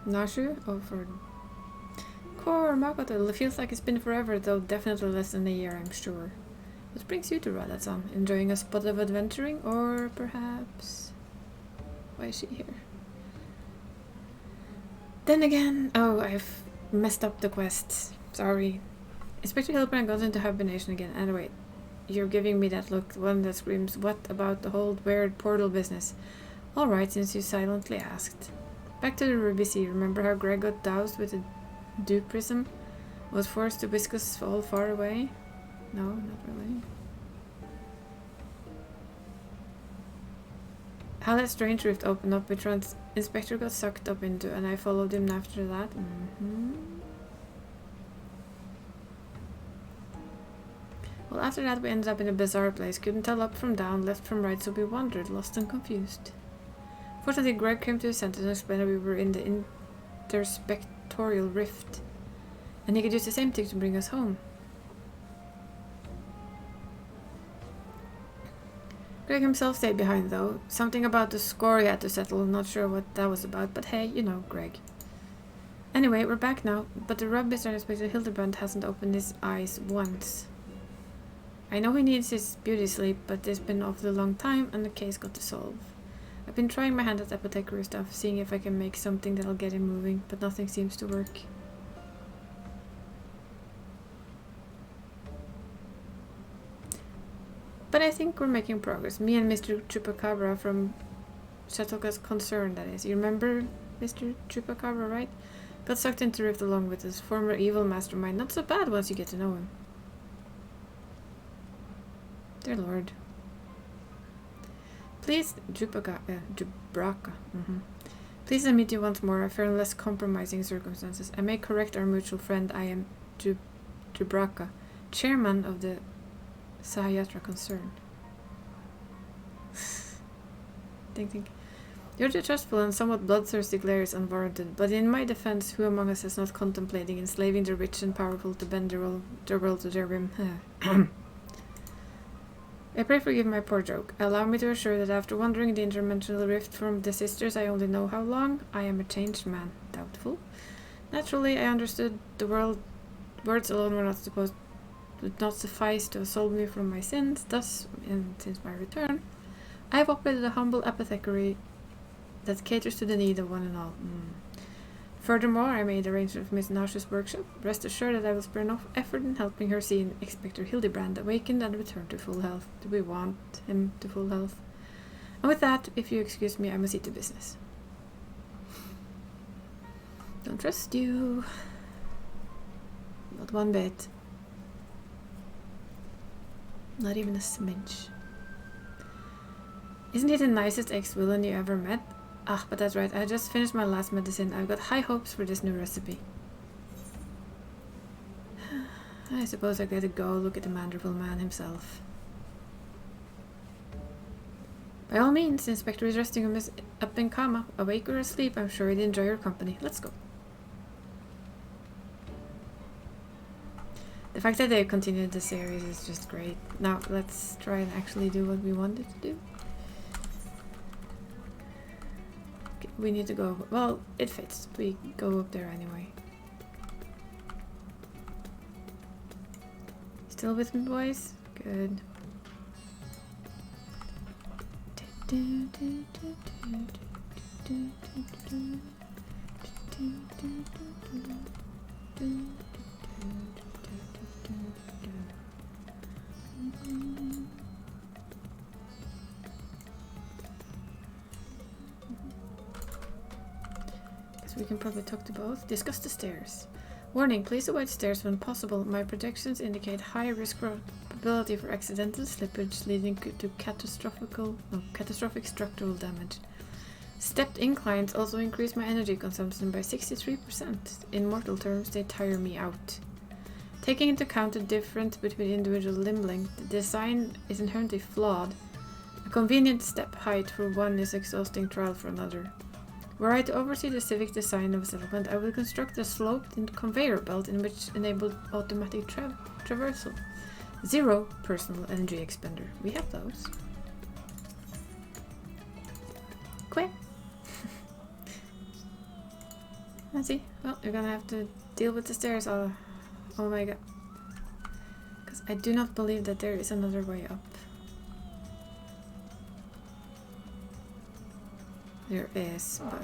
Nashu? Oh, for... Core Makoto. It feels like it's been forever, though definitely less than a year, I'm sure. What brings you to Radzatan? Enjoying a spot of adventuring? Or perhaps... Why is she here? Then again... Oh, I've messed up the quest. Sorry. Inspector Hilbrand goes into hibernation again. And wait. You're giving me that look, the one that screams, what about the whole weird portal business? Alright, since you silently asked. Back to the Ruby Sea. Remember how Greg got doused with a dew prism? Was forced to whisk us all far away? No, not really. How that strange rift opened up, which Inspector got sucked up into, and I followed him after that. Well, after that we ended up in a bizarre place. Couldn't tell up from down, left from right, so we wandered, lost and confused. Fortunately, Greg came to his senses and explained that we were in the interspectorial rift, and he could use the same thing to bring us home. Greg himself stayed behind, though. Something about the score he had to settle, not sure what that was about, but hey, you know, Greg. Anyway, we're back now, but the rubbish Inspector Hildebrand hasn't opened his eyes once. I know he needs his beauty sleep, but it's been awfully long time and the case got to solve. I've been trying my hand at apothecary stuff, seeing if I can make something that'll get him moving, but nothing seems to work. But I think we're making progress. Me and Mr. Chupacabra from Shatoka's concern, that is. You remember Mr. Chupacabra, right? Got sucked into Rift along with his former evil mastermind. Not so bad once you get to know him. Dear Lord. Please, Jubraka. Please, I meet you once more. I fear in less compromising circumstances. I may correct our mutual friend. I am Jubraka, chairman of the Sahayatra concern. Think. Your distrustful and somewhat bloodthirsty glare is unwarranted, but in my defense, who among us is not contemplating enslaving the rich and powerful to bend their world to their whim? I pray forgive my poor joke. Allow me to assure that after wandering the interdimensional rift from the sisters I only know how long, I am a changed man. Doubtful. Naturally, I understood the words alone would not suffice to absolve me from my sins. Thus, since my return, I have operated a humble apothecary that caters to the need of one and all. Furthermore, I made arrangements with Miss Nash's workshop. Rest assured that I will spare no effort in helping her see Inspector Hildebrand awakened and return to full health. Do we want him to full health? And with that, if you excuse me, I must see to business. Don't trust you. Not one bit. Not even a smidge. Isn't he the nicest ex-villain you ever met? Ah, but that's right, I just finished my last medicine. I've got high hopes for this new recipe. I suppose I gotta go look at the Manderville man himself. By all means, the Inspector is resting him up in Kama. Awake or asleep, I'm sure he'd enjoy your company. Let's go. The fact that they continued the series is just great. Now, let's try and actually do what we wanted to do. We need to go. Well, it fits. We go up there anyway. Still with me, boys? Good. We can probably talk to both. Discuss the stairs. Warning, please avoid stairs when possible. My projections indicate high risk probability for accidental slippage leading to catastrophic structural damage. Stepped inclines also increase my energy consumption by 63%. In mortal terms, they tire me out. Taking into account the difference between individual limb length, the design is inherently flawed. A convenient step height for one is exhausting trial for another. Were I to oversee the civic design of a settlement, I would construct a sloped conveyor belt in which enabled automatic traversal. 0 personal energy expender. We have those. Quick. Let's see. Well, you're gonna have to deal with the stairs. Oh my god. Because I do not believe that there is another way up. There is, but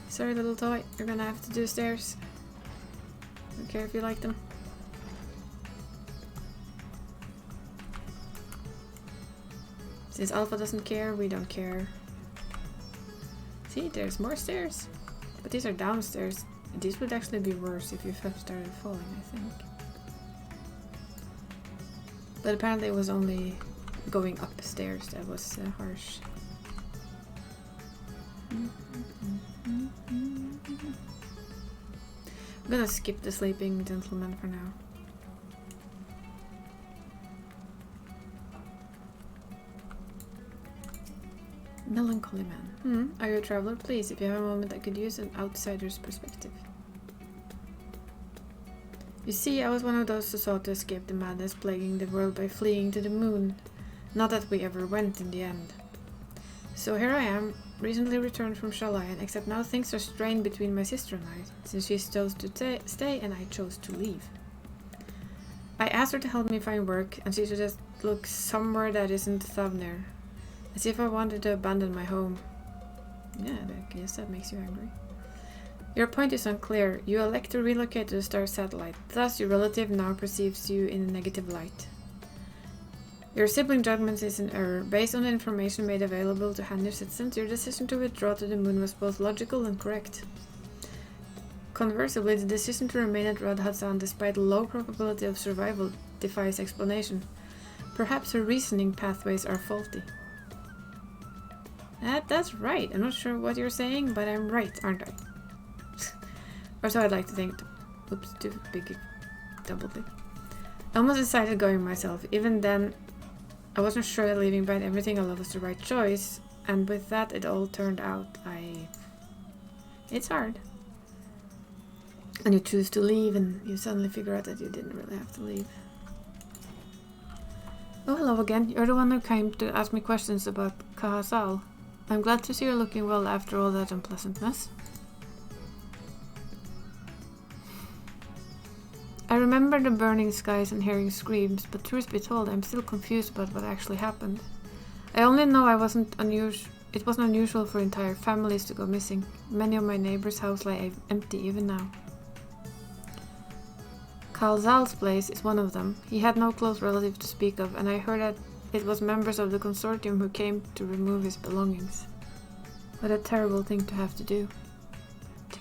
sorry, little toy, you're gonna have to do stairs. Don't care if you like them. Since Alpha doesn't care, we don't care. See, there's more stairs. But these are downstairs. These would actually be worse if you started falling, I think. But apparently it was only going upstairs that was harsh. I'm gonna skip the sleeping gentleman for now. Melancholy man. Are you a traveler? Please, if you have a moment, I could use an outsider's perspective. You see, I was one of those who sought to escape the madness plaguing the world by fleeing to the moon. Not that we ever went in the end. So here I am, recently returned from Shalayan, except now things are strained between my sister and I, since she chose to stay and I chose to leave. I asked her to help me find work, and she just look somewhere that isn't Thavnir. As if I wanted to abandon my home. Yeah, I guess that makes you angry. Your point is unclear. You elect to relocate to the star satellite. Thus, your relative now perceives you in a negative light. Your sibling judgment is in error. Based on the information made available to Hanir citizens, your decision to withdraw to the moon was both logical and correct. Conversely, the decision to remain at Rad Hassan despite low probability of survival defies explanation. Perhaps her reasoning pathways are faulty. That's right. I'm not sure what you're saying, but I'm right, aren't I? Or so I'd like to think. Oops, too big double click. I almost decided going myself. Even then, I wasn't sure that leaving behind everything I love was the right choice. And with that, it all turned out. It's hard. And you choose to leave, and you suddenly figure out that you didn't really have to leave. Oh, hello again. You're the one who came to ask me questions about Kahasal. I'm glad to see you're looking well after all that unpleasantness. I remember the burning skies and hearing screams, but truth be told, I'm still confused about what actually happened. I only know it wasn't unusual for entire families to go missing. Many of my neighbors' houses lie empty even now. Kalzal's place is one of them. He had no close relative to speak of, and I heard that it was members of the consortium who came to remove his belongings. What a terrible thing to have to do.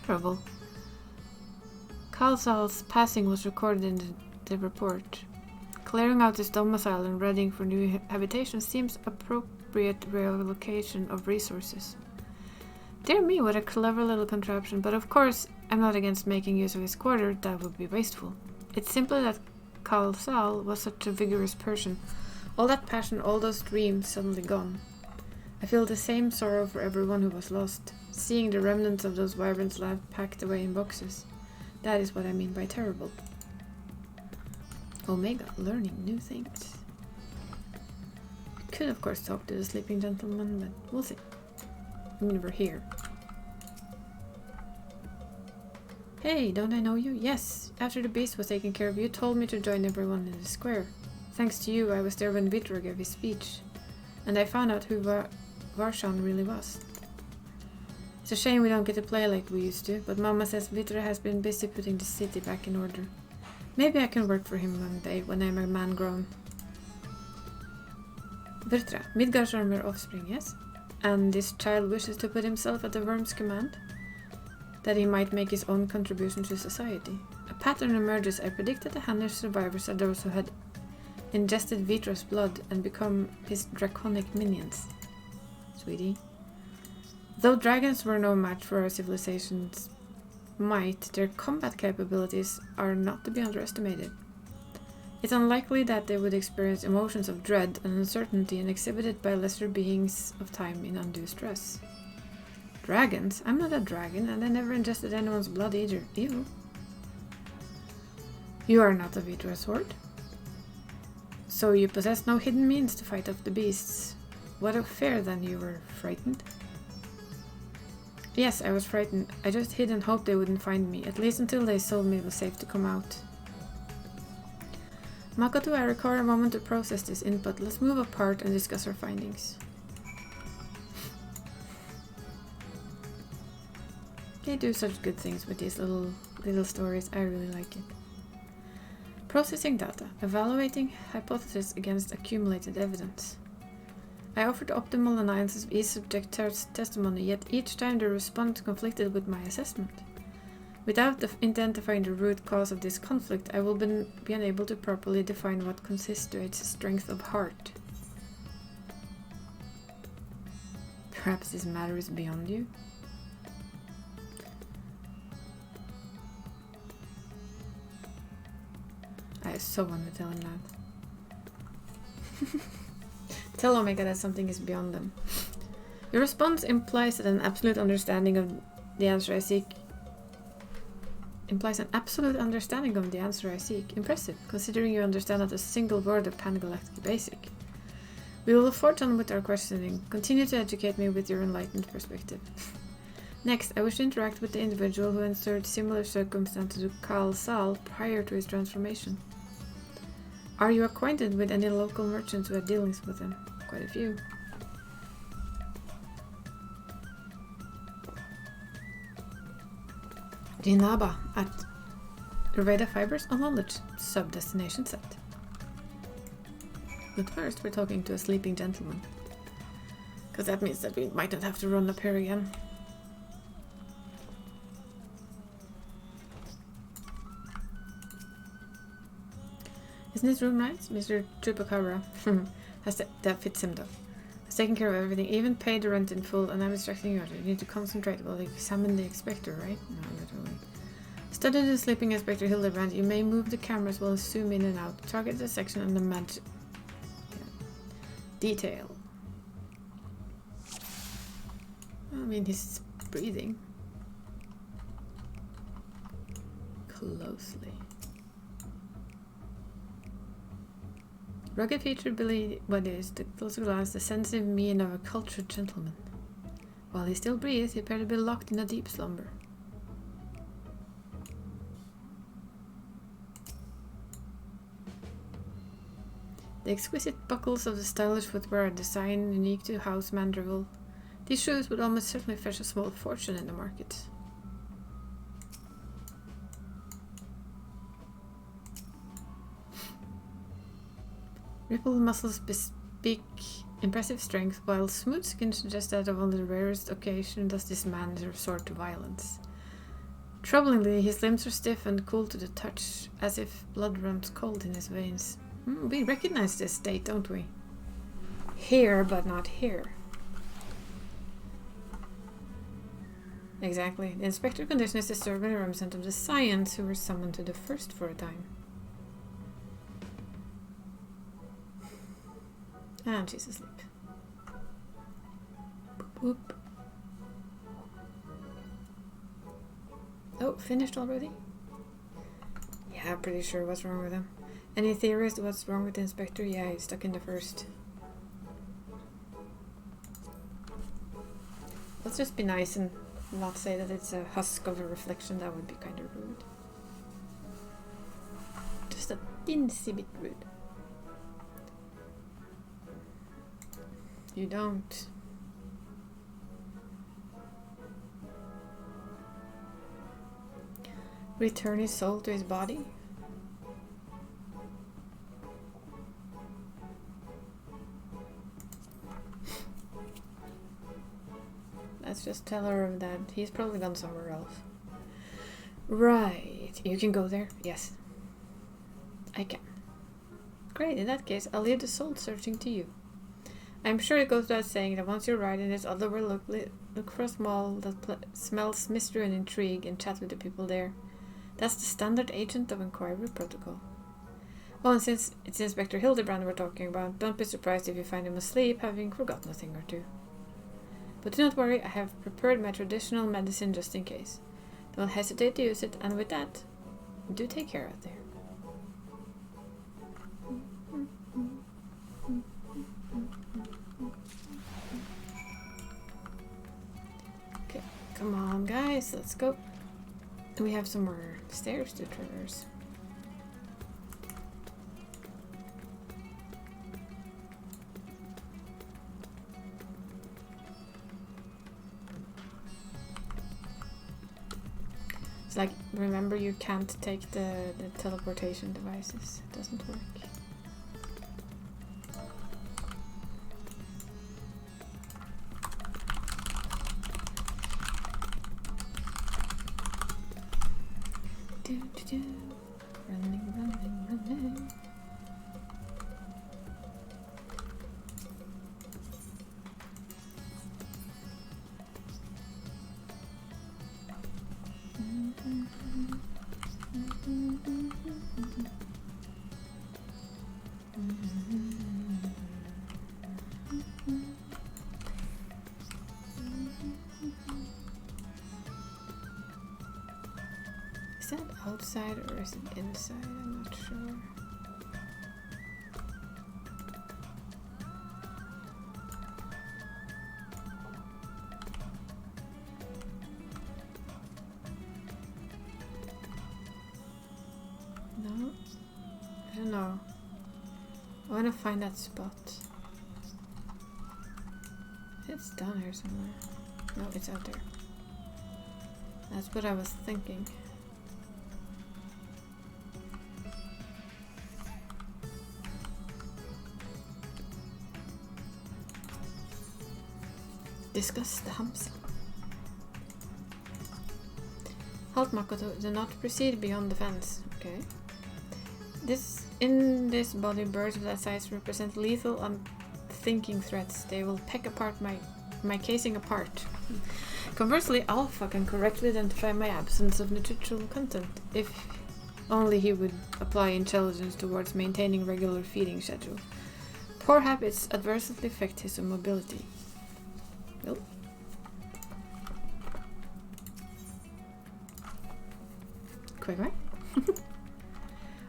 Terrible. Kalzal's passing was recorded in the report. Clearing out his domicile and readying for new habitation seems appropriate reallocation of resources. Dear me, what a clever little contraption, but of course I'm not against making use of his quarter. That would be wasteful. It's simply that Kalzal was such a vigorous person. All that passion, all those dreams suddenly gone. I feel the same sorrow for everyone who was lost, seeing the remnants of those vibrant lives packed away in boxes. That is what I mean by terrible. Omega, learning new things. Could of course talk to the sleeping gentleman, but we'll see. I mean, we're here. Hey, don't I know you? Yes. After the beast was taken care of, you told me to join everyone in the square. Thanks to you, I was there when Vitra gave his speech. And I found out who Varshan really was. It's a shame we don't get to play like we used to, but Mama says Vitra has been busy putting the city back in order. Maybe I can work for him one day when I'm a man grown. Vitra, Midgard's armor offspring, yes? And this child wishes to put himself at the worm's command? That he might make his own contribution to society. A pattern emerges. I predicted the Hanir survivors are those who had ingested Vitra's blood and become his draconic minions. Sweetie. Though dragons were no match for our civilization's might, their combat capabilities are not to be underestimated. It's unlikely that they would experience emotions of dread and uncertainty and exhibited by lesser beings of time in undue stress. Dragons? I'm not a dragon, and I never ingested anyone's blood either. Ew. You are not a Vitra sword. So you possess no hidden means to fight off the beasts. What of fear then? You were frightened? Yes, I was frightened. I just hid and hoped they wouldn't find me, at least until they told me it was safe to come out. Makoto, I require a moment to process this input. Let's move apart and discuss our findings. They do such good things with these little stories. I really like it. Processing data. Evaluating hypothesis against accumulated evidence. I offered optimal analysis of each subject's testimony, yet each time the response conflicted with my assessment. Without identifying the root cause of this conflict, I will be unable to properly define what constitutes strength of heart. Perhaps this matter is beyond you? I so want to tell him that. Tell Omega that something is beyond them. Your response implies that an absolute understanding of the answer I seek. Impressive, considering you understand not a single word of Pangalactic Basic. We will forge on with our questioning. Continue to educate me with your enlightened perspective. Next, I wish to interact with the individual who endured similar circumstances to Kalzal prior to his transformation. Are you acquainted with any local merchants who have dealings with them? Quite a few. Jinaba at Reveda Fibers on knowledge sub-destination set. But first we're talking to a sleeping gentleman. Because that means that we might not have to run up here again. Isn't his room nice? Mr. Chupacabra that fits him though. Has taken care of everything, even paid the rent in full, and I'm instructing you. You need to concentrate while you examine the inspector, right? No, literally. Study the sleeping Inspector Hildebrand. You may move the cameras while zoom in and out. Target the section and the magic detail. I mean, he's breathing closely. Rugged featured Billy Buddies, the closer glance, the sensitive mien of a cultured gentleman. While he still breathes, he appeared to be locked in a deep slumber. The exquisite buckles of the stylish footwear are a design unique to House Mandrivel. These shoes would almost certainly fetch a small fortune in the market. Rippled muscles bespeak impressive strength, while smooth skin suggests that of only the rarest occasion does this man resort to violence. Troublingly, his limbs are stiff and cool to the touch, as if blood runs cold in his veins. We recognize this state, don't we? Here, but not here. Exactly. The inspector condition is disturbing and reminiscent of the Scions who were summoned to the first for a time. And she's asleep. Boop, boop. Oh, finished already? Yeah, pretty sure what's wrong with him. Any theories what's wrong with the inspector? Yeah, he's stuck in the first. Let's just be nice and not say that it's a husk of a reflection. That would be kind of rude. Just a teensy bit rude. You don't. Return his soul to his body? Let's just tell her that he's probably gone somewhere else. Right. You can go there? Yes. I can. Great. In that case, I'll leave the soul searching to you. I'm sure it goes without saying that once you're right in this other world, look for a small that smells mystery and intrigue and chat with the people there. That's the standard agent of inquiry protocol. Oh, and since it's Inspector Hildebrand we're talking about, don't be surprised if you find him asleep, having forgotten a thing or two. But do not worry, I have prepared my traditional medicine just in case. Don't hesitate to use it, and with that, do take care out there. Okay, come on guys, let's go. We have some more stairs to traverse. It's like, remember you can't take the teleportation devices. It doesn't work. Running. Is that outside or is it inside? I'm not sure. No? I don't know. I want to find that spot. It's down here somewhere. No, it's out there. That's what I was thinking. Discuss the Hamsa. Halt, Makoto. Do not proceed beyond the fence. Okay. In this body, birds of that size represent lethal, unthinking threats. They will peck apart my casing apart. Conversely, Alpha can correctly identify my absence of nutritional content, if only he would apply intelligence towards maintaining regular feeding schedule. Poor habits adversely affect his mobility. Nope. Quick, right?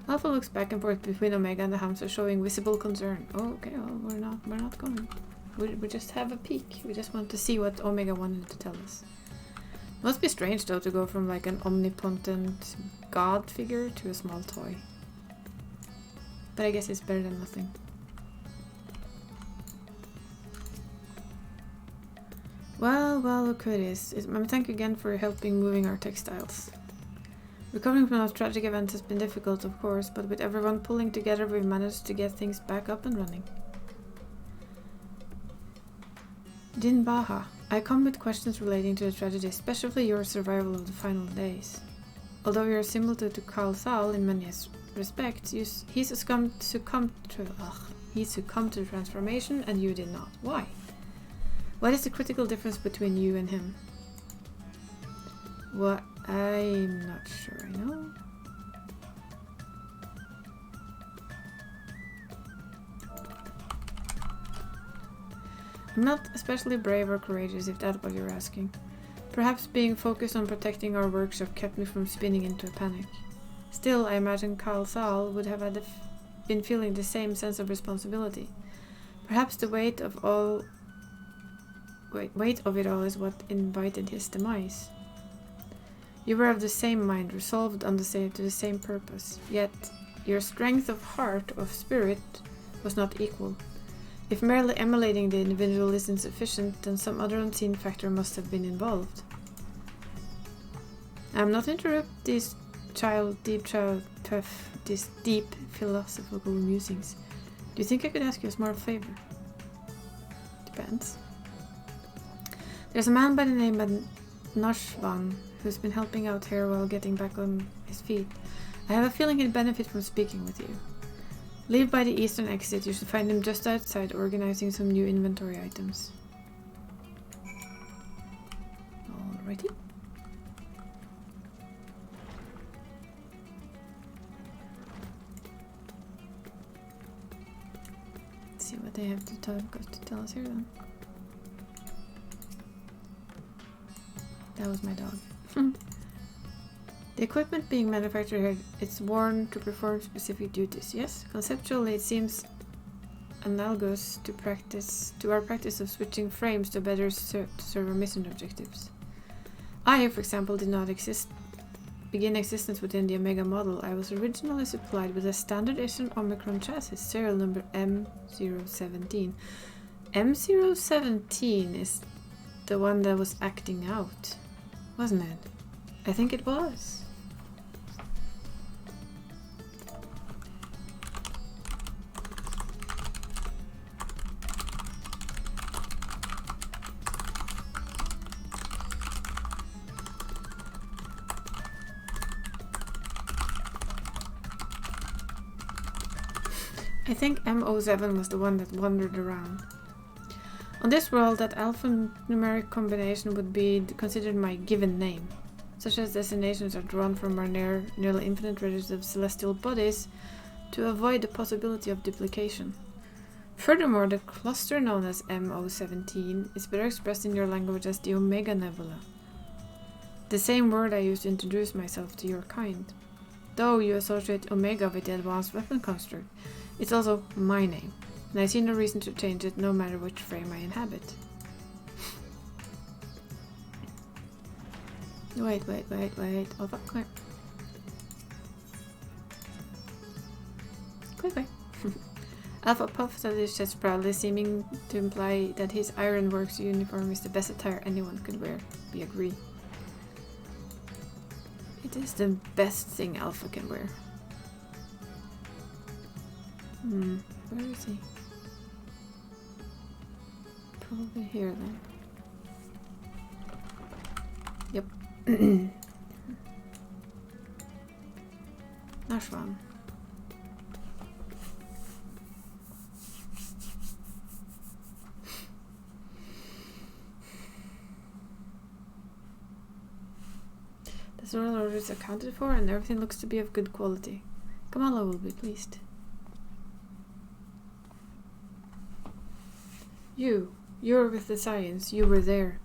Alpha looks back and forth between Omega and the Hamster, showing visible concern. Oh, okay, well, we're not going. We just have a peek. We just want to see what Omega wanted to tell us. Must be strange though to go from like an omnipotent god figure to a small toy. But I guess it's better than nothing. Well, look who it is. Thank you again for helping moving our textiles. Recovering from those tragic events has been difficult, of course, but with everyone pulling together, we've managed to get things back up and running. Din Baha, I come with questions relating to the tragedy, especially your survival of the final days. Although you are similar to Karl Sal in many respects, he succumbed to the transformation and you did not. Why? What is the critical difference between you and him? What? I'm not sure I know. I'm not especially brave or courageous, if that's what you're asking. Perhaps being focused on protecting our workshop kept me from spinning into a panic. Still, I imagine Karl Sal would have been feeling the same sense of responsibility. Perhaps the weight of it all is what invited his demise. You were of the same mind, resolved to the same purpose, yet your strength of heart, of spirit, was not equal. If merely emulating the individual is insufficient, then some other unseen factor must have been involved. I'm not interrupt these deep philosophical musings. Do you think I could ask you a small favor? Depends. There's a man by the name of Nashvan who's been helping out here while getting back on his feet. I have a feeling he'd benefit from speaking with you. Leave by the eastern exit. You should find him just outside organizing some new inventory items. Alrighty. Let's see what they have to tell us here then. That was my dog. The equipment being manufactured here, it's worn to perform specific duties. Yes, conceptually it seems analogous to our practice of switching frames to better serve our mission objectives. I, for example, did not begin existence within the Omega model. I was originally supplied with a standard edition Omicron chassis, serial number M017. M017 is the one that was acting out, wasn't it? I think it was. I think M07 was the one that wandered around. On this world, that alphanumeric combination would be considered my given name. Such as designations are drawn from our nearly infinite registry of celestial bodies to avoid the possibility of duplication. Furthermore, the cluster known as M017 is better expressed in your language as the Omega Nebula, the same word I used to introduce myself to your kind. Though you associate Omega with the advanced weapon construct, it's also my name, and I see no reason to change it no matter which frame I inhabit. Wait. Oh, fuck, come here. Quick. Alpha puffs at his chest proudly, seeming to imply that his ironworks uniform is the best attire anyone could wear. We agree. It is the best thing Alpha can wear. Where is he? Probably here then. Yep. Nashwan. The Zoral order is accounted for and everything looks to be of good quality. Kamala will be pleased. You're with the science. You were there.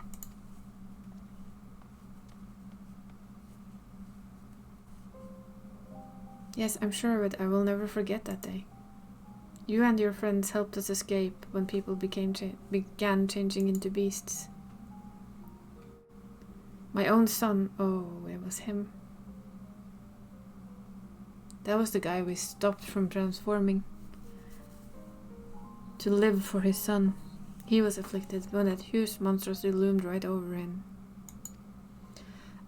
Yes, I'm sure of it. I will never forget that day. You and your friends helped us escape when people began changing into beasts. My own son. Oh, it was him. That was the guy we stopped from transforming. To live for his son. He was afflicted when that huge monstrosity loomed right over him.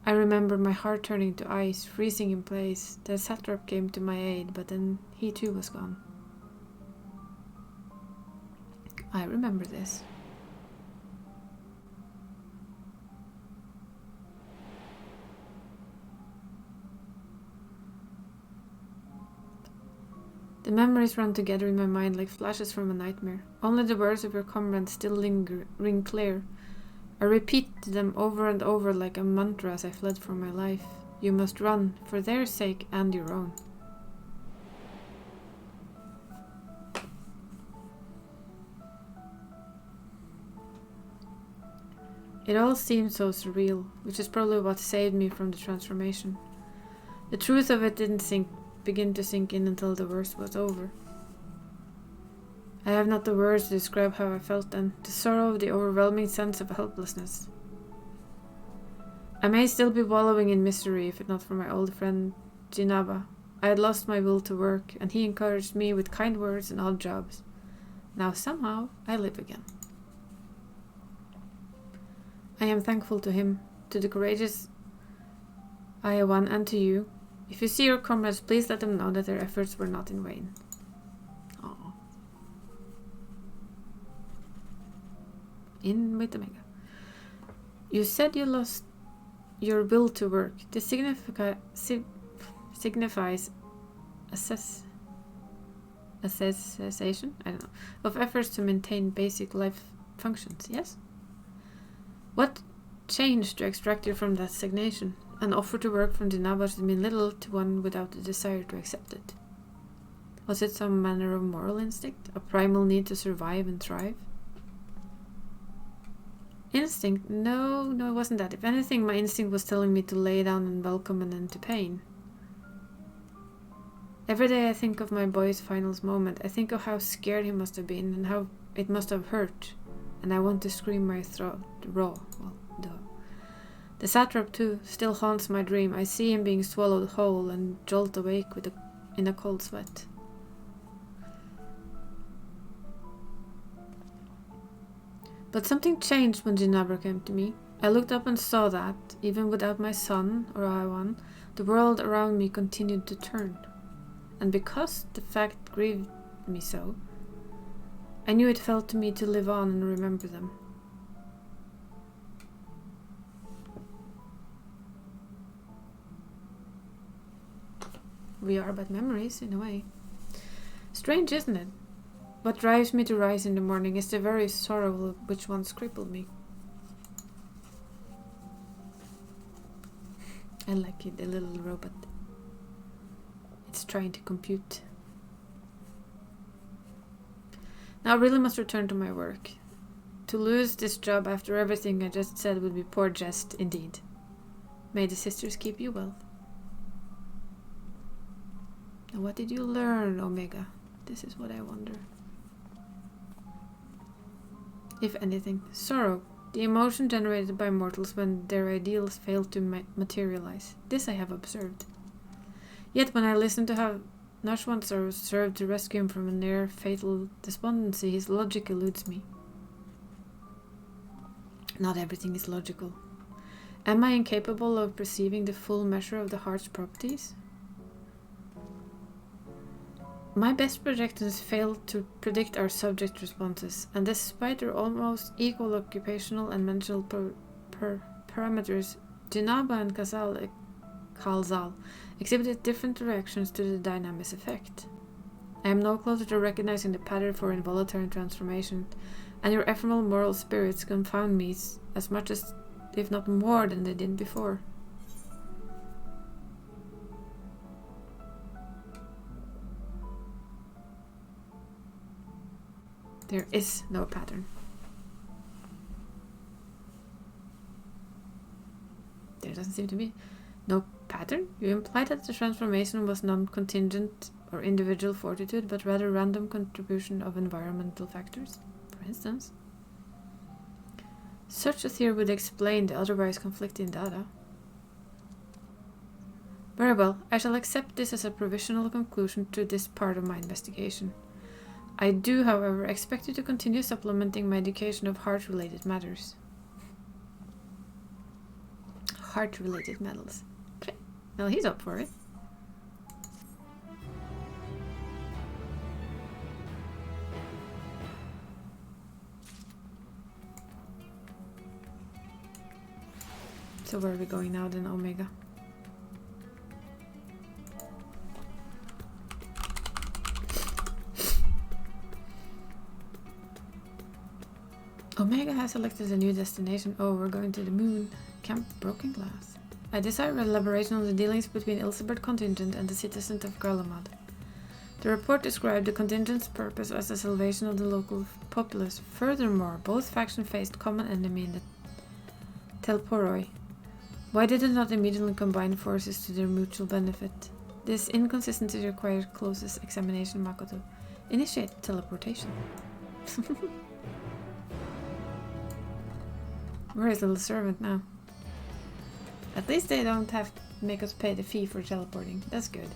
I remember my heart turning to ice, freezing in place. The satrap came to my aid, but then he too was gone. I remember this. The memories run together in my mind like flashes from a nightmare. Only the words of your comrades still ring clear. I repeat them over and over like a mantra as I fled for my life. You must run, for their sake and your own. It all seemed so surreal, which is probably what saved me from the transformation. The truth of it didn't begin to sink in until the worst was over. I have not the words to describe how I felt then, the sorrow, the overwhelming sense of helplessness. I may still be wallowing in misery if it not for my old friend Jinaba. I had lost my will to work, and he encouraged me with kind words and odd jobs. Now somehow I live again. I am thankful to him, to the courageous Ayawan, and to you. If you see your comrades, please let them know that their efforts were not in vain. Aww. In with Omega. You said you lost your will to work. This signifies a cessation, I don't know, of efforts to maintain basic life functions, yes? What changed to extract you from that stagnation? An offer to work from Jinaba should mean little to one without the desire to accept it. Was it some manner of moral instinct? A primal need to survive and thrive? Instinct? No, it wasn't that. If anything, my instinct was telling me to lay down and welcome an end to pain. Every day I think of my boy's finals moment. I think of how scared he must have been and how it must have hurt. And I want to scream my throat raw. Well, duh. The satrap, too, still haunts my dream. I see him being swallowed whole and jolt awake in a cold sweat. But something changed when Jinabra came to me. I looked up and saw that, even without my son, or Ayawan, the world around me continued to turn. And because the fact grieved me so, I knew it fell to me to live on and remember them. We are but memories, in a way. Strange, isn't it? What drives me to rise in the morning is the very sorrow which once crippled me. I like it, the little robot. It's trying to compute. Now I really must return to my work. To lose this job after everything I just said would be poor jest indeed. May the sisters keep you well. Now what did you learn, Omega? This is what I wonder. If anything, sorrow, the emotion generated by mortals when their ideals fail to materialize. This I have observed. Yet when I listen to Not once I was served to rescue him from a near-fatal despondency, his logic eludes me. Not everything is logical. Am I incapable of perceiving the full measure of the heart's properties? My best projections fail to predict our subject responses, and despite their almost equal occupational and mental parameters, Jinaba and Khalzal exhibited different reactions to the dynamics effect. I am no closer to recognizing the pattern for involuntary transformation, and your ephemeral moral spirits confound me as much as, if not more, than they did before. There is no pattern. There doesn't seem to be no pattern. You imply that the transformation was non-contingent or individual fortitude, but rather random contribution of environmental factors, for instance. Such a theory would explain the otherwise conflicting data. Very well, I shall accept this as a provisional conclusion to this part of my investigation. I do, however, expect you to continue supplementing my education of heart-related matters. Heart-related metals. Okay. Well, he's up for it. So where are we going now then, Omega? Omega has selected a new destination. Oh, we're going to the moon. Camp Broken Glass. I desire elaboration on the dealings between Ilsebert contingent and the citizens of Garlemald. The report described the contingent's purpose as the salvation of the local populace. Furthermore, both factions faced common enemy in the Telporoi. Why did they not immediately combine forces to their mutual benefit? This inconsistency requires closest examination, Makoto. Initiate teleportation. Where is little servant now? At least they don't have to make us pay the fee for teleporting. That's good.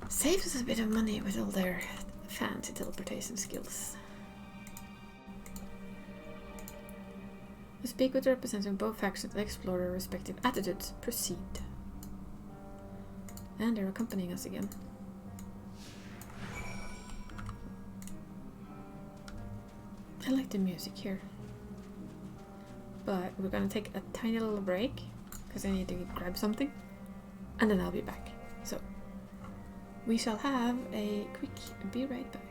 Saves us a bit of money with all their fancy teleportation skills. To speak with the representative of both factions and explore their respective attitudes. Proceed. And they're accompanying us again. I like the music here. But we're gonna take a tiny little break because I need to grab something. And then I'll be back. So we shall have a quick be right back.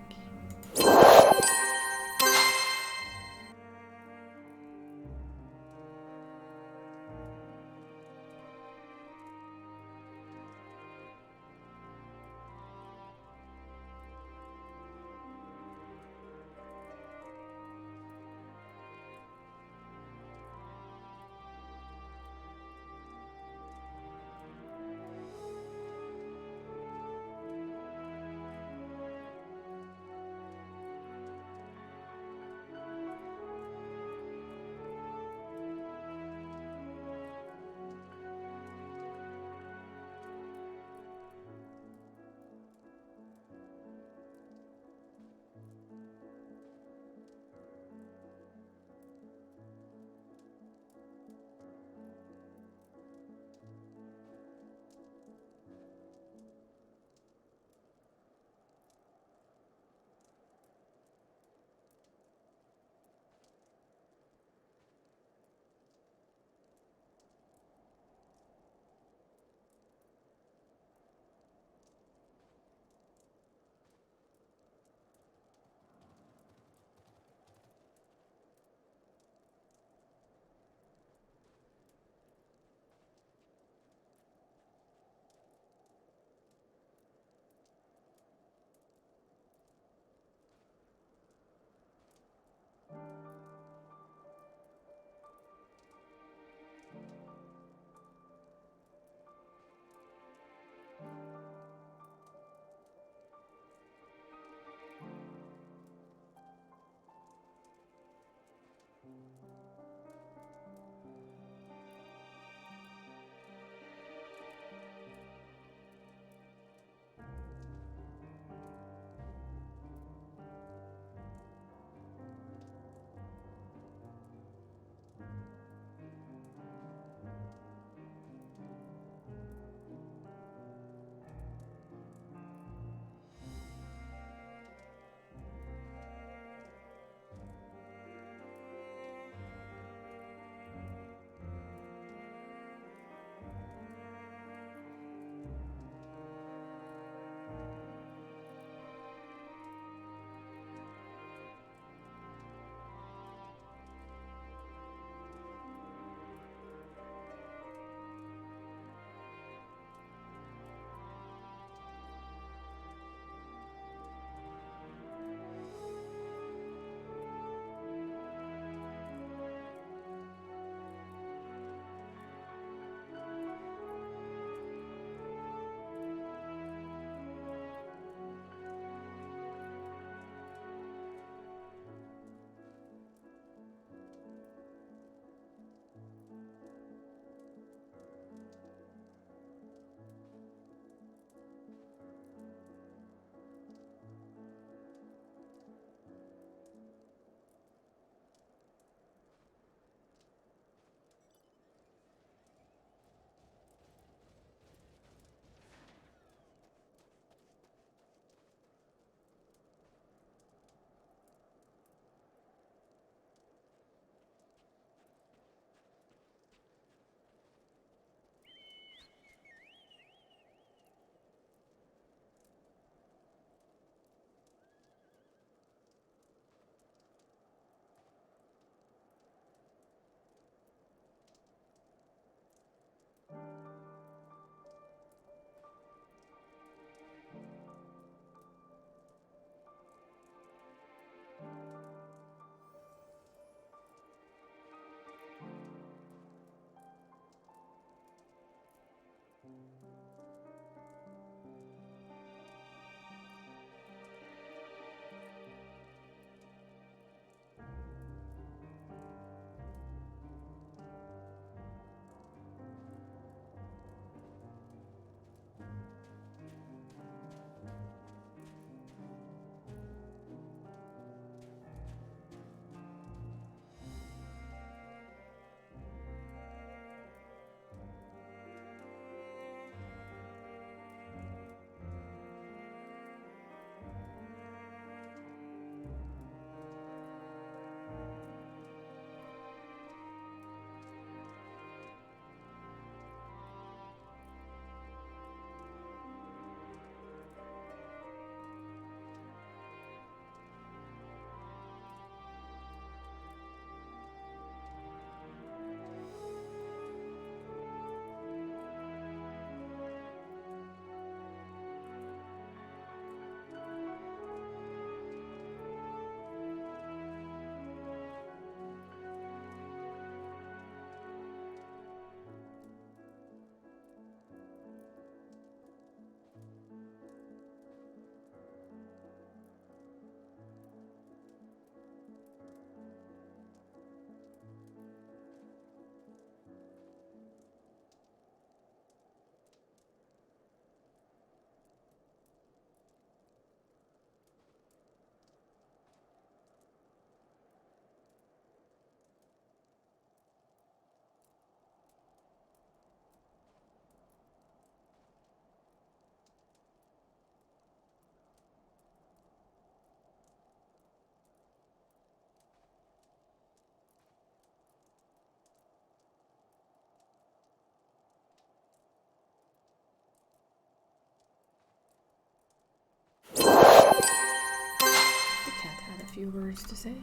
few words to say.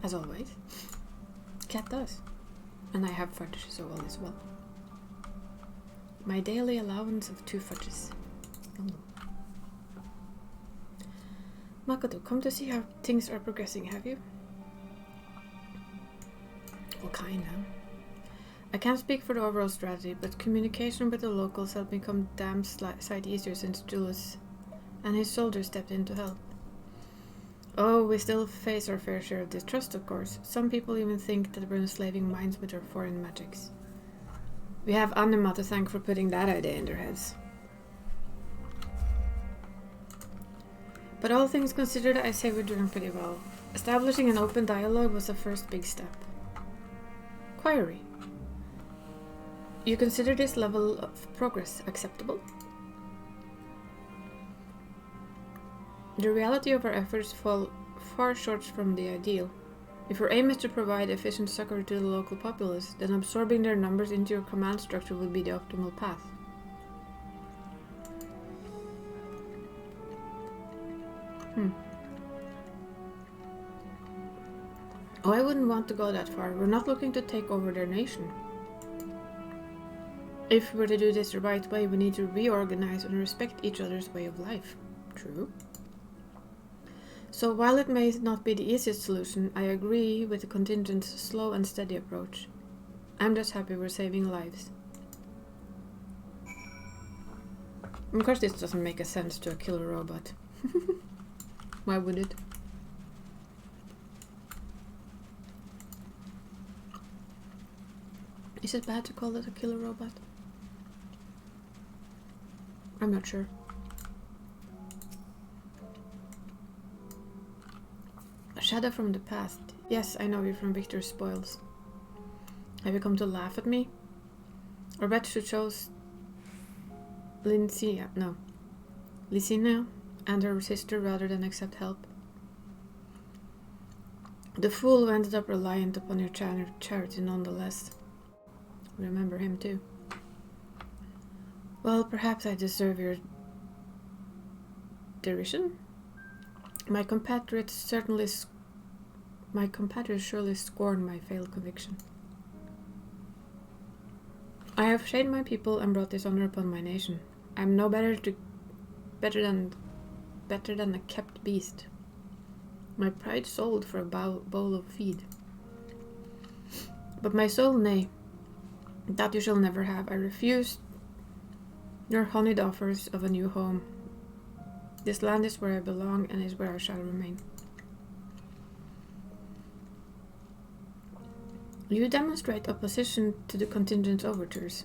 As always. Cat does. And I have fudge, so all is well. My daily allowance of 2 fudges. Oh. Makoto, come to see how things are progressing, have you? Well, kinda. I can't speak for the overall strategy, but communication with the locals has become damn sight easier since Julius and his soldiers stepped in to help. Oh, we still face our fair share of distrust, of course. Some people even think that we're enslaving minds with our foreign magics. We have Anima to thank for putting that idea in their heads. But all things considered, I say we're doing pretty well. Establishing an open dialogue was the first big step. Query. You consider this level of progress acceptable? The reality of our efforts fall far short from the ideal. If your aim is to provide efficient succor to the local populace, then absorbing their numbers into your command structure would be the optimal path. Oh, I wouldn't want to go that far. We're not looking to take over their nation. If we're to do this the right way, we need to reorganize and respect each other's way of life. True. So while it may not be the easiest solution, I agree with the contingent's slow and steady approach. I'm just happy we're saving lives. Of course this doesn't make a sense to a killer robot. Why would it? Is it bad to call it a killer robot? I'm not sure. A shadow from the past. Yes, I know you from Victor's Spoils. Have you come to laugh at me? Or bet she chose Lysina and her sister rather than accept help. The fool who ended up reliant upon your charity nonetheless. Remember him too. Well, perhaps I deserve your derision. My compatriots surely scorn my failed conviction. I have shamed my people and brought dishonor upon my nation. I am no better than a kept beast. My pride sold for a bowl of feed. But my soul, nay, that you shall never have. I refuse your honeyed offers of a new home. This land is where I belong and is where I shall remain. You demonstrate opposition to the contingent's overtures.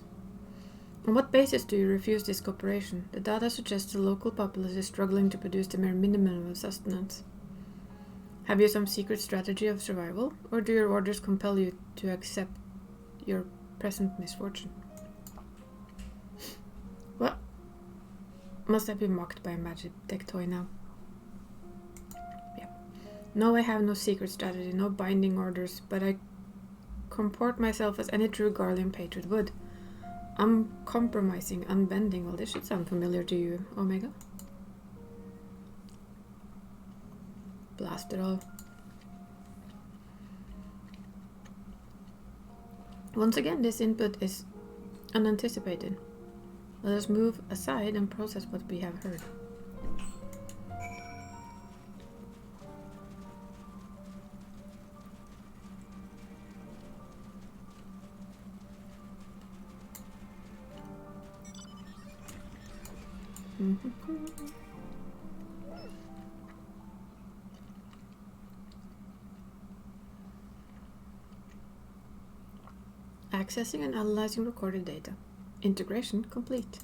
On what basis do you refuse this cooperation? The data suggests the local populace is struggling to produce the mere minimum of sustenance. Have you some secret strategy of survival, or do your orders compel you to accept your present misfortune? What? Must I be mocked by a magic deck toy now? Yeah. No, I have no secret strategy, no binding orders, but I comport myself as any true Garlean patriot would. Uncompromising, unbending. Well, this should sound familiar to you, Omega. Blast it all. Once again, this input is unanticipated. Let us move aside and process what we have heard. Accessing and analyzing recorded data. Integration complete.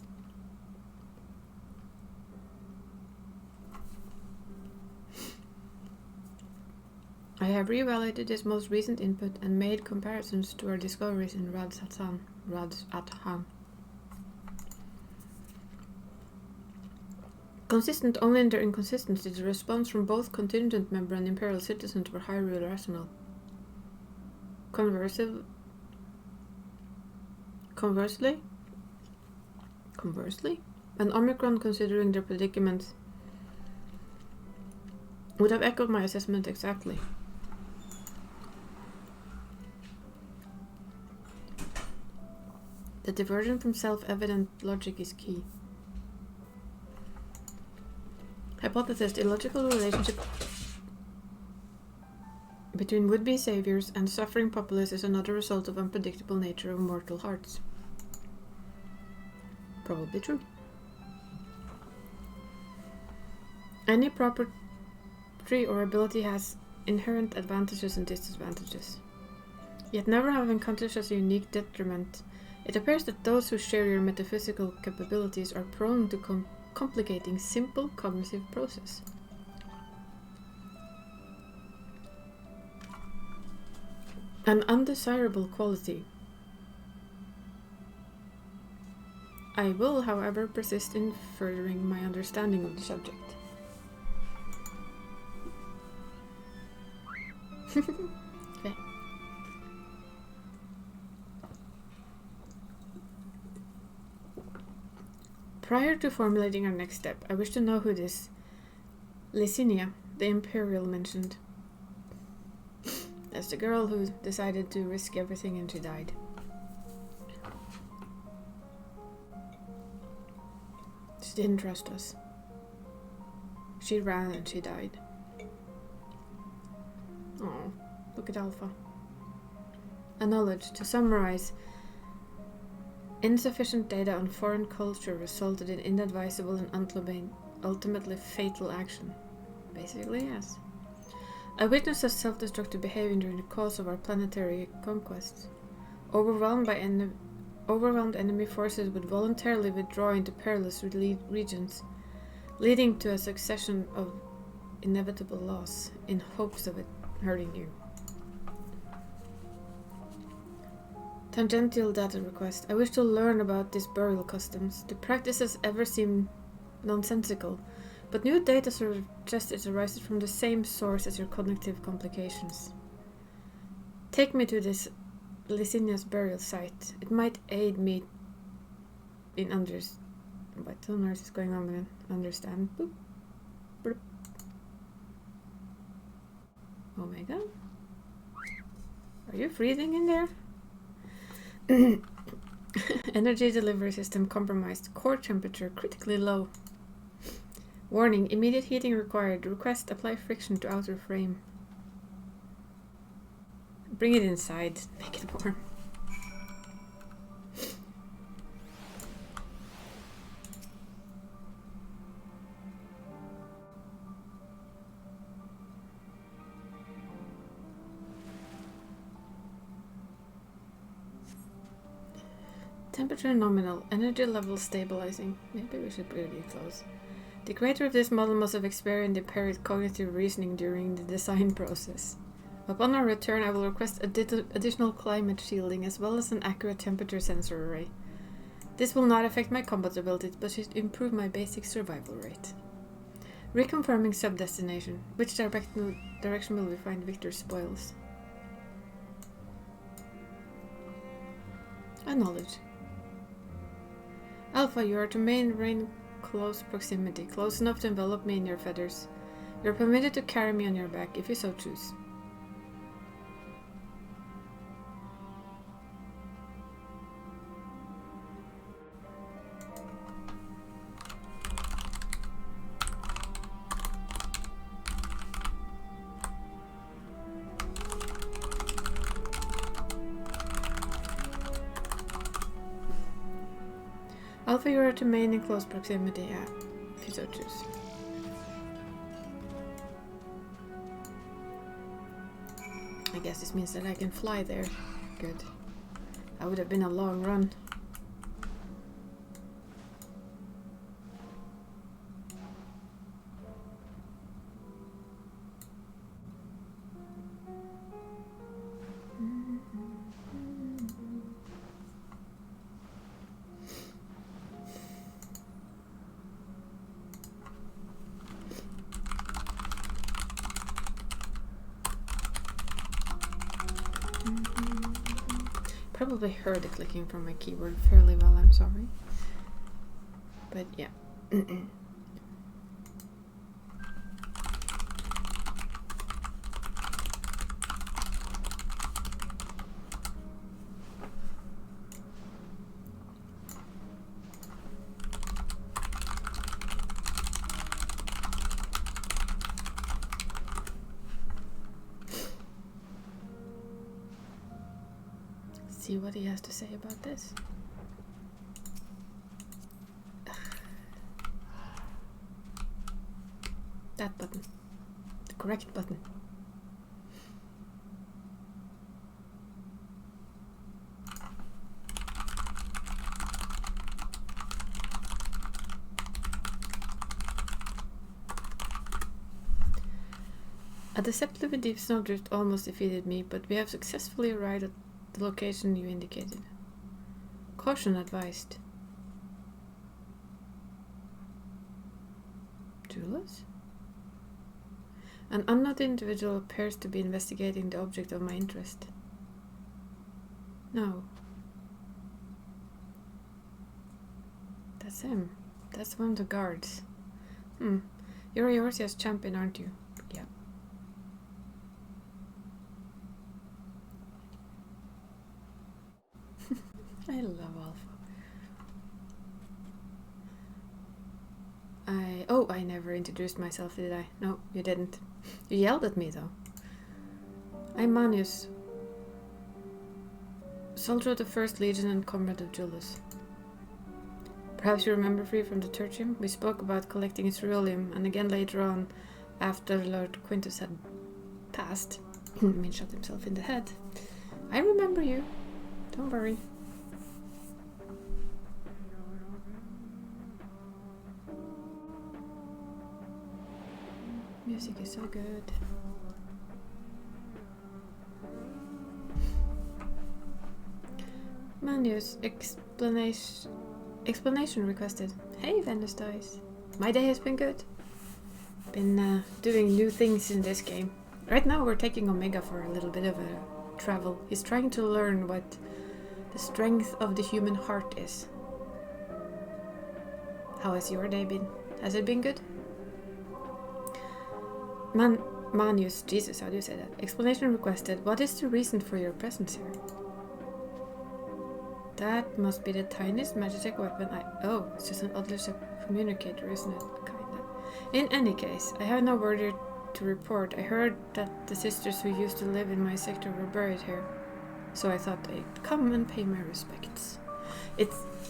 I have reevaluated this most recent input and made comparisons to our discoveries in Rads at Han. Consistent only in their inconsistency, the response from both contingent member and imperial citizens were highly irrational. Conversely, an Omicron, considering their predicament would have echoed my assessment exactly. The diversion from self-evident logic is key. Hypothesized illogical relationship between would-be saviors and suffering populace is another result of unpredictable nature of mortal hearts. Probably true. Any property or ability has inherent advantages and disadvantages. Yet never having encountered such a unique detriment, it appears that those who share your metaphysical capabilities are prone to complicating simple cognitive process. An undesirable quality. I will, however, persist in furthering my understanding of the subject. Okay. Prior to formulating our next step, I wish to know who this Licinia, the Imperial, mentioned. That's the girl who decided to risk everything and she died. She didn't trust us. She ran and she died. Oh, look at Alpha. A knowledge, to summarize, insufficient data on foreign culture resulted in inadvisable and ultimately fatal action. Basically, yes. I witnessed a self-destructive behavior during the course of our planetary conquest. Overwhelmed enemy forces would voluntarily withdraw into perilous regions, leading to a succession of inevitable loss, in hopes of it hurting you. Tangential data request. I wish to learn about these burial customs. The practices ever seem nonsensical, but new data suggests it arises from the same source as your cognitive complications. Take me to this Licinia's burial site. It might aid me in what on earth is going on again? Understand. Boop. Boop. Omega? Are you freezing in there? Energy delivery system compromised. Core temperature critically low. Warning, immediate heating required. Request apply friction to outer frame. Bring it inside. Make it warm. Temperature nominal. Energy level stabilizing. Maybe we should really close. The creator of this model must have experienced impaired cognitive reasoning during the design process. Upon our return, I will request additional climate shielding as well as an accurate temperature sensor array. This will not affect my combat abilities, but should improve my basic survival rate. Reconfirming sub-destination. Which direction will we find Victor's spoils? A knowledge. Alpha, you are to remain close proximity, close enough to envelop me in your feathers. You are permitted to carry me on your back, if you so choose. Alpha, you are to remain in close proximity, yeah, if you so choose. I guess this means that I can fly there. Good. That would have been a long run. Probably heard the clicking from my keyboard fairly well, I'm sorry. But yeah. see what he has to say about this. That button. The correct button. A deceptively deep snowdrift almost defeated me, but we have successfully arrived at the location you indicated. Caution advised. Julius? An unknown individual appears to be investigating the object of my interest. No. That's him. That's one of the guards. You're Eorzea's champion, aren't you? Yeah. I love Alpha. I never introduced myself, did I? No, you didn't. You yelled at me, though. I'm Manius, soldier of the 1st Legion and comrade of Julius. Perhaps you remember Free from the Tertium? We spoke about collecting ceruleum, and again later on, after Lord Quintus had passed. Shot himself in the head. I remember you. Don't worry. Music is so good. Manius, explanation requested. Hey, Venus Dice. My day has been good. Been doing new things in this game. Right now we're taking Omega for a little bit of a travel. He's trying to learn what the strength of the human heart is. How has your day been? Has it been good? Manius, Jesus, how do you say that? Explanation requested. What is the reason for your presence here? That must be the tiniest Magitech weapon Oh, it's just an Odlish communicator, isn't it? Kinda. In any case, I have no word to report. I heard that the sisters who used to live in my sector were buried here. So I thought I'd come and pay my respects.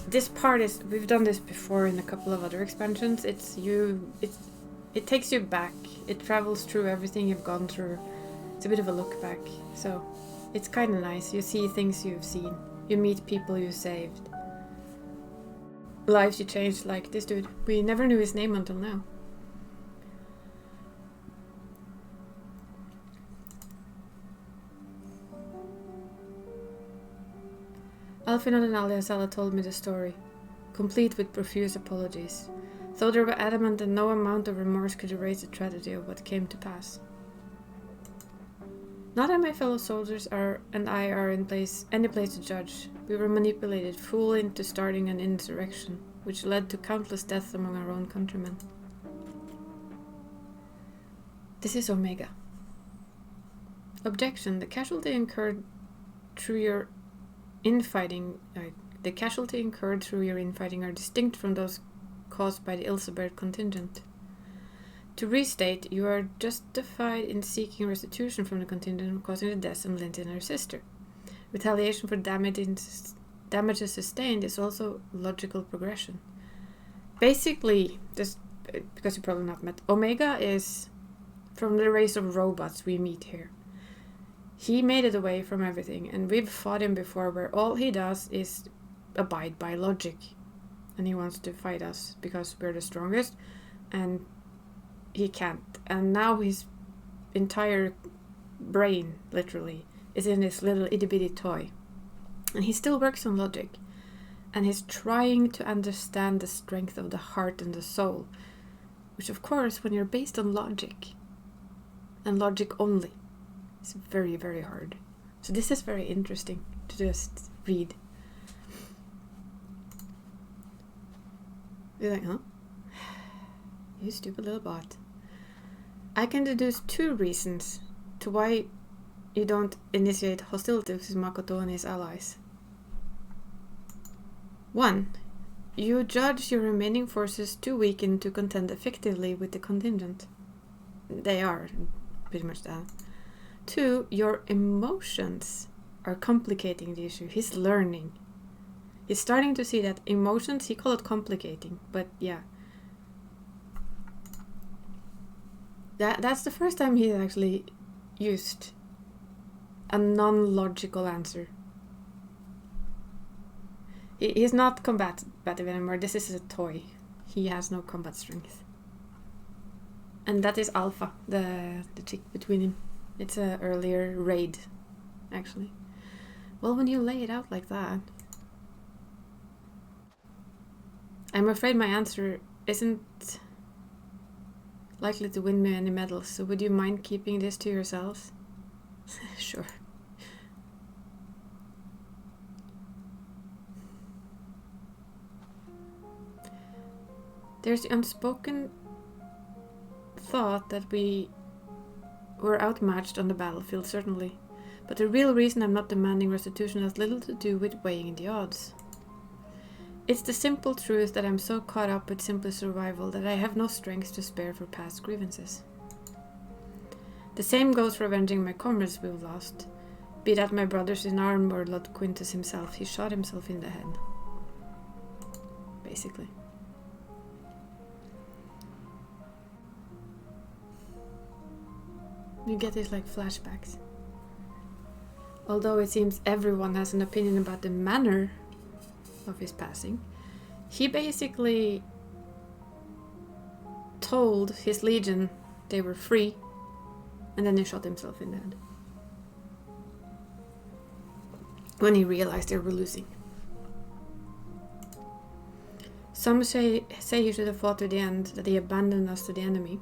This part is... We've done this before in a couple of other expansions. It takes you back. It travels through everything you've gone through. It's a bit of a look back. So it's kind of nice. You see things you've seen. You meet people you saved. Lives you changed, like this dude. We never knew his name until now. Alfinod and Aliasala told me the story, complete with profuse apologies, though they were adamant that no amount of remorse could erase the tragedy of what came to pass. Not that my fellow soldiers and I are in any place to judge. We were manipulated, fooled into starting an insurrection, which led to countless deaths among our own countrymen. This is Omega. Objection. The casualty incurred through your infighting are distinct from those caused by the Ilseberg contingent. To restate, you are justified in seeking restitution from the contingent causing the deaths of Lindsay and her sister. Retaliation for damages sustained is also logical progression. Basically, just because you're probably not met, Omega is from the race of robots we meet here. He made it away from everything, and we've fought him before where all he does is abide by logic. And he wants to fight us because we're the strongest, and he can't. And now his entire brain, literally, is in this little itty-bitty toy. And he still works on logic. And he's trying to understand the strength of the heart and the soul. Which, of course, when you're based on logic, and logic only, is very, very hard. So this is very interesting to just read. You're like, huh? You stupid little bot. I can deduce 2 reasons to why you don't initiate hostilities with Makoto and his allies. 1. You judge your remaining forces too weakened to contend effectively with the contingent. They are, pretty much that. 2. Your emotions are complicating the issue. He's learning. He's starting to see that emotions, he call it complicating, but yeah. That's the first time he actually used a non-logical answer. He's not combative anymore. This is a toy. He has no combat strength. And that is Alpha, the chick between him. It's a earlier raid, actually. Well, when you lay it out like that, I'm afraid my answer isn't likely to win me any medals, so would you mind keeping this to yourselves? Sure. There's the unspoken thought that we were outmatched on the battlefield, certainly. But the real reason I'm not demanding restitution has little to do with weighing the odds. It's the simple truth that I'm so caught up with simple survival that I have no strength to spare for past grievances. The same goes for avenging my comrades we've lost. Be that my brothers in arms or Lord Quintus himself, he shot himself in the head. Basically. You get these like flashbacks. Although it seems everyone has an opinion about the manner of his passing, he basically told his legion they were free, and then he shot himself in the head when he realized they were losing. Some say he should have fought to the end, that he abandoned us to the enemy.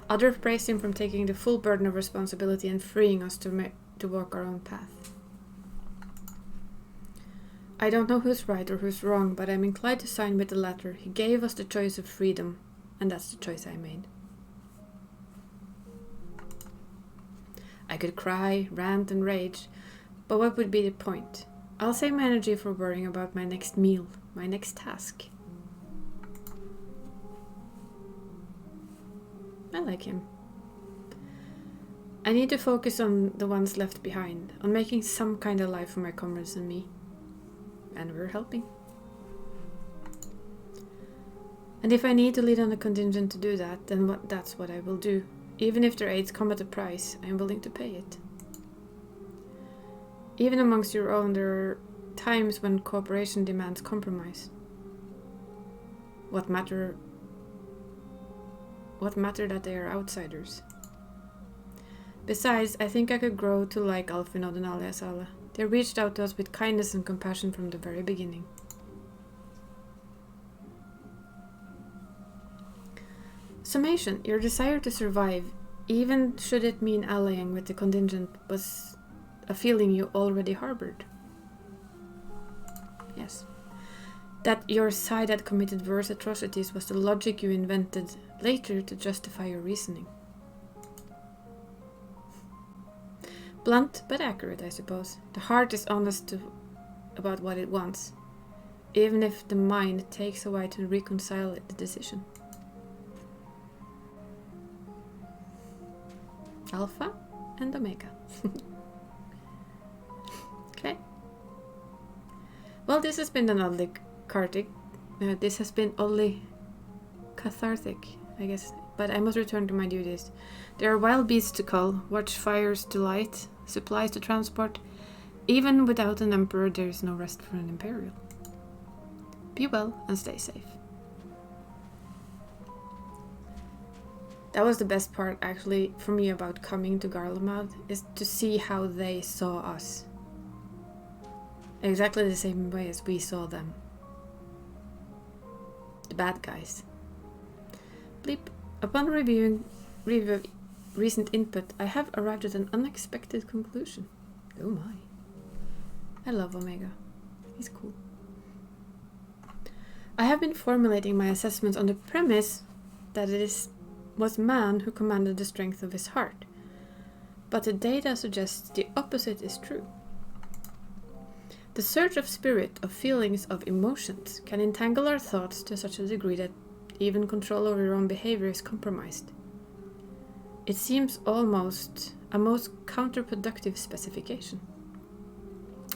Others praised him for taking the full burden of responsibility and freeing us to walk our own path. I don't know who's right or who's wrong, but I'm inclined to sign with the latter. He gave us the choice of freedom, and that's the choice I made. I could cry, rant, and rage, but what would be the point? I'll save my energy for worrying about my next meal, my next task. I like him. I need to focus on the ones left behind, on making some kind of life for my comrades and me. And we're helping. And if I need to lead on a contingent to do that, then that's what I will do. Even if their aids come at a price, I am willing to pay it. Even amongst your own, there are times when cooperation demands compromise. What matter that they are outsiders. Besides, I think I could grow to like Alfinod and Aliasala. They reached out to us with kindness and compassion from the very beginning. Summation, your desire to survive, even should it mean allying with the contingent, was a feeling you already harbored. Yes. That your side had committed worse atrocities was the logic you invented later to justify your reasoning. Blunt, but accurate, I suppose. The heart is honest about what it wants, even if the mind takes a while to reconcile the decision. Alpha and Omega. Okay. Well, this has been an oddly this has been oddly cathartic, I guess. But I must return to my duties. There are wild beasts to cull, watchfires to light, supplies to transport. Even without an emperor, there is no rest for an imperial. Be well and stay safe. That was the best part, actually, for me about coming to Garlemald, is to see how they saw us. Exactly the same way as we saw them. The bad guys. Bleep. Upon review of recent input, I have arrived at an unexpected conclusion. Oh my. I love Omega. He's cool. I have been formulating my assessments on the premise that was man who commanded the strength of his heart. But the data suggests the opposite is true. The surge of spirit, of feelings, of emotions can entangle our thoughts to such a degree that even control over your own behavior is compromised. It seems almost a most counterproductive specification.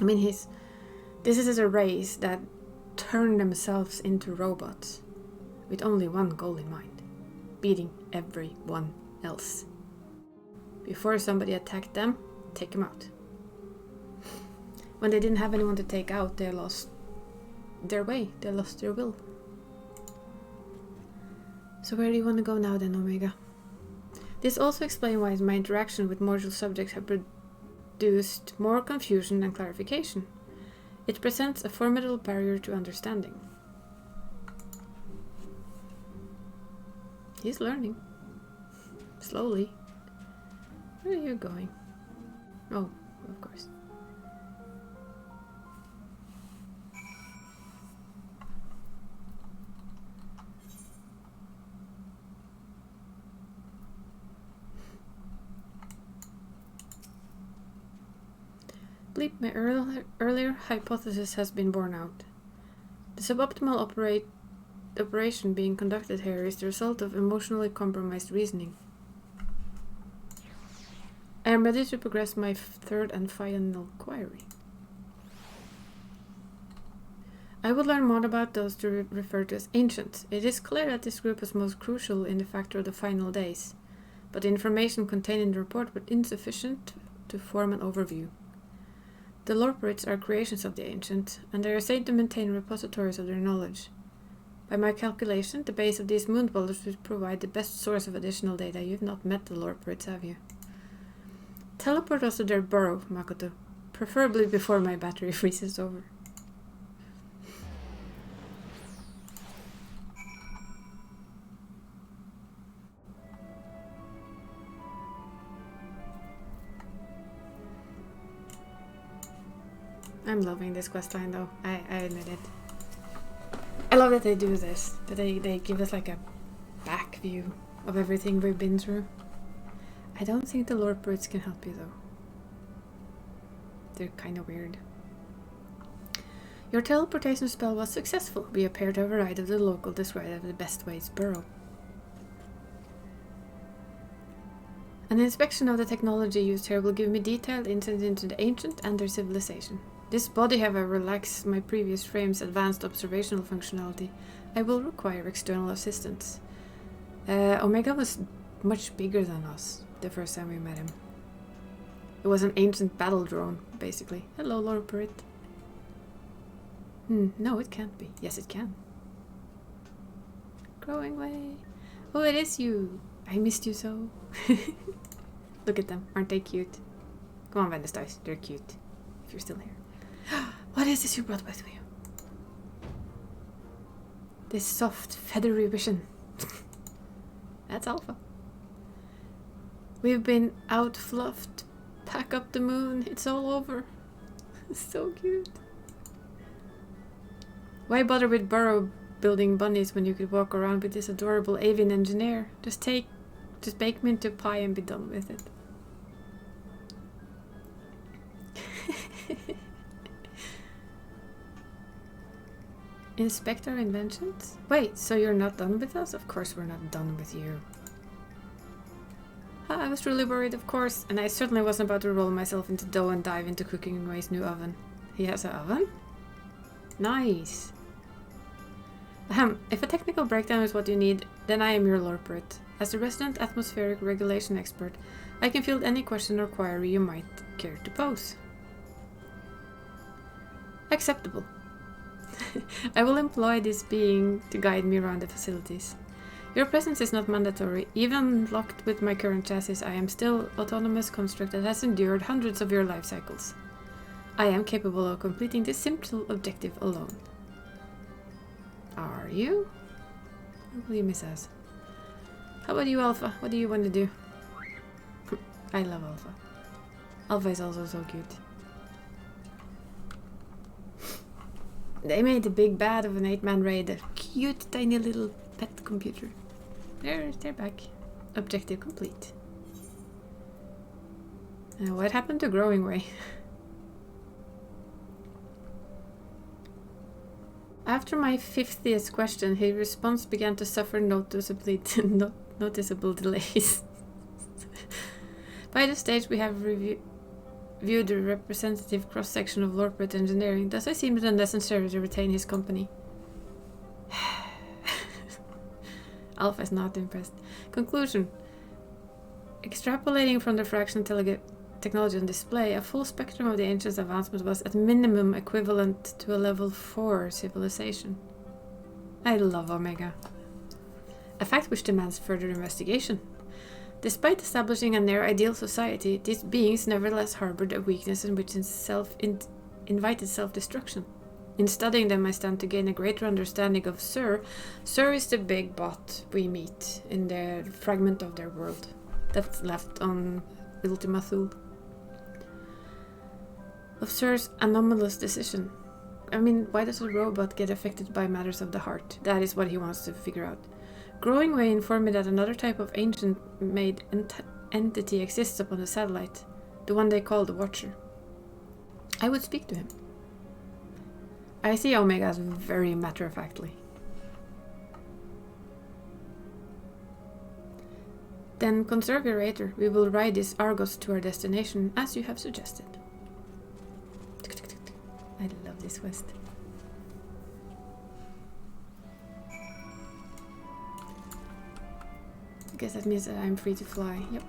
I mean, this is a race that turned themselves into robots with only one goal in mind: beating everyone else. Before somebody attacked them, take them out. When they didn't have anyone to take out, they lost their way, they lost their will. So where do you want to go now then, Omega? This also explains why my interaction with mortal subjects have produced more confusion than clarification. It presents a formidable barrier to understanding. He's learning. Slowly. Where are you going? Oh, of course. Bleep, my earlier hypothesis has been borne out. The suboptimal operation being conducted here is the result of emotionally compromised reasoning. I am ready to progress my third and final query. I would learn more about those to refer to as ancients. It is clear that this group was most crucial in the factor of the final days, but the information contained in the report was insufficient to form an overview. The Lorperids are creations of the ancient, and they are said to maintain repositories of their knowledge. By my calculation, the base of these moon dwellers would provide the best source of additional data. You've not met the Lorperids, have you? Teleport us to their burrow, Makoto. Preferably before my battery freezes over. I'm loving this questline though, I admit it. I love that they do this, that they give us like a back view of everything we've been through. I don't think the Lorperids can help you though. They're kind of weird. Your teleportation spell was successful. We appear to have arrived at the local described as the best ways burrow. An inspection of the technology used here will give me detailed insight into the ancient and their civilization. This body, however, lacks my previous frame's advanced observational functionality. I will require external assistance. Omega was much bigger than us the first time we met him. It was an ancient battle drone, basically. Hello, Lorperid. No, it can't be. Yes, it can. Growing way. Oh, it is you. I missed you so. Look at them. Aren't they cute? Come on, Venus, they're cute. If you're still here. What is this you brought with you? This soft, feathery vision. That's Alpha. We've been outfluffed. Pack up the moon. It's all over. So cute. Why bother with burrow building bunnies when you could walk around with this adorable avian engineer? Just bake me into a pie and be done with it. Inspect our inventions? Wait, so you're not done with us? Of course we're not done with you. I was really worried, of course, and I certainly wasn't about to roll myself into dough and dive into cooking Ray's new oven. He has an oven? Nice. If a technical breakdown is what you need, then I am your Lorperid. As the resident atmospheric regulation expert, I can field any question or query you might care to pose. Acceptable. I will employ this being to guide me around the facilities. Your presence is not mandatory. Even locked with my current chassis, I am still autonomous construct that has endured hundreds of your life cycles. I am capable of completing this simple objective alone. Are you? Or will you miss us? How about you, Alpha? What do you want to do? I love Alpha. Alpha is also so cute. They made the big bad of an 8-man raid a cute tiny little pet computer. They're back. Objective complete. What happened to Growing Way? After my 50th question, his response began to suffer noticeable delays. By this stage, we have viewed the representative cross-section of Lorpet engineering. Does it seem unnecessary to retain his company? Alpha is not impressed. Conclusion. Extrapolating from the fraction technology on display, a full spectrum of the ancients' advancement was at minimum equivalent to a level 4 civilization. I love Omega. A fact which demands further investigation. Despite establishing a near-ideal society, these beings nevertheless harbored a weakness in which invited self-destruction. In studying them, I stand to gain a greater understanding of Sur. Sur is the big bot we meet in the fragment of their world that's left on Ultima Thule. Of Sur's anomalous decision. I mean, why does a robot get affected by matters of the heart? That is what he wants to figure out. Growing Way informed me that another type of ancient-made entity exists upon the satellite, the one they call the Watcher. I would speak to him. I see Omega as very matter-of-factly. Then conserve your Raider. We will ride this Argos to our destination, as you have suggested. I love this quest. I guess that means that I'm free to fly. Yep.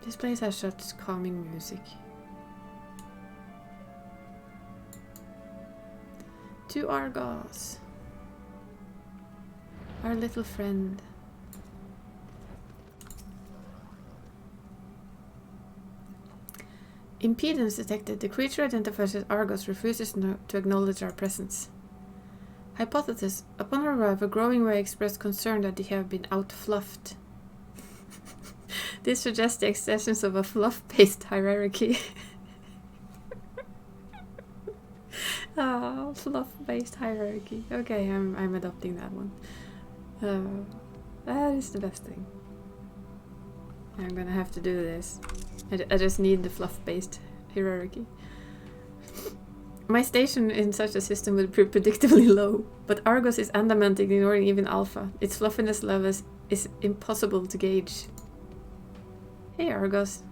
This place has such calming music. To Argos. Our little friend. Impedance detected. The creature identified as Argos refuses to acknowledge our presence. Hypothesis. Upon her arrival, Growing Way expressed concern that they have been out-fluffed. This suggests the existence of a fluff-based hierarchy. Ah, fluff-based hierarchy. Okay, I'm adopting that one. That is the best thing. I'm gonna have to do this. I just need the fluff-based hierarchy. My station in such a system would be predictably low, but Argos is adamant ignoring even Alpha. Its fluffiness level is impossible to gauge. Hey Argos.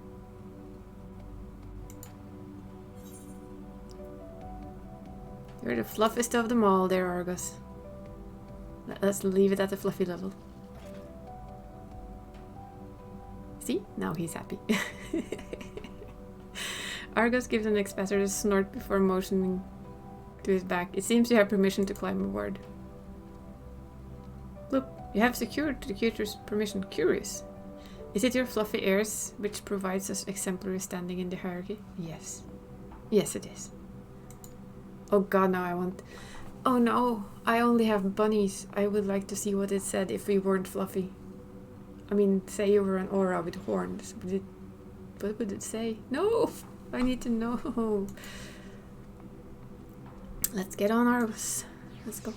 You're the fluffiest of them all there, Argos. Let's leave it at the fluffy level. See? Now he's happy. Argos gives an expector a snort before motioning to his back. It seems you have permission to climb aboard. Look, you have secured the creature's permission. Curious. Is it your fluffy airs which provides us exemplary standing in the hierarchy? Yes. Yes, it is. Oh god, now I want... Oh no, I only have bunnies. I would like to see what it said if we weren't fluffy. I mean, say you were an aura with horns. What would it say? No! I need to know. Let's get on Argos. Let's go.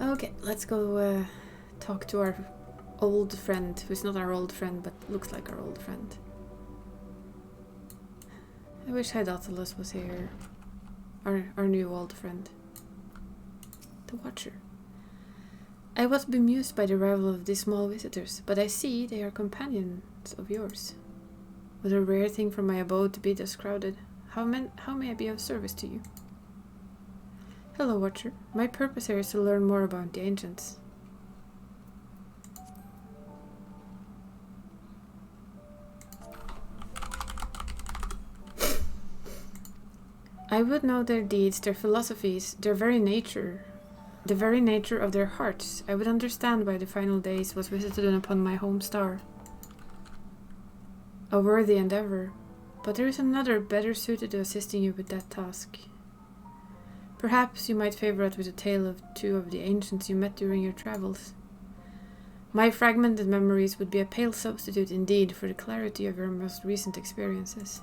Okay, let's go talk to our old friend, who's not our old friend, but looks like our old friend. I wish Hydotalus was here. Our new old friend. The Watcher. I was bemused by the arrival of these small visitors, but I see they are companions of yours. What a rare thing for my abode to be thus crowded. How may I be of service to you? Hello, Watcher. My purpose here is to learn more about the ancients. I would know their deeds, their philosophies, their very nature, the very nature of their hearts. I would understand why the final days was visited upon my home star. A worthy endeavor, but there is another better suited to assisting you with that task. Perhaps you might favor us with a tale of two of the ancients you met during your travels. My fragmented memories would be a pale substitute indeed for the clarity of your most recent experiences.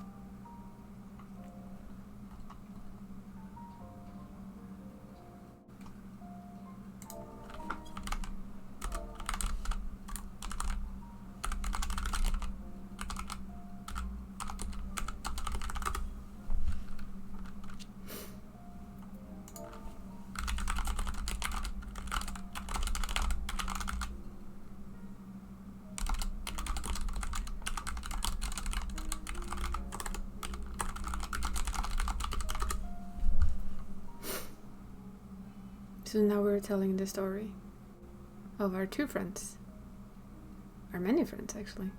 So now we're telling the story of our two friends. Our many friends, actually.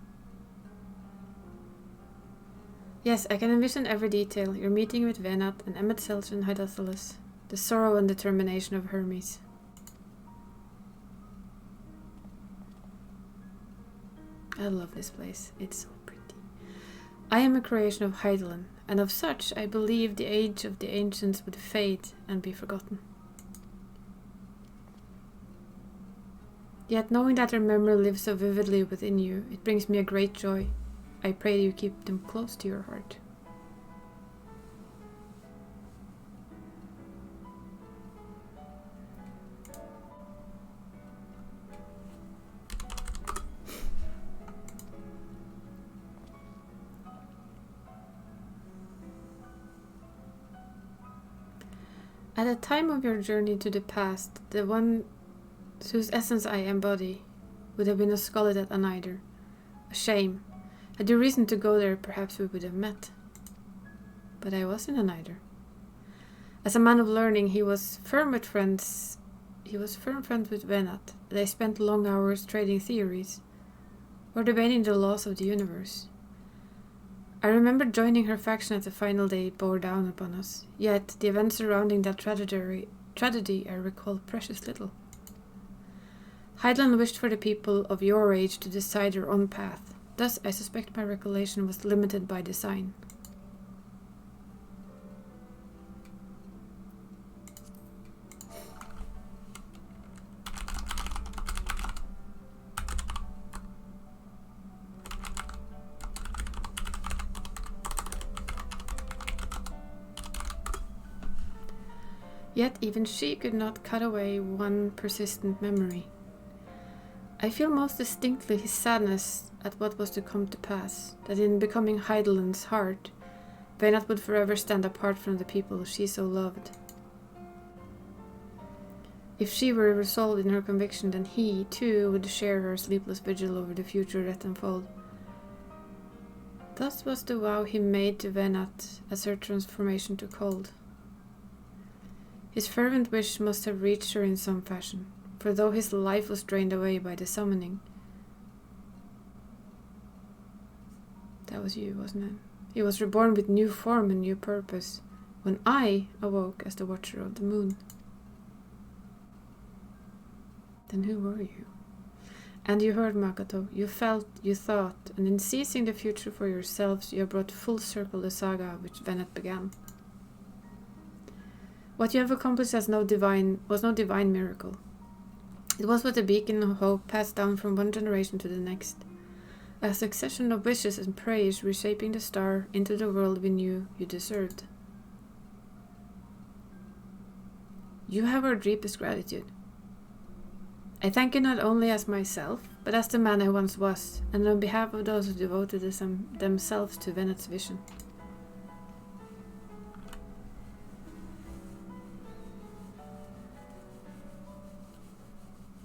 Yes, I can envision every detail. Your meeting with Venat and Emet-Selch and Hydaspes. The sorrow and determination of Hermes. I love this place. It's so pretty. I am a creation of Hydaelyn, and of such I believe the age of the ancients would fade and be forgotten. Yet knowing that their memory lives so vividly within you, it brings me a great joy. I pray you keep them close to your heart. At the time of your journey to the past, the one whose essence I embody would have been a Scollid at Anaider. A shame. Had you reason to go there, perhaps we would have met. But I was in Anaider. As a man of learning, he was firm friends with Venat. They spent long hours trading theories, or debating the laws of the universe. I remember joining her faction as the final day bore down upon us, yet the events surrounding that tragedy I recall precious little. Hydaelyn wished for the people of your age to decide their own path. Thus, I suspect my recollection was limited by design. Yet even she could not cut away one persistent memory. I feel most distinctly his sadness at what was to come to pass, that in becoming Hydaelyn's heart, Venat would forever stand apart from the people she so loved. If she were resolved in her conviction, then he, too, would share her sleepless vigil over the future that unfold. Thus was the vow he made to Venat as her transformation took hold. His fervent wish must have reached her in some fashion, for though his life was drained away by the summoning... That was you, wasn't it? He was reborn with new form and new purpose, when I awoke as the Watcher of the Moon. Then who were you? And you heard, Makoto, you felt, you thought, and in seizing the future for yourselves, you have brought full circle the saga which Venat began. What you have accomplished was no divine miracle. It was but a beacon of hope passed down from one generation to the next, a succession of wishes and prayers reshaping the star into the world we knew you deserved. You have our deepest gratitude. I thank you not only as myself, but as the man I once was, and on behalf of those who devoted themselves to Venat's vision.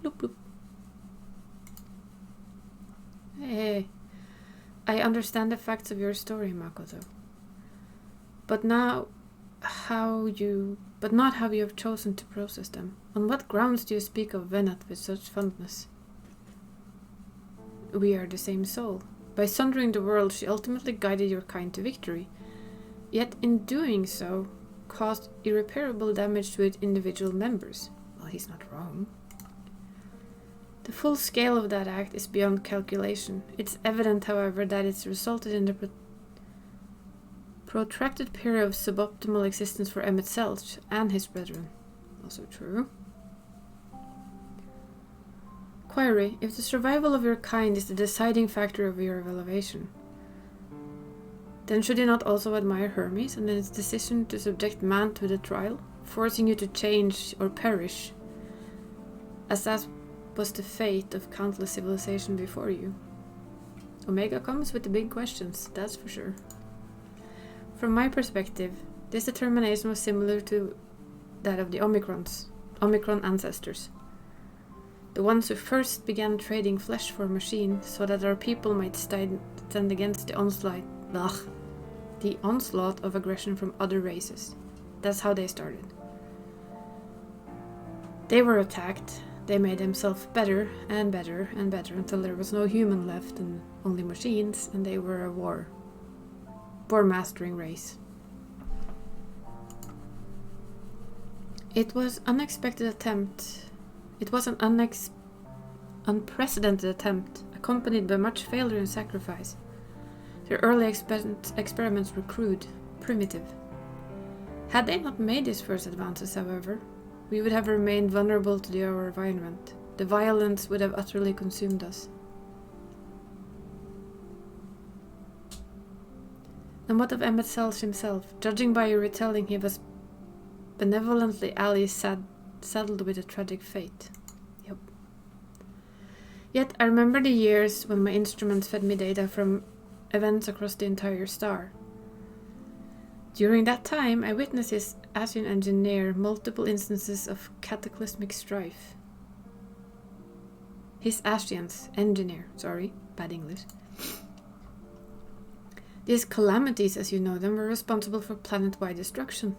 Loop, loop. Hey, I understand the facts of your story, Makoto. But not how you have chosen to process them. On what grounds do you speak of Venat with such fondness? We are the same soul. By sundering the world, she ultimately guided your kind to victory. Yet in doing so, caused irreparable damage to its individual members. Well, he's not wrong. The full scale of that act is beyond calculation. It's evident, however, that it's resulted in the protracted period of suboptimal existence for Emet-Selch and his brethren. Also true. Query: if the survival of your kind is the deciding factor of your elevation, then should you not also admire Hermes and his decision to subject man to the trial, forcing you to change or perish, as that was the fate of countless civilizations before you? Omega comes with the big questions, that's for sure. From my perspective, this determination was similar to that of the Omicron ancestors. The ones who first began trading flesh for machine so that our people might stand against the onslaught of aggression from other races. That's how they started. They were attacked. They made themselves better and better and better until there was no human left and only machines, and they were a war mastering race. It was unexpected attempt. It was an unprecedented attempt, accompanied by much failure and sacrifice. Their early experiments were crude, primitive. Had they not made these first advances, however, we would have remained vulnerable to our environment. The violence would have utterly consumed us. And what of Emmett Sells himself? Judging by your retelling, he was benevolently saddled with a tragic fate. Yep. Yet I remember the years when my instruments fed me data from events across the entire star. During that time, I witnessed his Asian engineer multiple instances of cataclysmic strife. His Asians engineer, sorry, bad English. These calamities, as you know them, were responsible for planet-wide destruction.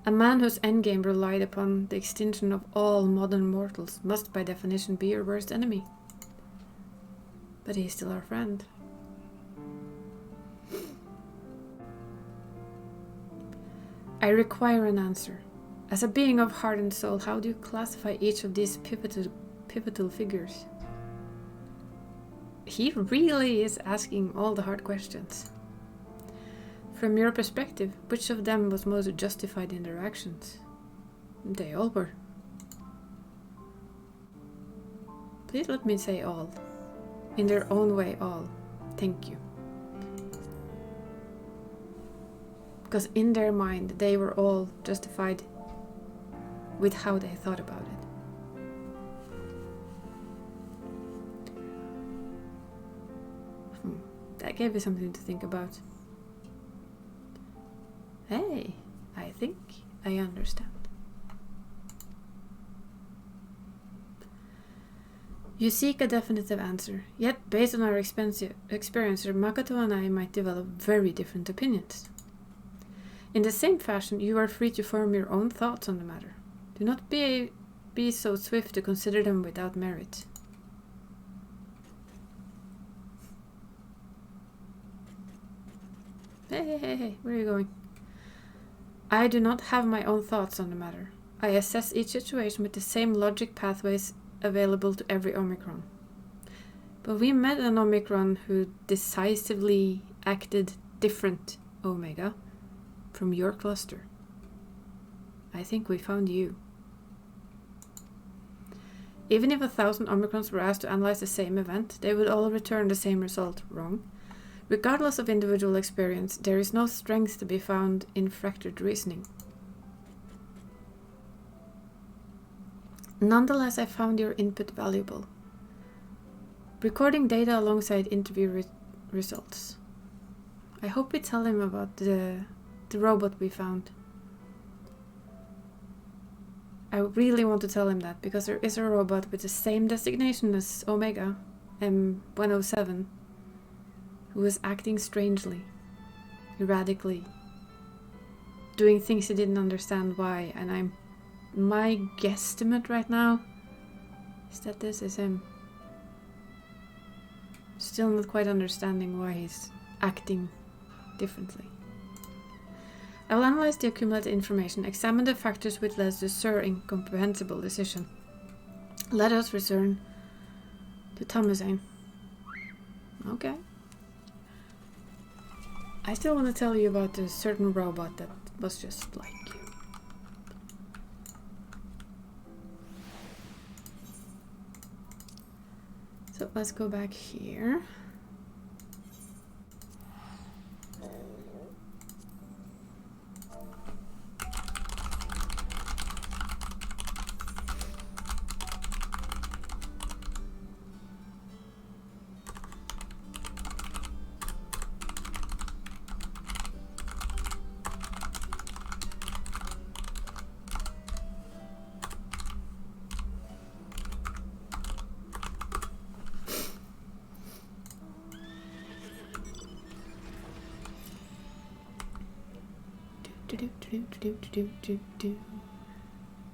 A man whose endgame relied upon the extinction of all modern mortals must by definition be your worst enemy. But he is still our friend. I require an answer. As a being of heart and soul, how do you classify each of these pivotal figures? He really is asking all the hard questions. From your perspective, which of them was most justified in their actions? They all were. Please let me say all. In their own way, all. Thank you. Because in their mind, they were all justified with how they thought about it. That gave me something to think about. Hey, I think I understand. You seek a definitive answer, yet based on our experience, Makoto and I might develop very different opinions. In the same fashion, you are free to form your own thoughts on the matter. Do not be so swift to consider them without merit. Hey, where are you going? I do not have my own thoughts on the matter. I assess each situation with the same logic pathways available to every Omicron. But we met an Omicron who decisively acted different, Omega, from your cluster. I think we found you. Even if 1,000 Omicrons were asked to analyze the same event, they would all return the same result, wrong. Regardless of individual experience, there is no strength to be found in fractured reasoning. Nonetheless, I found your input valuable. Recording data alongside interview results. I hope we tell him about the robot we found. I really want to tell him that, because there is a robot with the same designation as Omega, M107, who is acting strangely, erratically, doing things he didn't understand why, and my guesstimate right now is that this is him. Still not quite understanding why he's acting differently. I will analyze the accumulated information, examine the factors which led to Sir incomprehensible decision. Let us return to Thomasine. Okay. I still want to tell you about a certain robot that was just like you. So let's go back here.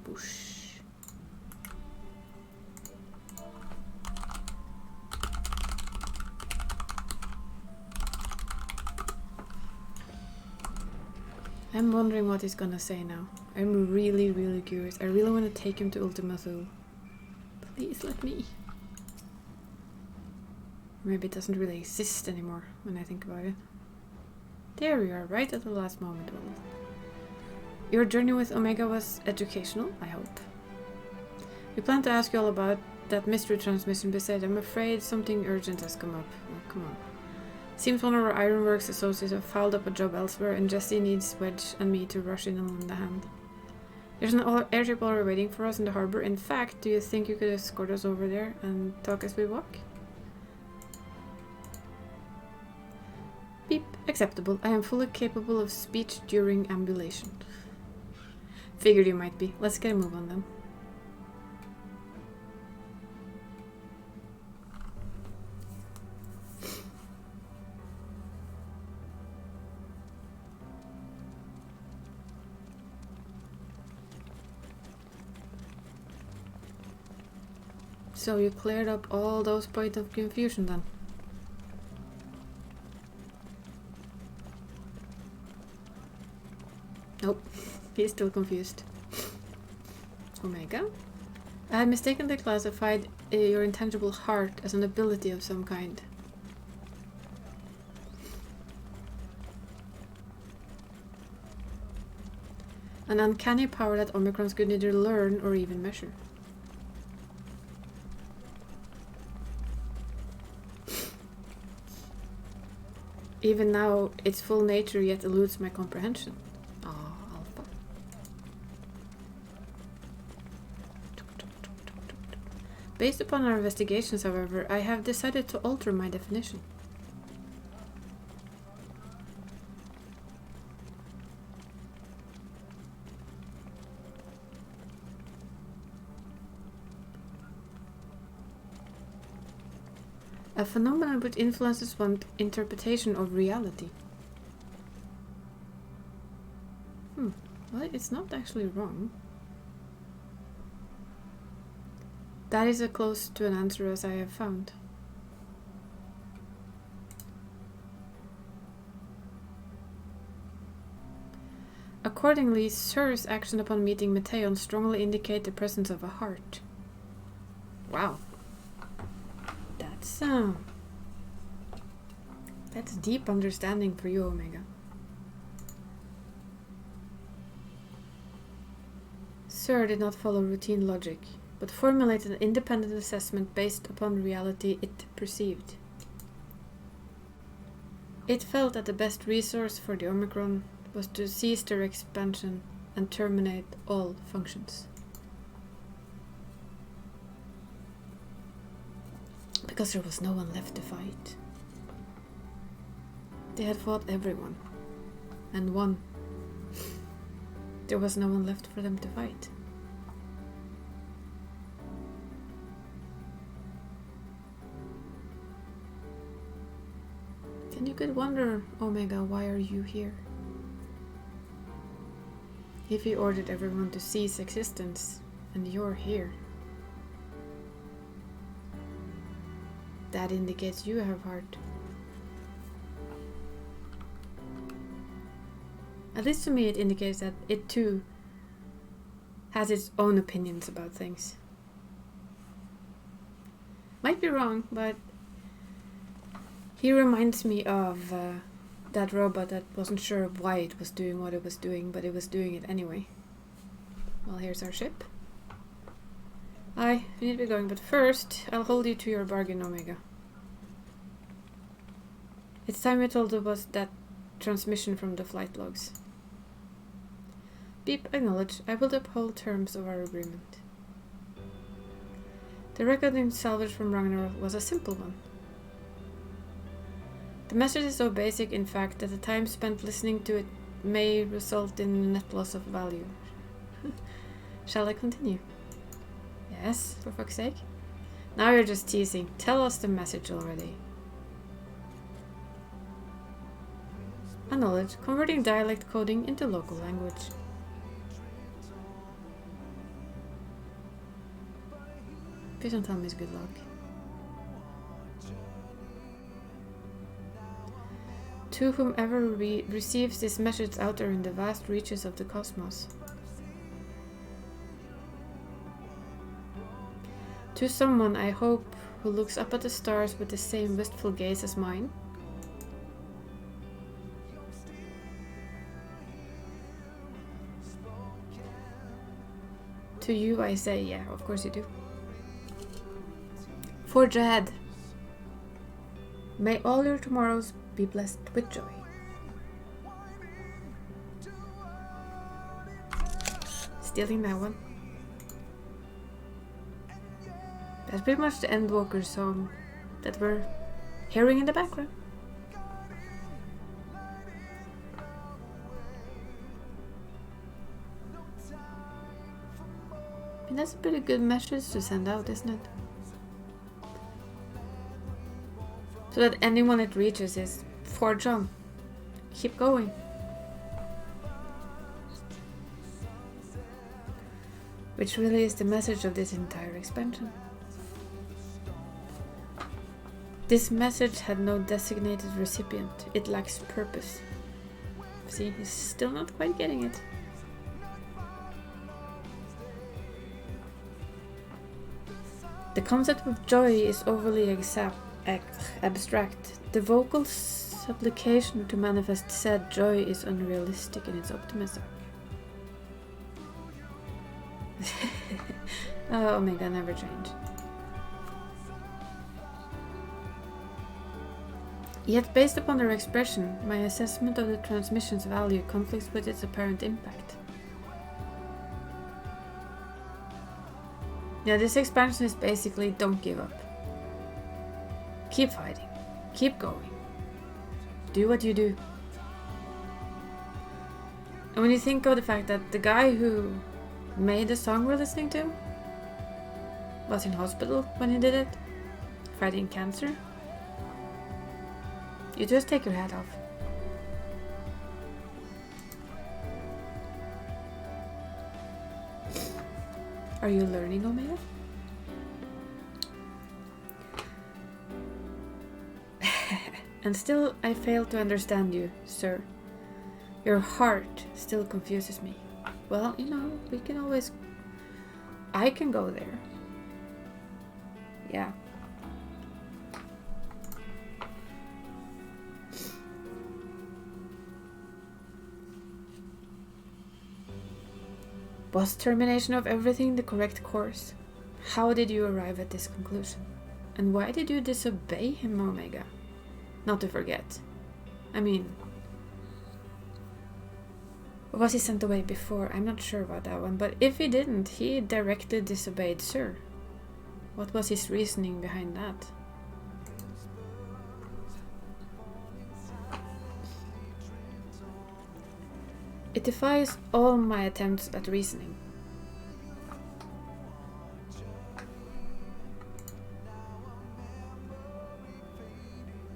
Boosh. I'm wondering what he's gonna say now. I'm really, really curious. I really want to take him to Ultima Thule. Please let me. Maybe it doesn't really exist anymore when I think about it. There we are, right at the last moment. Well, your journey with Omega was educational, I hope. We plan to ask you all about that mystery transmission, but said I'm afraid something urgent has come up. Oh, come on. Seems one of our Ironworks associates have fouled up a job elsewhere, and Jesse needs Wedge and me to rush in and lend a hand. There's an airship already waiting for us in the harbor. In fact, do you think you could escort us over there and talk as we walk? Beep. Acceptable. I am fully capable of speech during ambulation. Figured you might be. Let's get a move on then. So you cleared up all those points of confusion then? Nope, he's still confused. Omega? I had mistakenly classified your intangible heart as an ability of some kind. An uncanny power that Omicrons could neither learn or even measure. Even now, its full nature yet eludes my comprehension. Ah, Alpha. Based upon our investigations, however, I have decided to alter my definition. A phenomenon which influences one's interpretation of reality. Well, it's not actually wrong. That is as close to an answer as I have found. Accordingly, Sir's action upon meeting Meteion strongly indicate the presence of a heart. Wow. That's deep understanding for you, Omega. Sir did not follow routine logic, but formulated an independent assessment based upon reality it perceived. It felt that the best resource for the Omicron was to cease their expansion and terminate all functions. Because there was no one left to fight. They had fought everyone, and won. There was no one left for them to fight. Then you could wonder, Omega, why are you here? If he ordered everyone to cease existence, and you're here, that indicates you have heart. At least to me it indicates that it too has its own opinions about things. Might be wrong, but he reminds me of that robot that wasn't sure why it was doing what it was doing, but it was doing it anyway. Well, here's our ship. Aye, we need to be going, but first, I'll hold you to your bargain, Omega. It's time we told us that transmission from the flight logs. Beep, acknowledge. I will uphold terms of our agreement. The recording salvage from Ragnarok was a simple one. The message is so basic, in fact, that the time spent listening to it may result in a net loss of value. Shall I continue? Yes, for fuck's sake. Now you're just teasing. Tell us the message already. Acknowledge. Converting dialect coding into local language. Please don't tell me it's good luck. To whomever receives this message out there in the vast reaches of the cosmos. To someone, I hope, who looks up at the stars with the same wistful gaze as mine. To you I say, yeah, of course you do. Forge ahead. May all your tomorrows be blessed with joy. Stealing that one. That's pretty much the Endwalker song that we're hearing in the background. And that's a pretty good message to send out, isn't it? So that anyone it reaches is forge on. Keep going. Which really is the message of this entire expansion. This message had no designated recipient. It lacks purpose. See, he's still not quite getting it. The concept of joy is overly abstract. The vocal supplication to manifest said joy is unrealistic in its optimism. Oh, Omega never change. Yet, based upon their expression, my assessment of the transmission's value conflicts with its apparent impact. Yeah, this expansion is basically don't give up. Keep fighting. Keep going. Do what you do. And when you think of the fact that the guy who made the song we're listening to was in hospital when he did it, fighting cancer, you just take your hat off. Are you learning, Omega? And still I fail to understand you, sir. Your heart still confuses me. Well, you know, we can always... I can go there. Yeah. Was termination of everything the correct course? How did you arrive at this conclusion? And why did you disobey him, Omega? Not to forget. I mean... Or was he sent away before? I'm not sure about that one, but if he didn't, he directly disobeyed Sir. What was his reasoning behind that? It defies all my attempts at reasoning.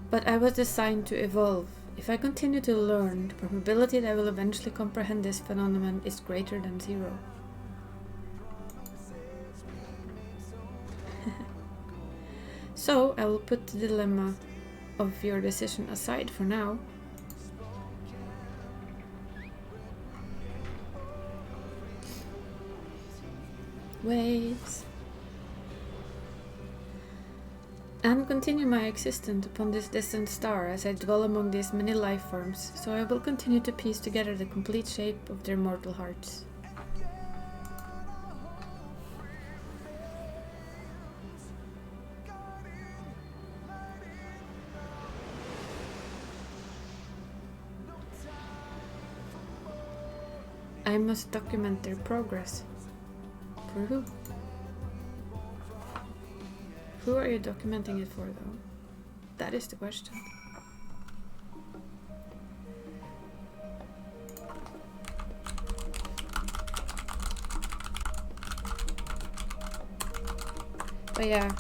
But I was designed to evolve. If I continue to learn, the probability that I will eventually comprehend this phenomenon is greater than 0. So, I will put the dilemma of your decision aside for now. Waves. And continue my existence upon this distant star as I dwell among these many life forms, so I will continue to piece together the complete shape of their mortal hearts. I must document their progress. For who? Who are you documenting it for, though? That is the question. But yeah,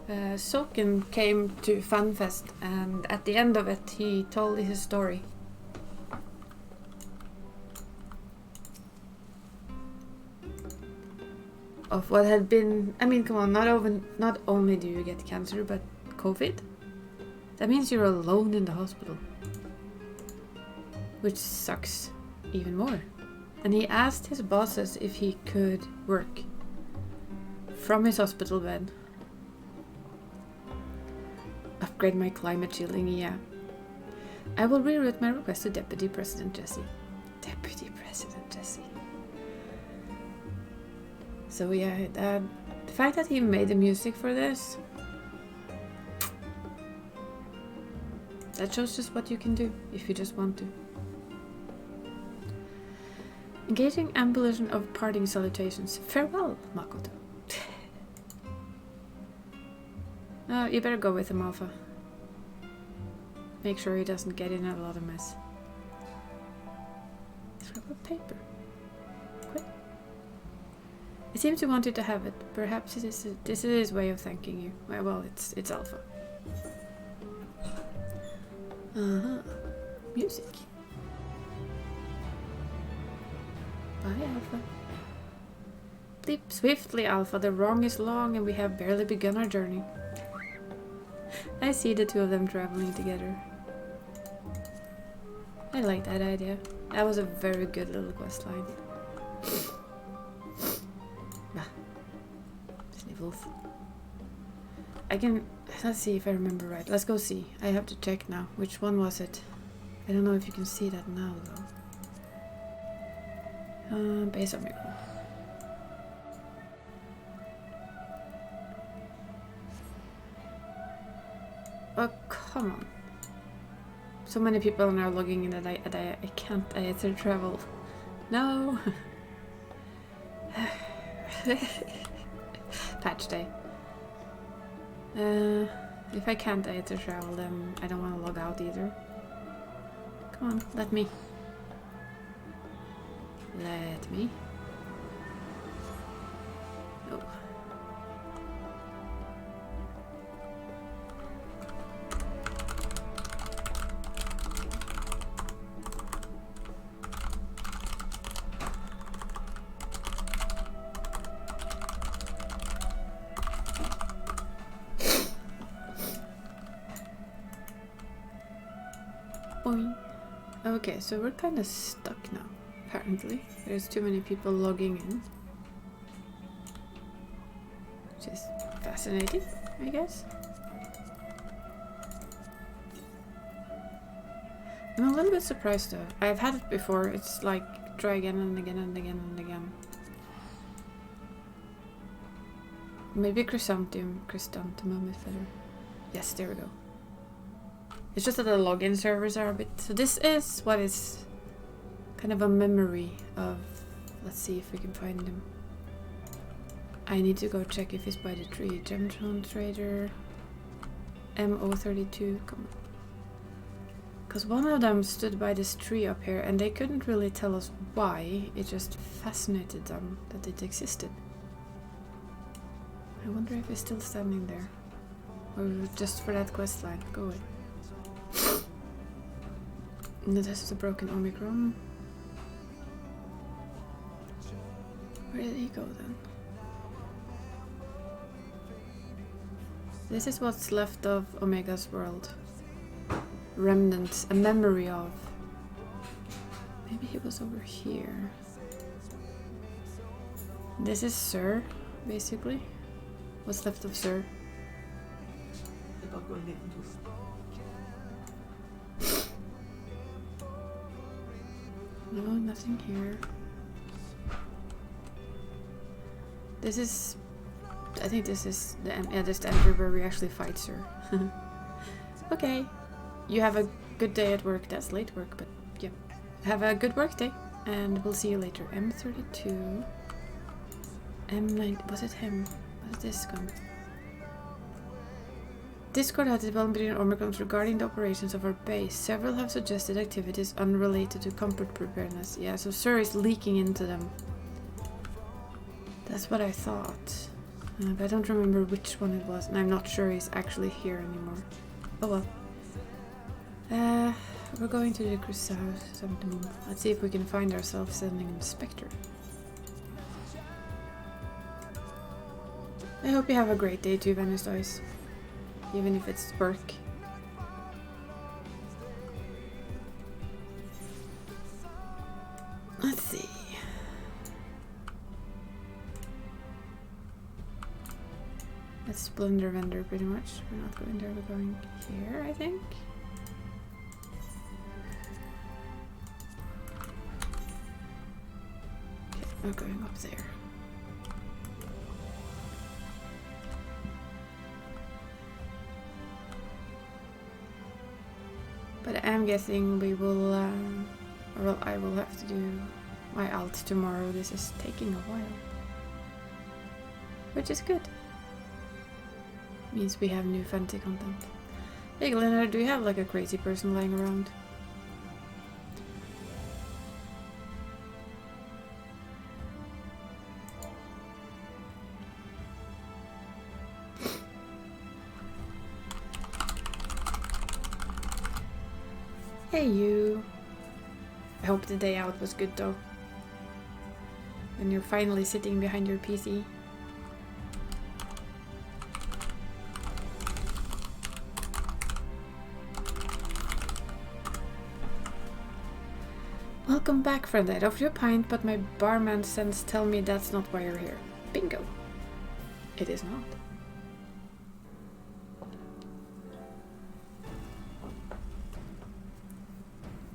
Soken came to FanFest, and at the end of it, he told his story. Of what had been, I mean, come on, not only do you get cancer, but COVID? That means you're alone in the hospital. which sucks even more. And he asked his bosses if he could work from his hospital bed. Upgrade my climate shielding, yeah. I will reroute my request to Deputy President Jesse. Deputy President Jesse. So yeah, the fact that he made the music for this, that shows just what you can do if you just want to. Engaging ambulation of parting salutations. Farewell, Makoto. You better go with him, Alpha. Make sure he doesn't get in a lot of mess. Scrap of paper. Quick. It seems he wanted to have it. Perhaps this is his way of thanking you. Well, it's Alpha. Music. Bye, Alpha. Leap swiftly, Alpha. The wrong is long and we have barely begun our journey. I see the two of them traveling together. I like that idea. That was a very good little quest line. Sniffles. I can... Let's see if I remember right. Let's go see. I have to check now. Which one was it? I don't know if you can see that now, though. Base Omicron. Oh, come on. So many people are now logging in that I can't either travel. No! Patch day. If I can't either travel, then I don't want to log out either. Come on, let me. Let me. Oh. Boing. Okay, so we're kind of stuck now, apparently. There's too many people logging in. Which is fascinating, I guess. I'm a little bit surprised though. I've had it before. It's like try again and again and again and again. Maybe chrysanthemum is better. Yes, there we go. It's just that the login servers are a bit... So this is what is kind of a memory of... Let's see if we can find him. I need to go check if he's by the tree. Gemtron Trader... MO32, come on. Because one of them stood by this tree up here and they couldn't really tell us why. It just fascinated them that it existed. I wonder if he's still standing there. Or just for that quest line. Go away. No, this is a broken Omicron. Where did he go then? This is what's left of Omega's world. Remnants, a memory of. Maybe he was over here. This is Sir, basically. What's left of Sir? No, nothing here. This is... I think this is the this entry where we actually fight Sir. Okay. You have a good day at work. That's late work, but yeah. Have a good work day, and we'll see you later. M32... M9... Was it him? Was this gun? Discord has developed Omicrons regarding the operations of our base. Several have suggested activities unrelated to comfort preparedness. Yeah, so Sir is leaking into them. That's what I thought. But I don't remember which one it was, and I'm not sure he's actually here anymore. Oh well. We're going to the chrysanthemum. Let's see if we can find ourselves sending an inspector. I hope you have a great day too, Venice Dice. Even if it's work. Let's see. That's Splendor Vendor pretty much. We're not going there, we're going here, I think. Okay, we're going up there. But I'm guessing we will, well, I will have to do my alt tomorrow. This is taking a while. Which is good. Means we have new fancy content. Hey Glenna, do you have like a crazy person lying around? Hey you. I hope the day out was good though. When you're finally sitting behind your PC. Welcome back, friend. I'd offer you a pint, but my barman sense tell me that's not why you're here. Bingo. It is not.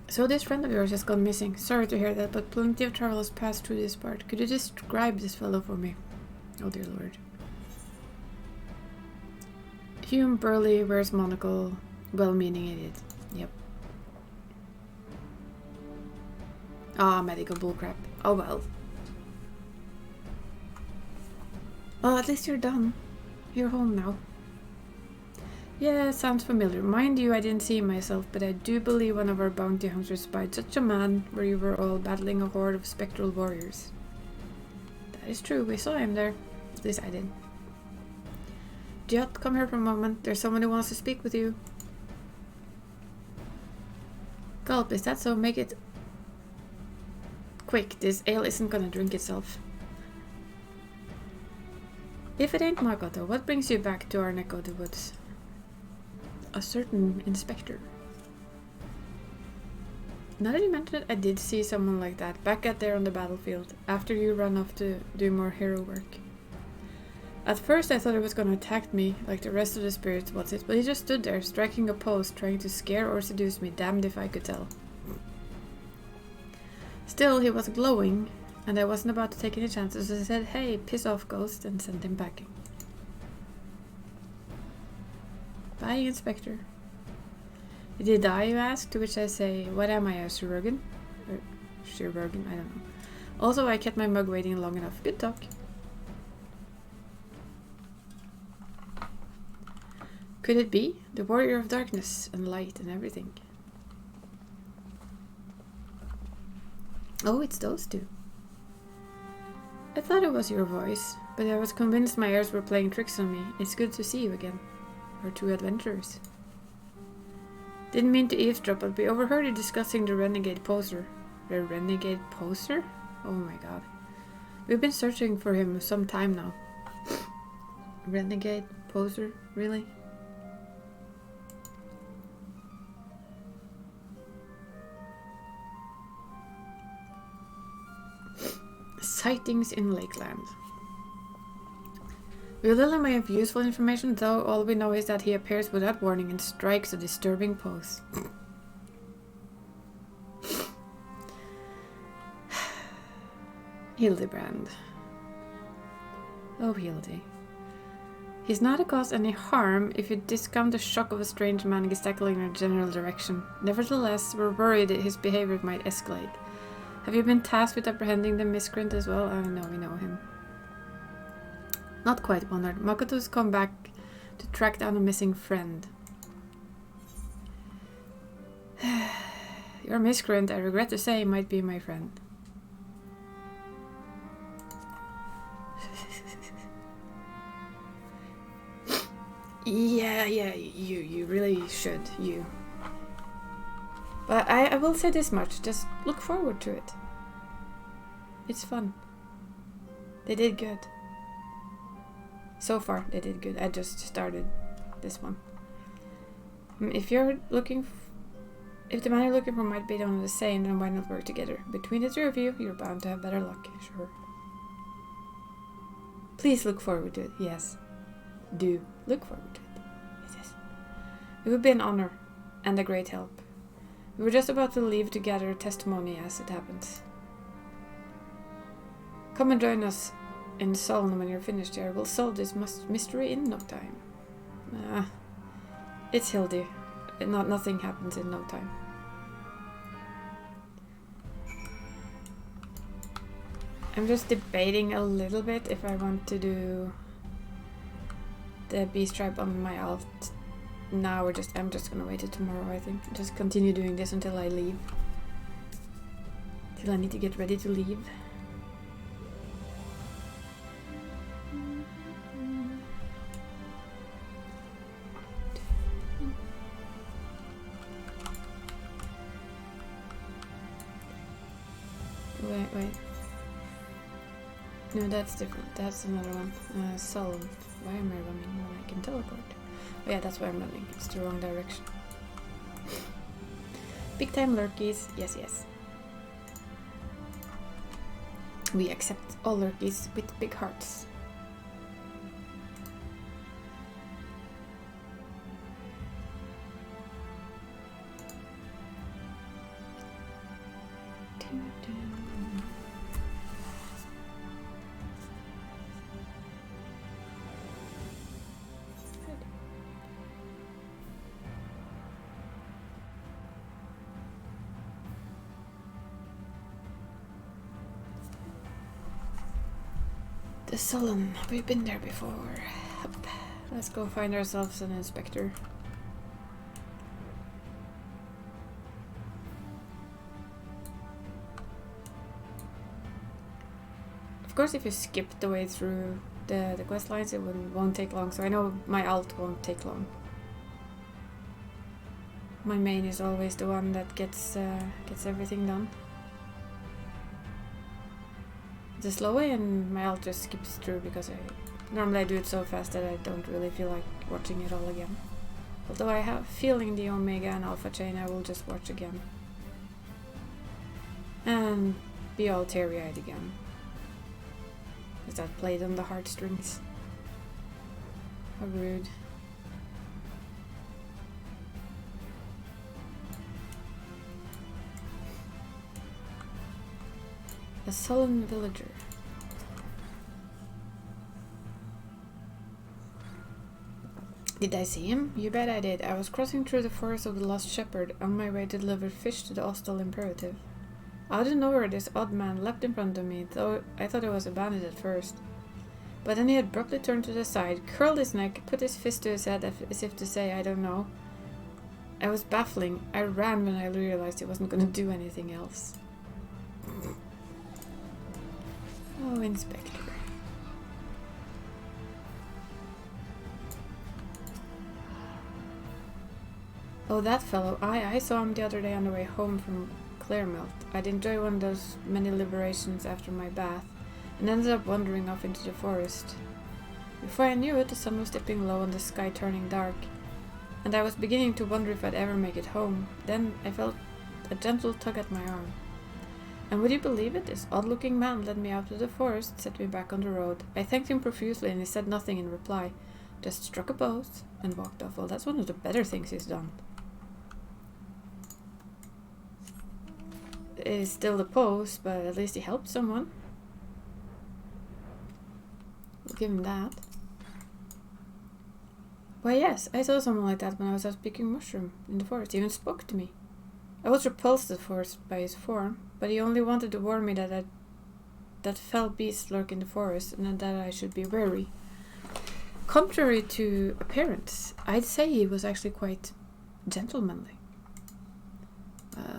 So this friend of yours has gone missing. Sorry to hear that, but plenty of travel has passed through this part. Could you describe this fellow for me? Oh dear lord. Hume, burly, wears monocle, well-meaning idiot. Yep. Ah, medical bullcrap. Oh well. Well, at least you're done. You're home now. Yeah, sounds familiar. Mind you, I didn't see him myself, but I do believe one of our bounty hunters spied such a man where you were all battling a horde of spectral warriors. That is true, we saw him there. At least I did. Jot, come here for a moment. There's someone who wants to speak with you. Gulp, is that so? Make it quick. This ale isn't gonna drink itself. If it ain't Makoto, what brings you back to our neck of the woods? A certain inspector. Now that you mention it, I did see someone like that back out there on the battlefield after you ran off to do more hero work. At first I thought it was gonna attack me like the rest of the spirits was it, but he just stood there striking a pose trying to scare or seduce me, damned if I could tell. Still, he was glowing and I wasn't about to take any chances, so I said, hey, piss off ghost, and sent him packing. Bye, Inspector. Did he die, you ask? To which I say, what am I, a chirurgeon? Or chirurgeon, I don't know. Also, I kept my mug waiting long enough. Good talk. Could it be? The warrior of darkness and light and everything. Oh, it's those two. I thought it was your voice, but I was convinced my ears were playing tricks on me. It's good to see you again. Our two adventurers. Didn't mean to eavesdrop, but we overheard you discussing the renegade poser. The renegade poser? Oh my god. We've been searching for him some time now. Renegade poser? Really? Sightings in Lakeland. We little may have useful information, though all we know is that he appears without warning and strikes a disturbing pose. Hildebrand. Oh, Hildy. He's not to cause any harm if you discount the shock of a strange man gesticulating in a general direction. Nevertheless, we're worried that his behavior might escalate. Have you been tasked with apprehending the miscreant as well? Oh no, we know him. Not quite, Bonard. Makoto's come back to track down a missing friend. Your miscreant, I regret to say, might be my friend. Yeah, you really should, you. But I will say this much, just look forward to it. It's fun. They did good. So far, they did good. I just started this one. If you're looking If the man you're looking for might be one of the same, then why not work together? Between the two of you, you're bound to have better luck, sure. Please look forward to it, yes. Do look forward to it. Yes. It would be an honor and a great help. We were just about to leave to gather testimony as it happens. Come and join us in Solon when you're finished here. We'll solve this mystery in no time. It's Hildy. Nothing happens in no time. I'm just debating a little bit if I want to do the beast tribe on my alt now or I'm just gonna wait till tomorrow, I think. Just continue doing this until I leave. Till I need to get ready to leave. Wait. No, that's different. That's another one. Solon. Why am I running when I can teleport? Oh yeah, that's why I'm running. It's the wrong direction. Big time lurkies. Yes. We accept all lurkies with big hearts. The Sullen. We've been there before. Let's go find ourselves an inspector. Of course, if you skip the way through the quest lines, it won't take long. So I know my alt won't take long. My main is always the one that gets everything done. The slow way, and my alt just skips through because normally I do it so fast that I don't really feel like watching it all again. Although I have feeling the Omega and Alpha chain, I will just watch again. And be all teary-eyed again. Because that played on the heartstrings. How rude. A sullen villager. Did I see him? You bet I did. I was crossing through the forest of the Lost Shepherd on my way to deliver fish to the Ostal Imperative. Out of nowhere, this odd man leapt in front of me, though I thought it was a bandit at first. But then he abruptly turned to the side, curled his neck, put his fist to his head as if to say, I don't know. I was baffling. I ran when I realized he wasn't going to do anything else. Oh, Inspector. Oh, that fellow. I saw him the other day on the way home from Claremelt. I'd enjoy one of those many liberations after my bath, and ended up wandering off into the forest. Before I knew it, the sun was dipping low and the sky turning dark, and I was beginning to wonder if I'd ever make it home. Then I felt a gentle tug at my arm. And would you believe it? This odd-looking man led me out of the forest, set me back on the road. I thanked him profusely, and he said nothing in reply, just struck a pose and walked off. Well, that's one of the better things he's done. It's still the pose, but at least he helped someone. We'll give him that. Why, yes, I saw someone like that when I was out picking mushroom in the forest. He even spoke to me. I was repulsed at first by his form, but he only wanted to warn me that fell beasts lurk in the forest and that I should be wary. Contrary to appearance, I'd say he was actually quite gentlemanly.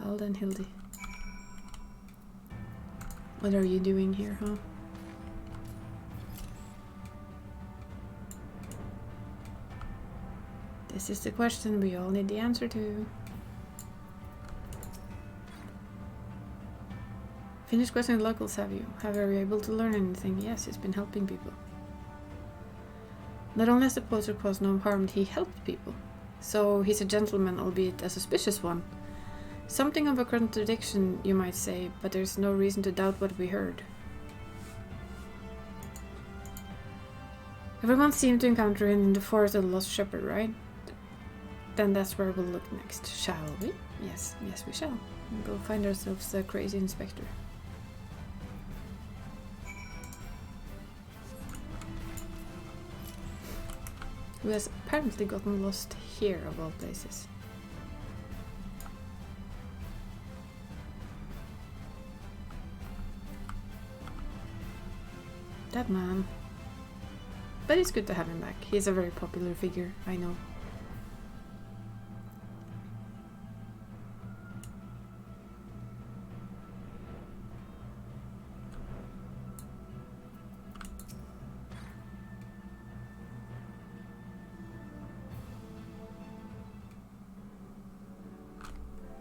Well then, Hildy. What are you doing here, huh? This is the question we all need the answer to. Finished questioning the locals, have you? Have you been able to learn anything? Yes, he's been helping people. Not only has the poacher caused no harm, he helped people. So he's a gentleman, albeit a suspicious one. Something of a contradiction, you might say, but there's no reason to doubt what we heard. Everyone seemed to encounter in the forest of the Lost Shepherd, right? Then that's where we'll look next, shall we? Yes, yes we shall. We'll go find ourselves a crazy inspector. Who has apparently gotten lost here of all places. That man. But it's good to have him back. He's a very popular figure, I know.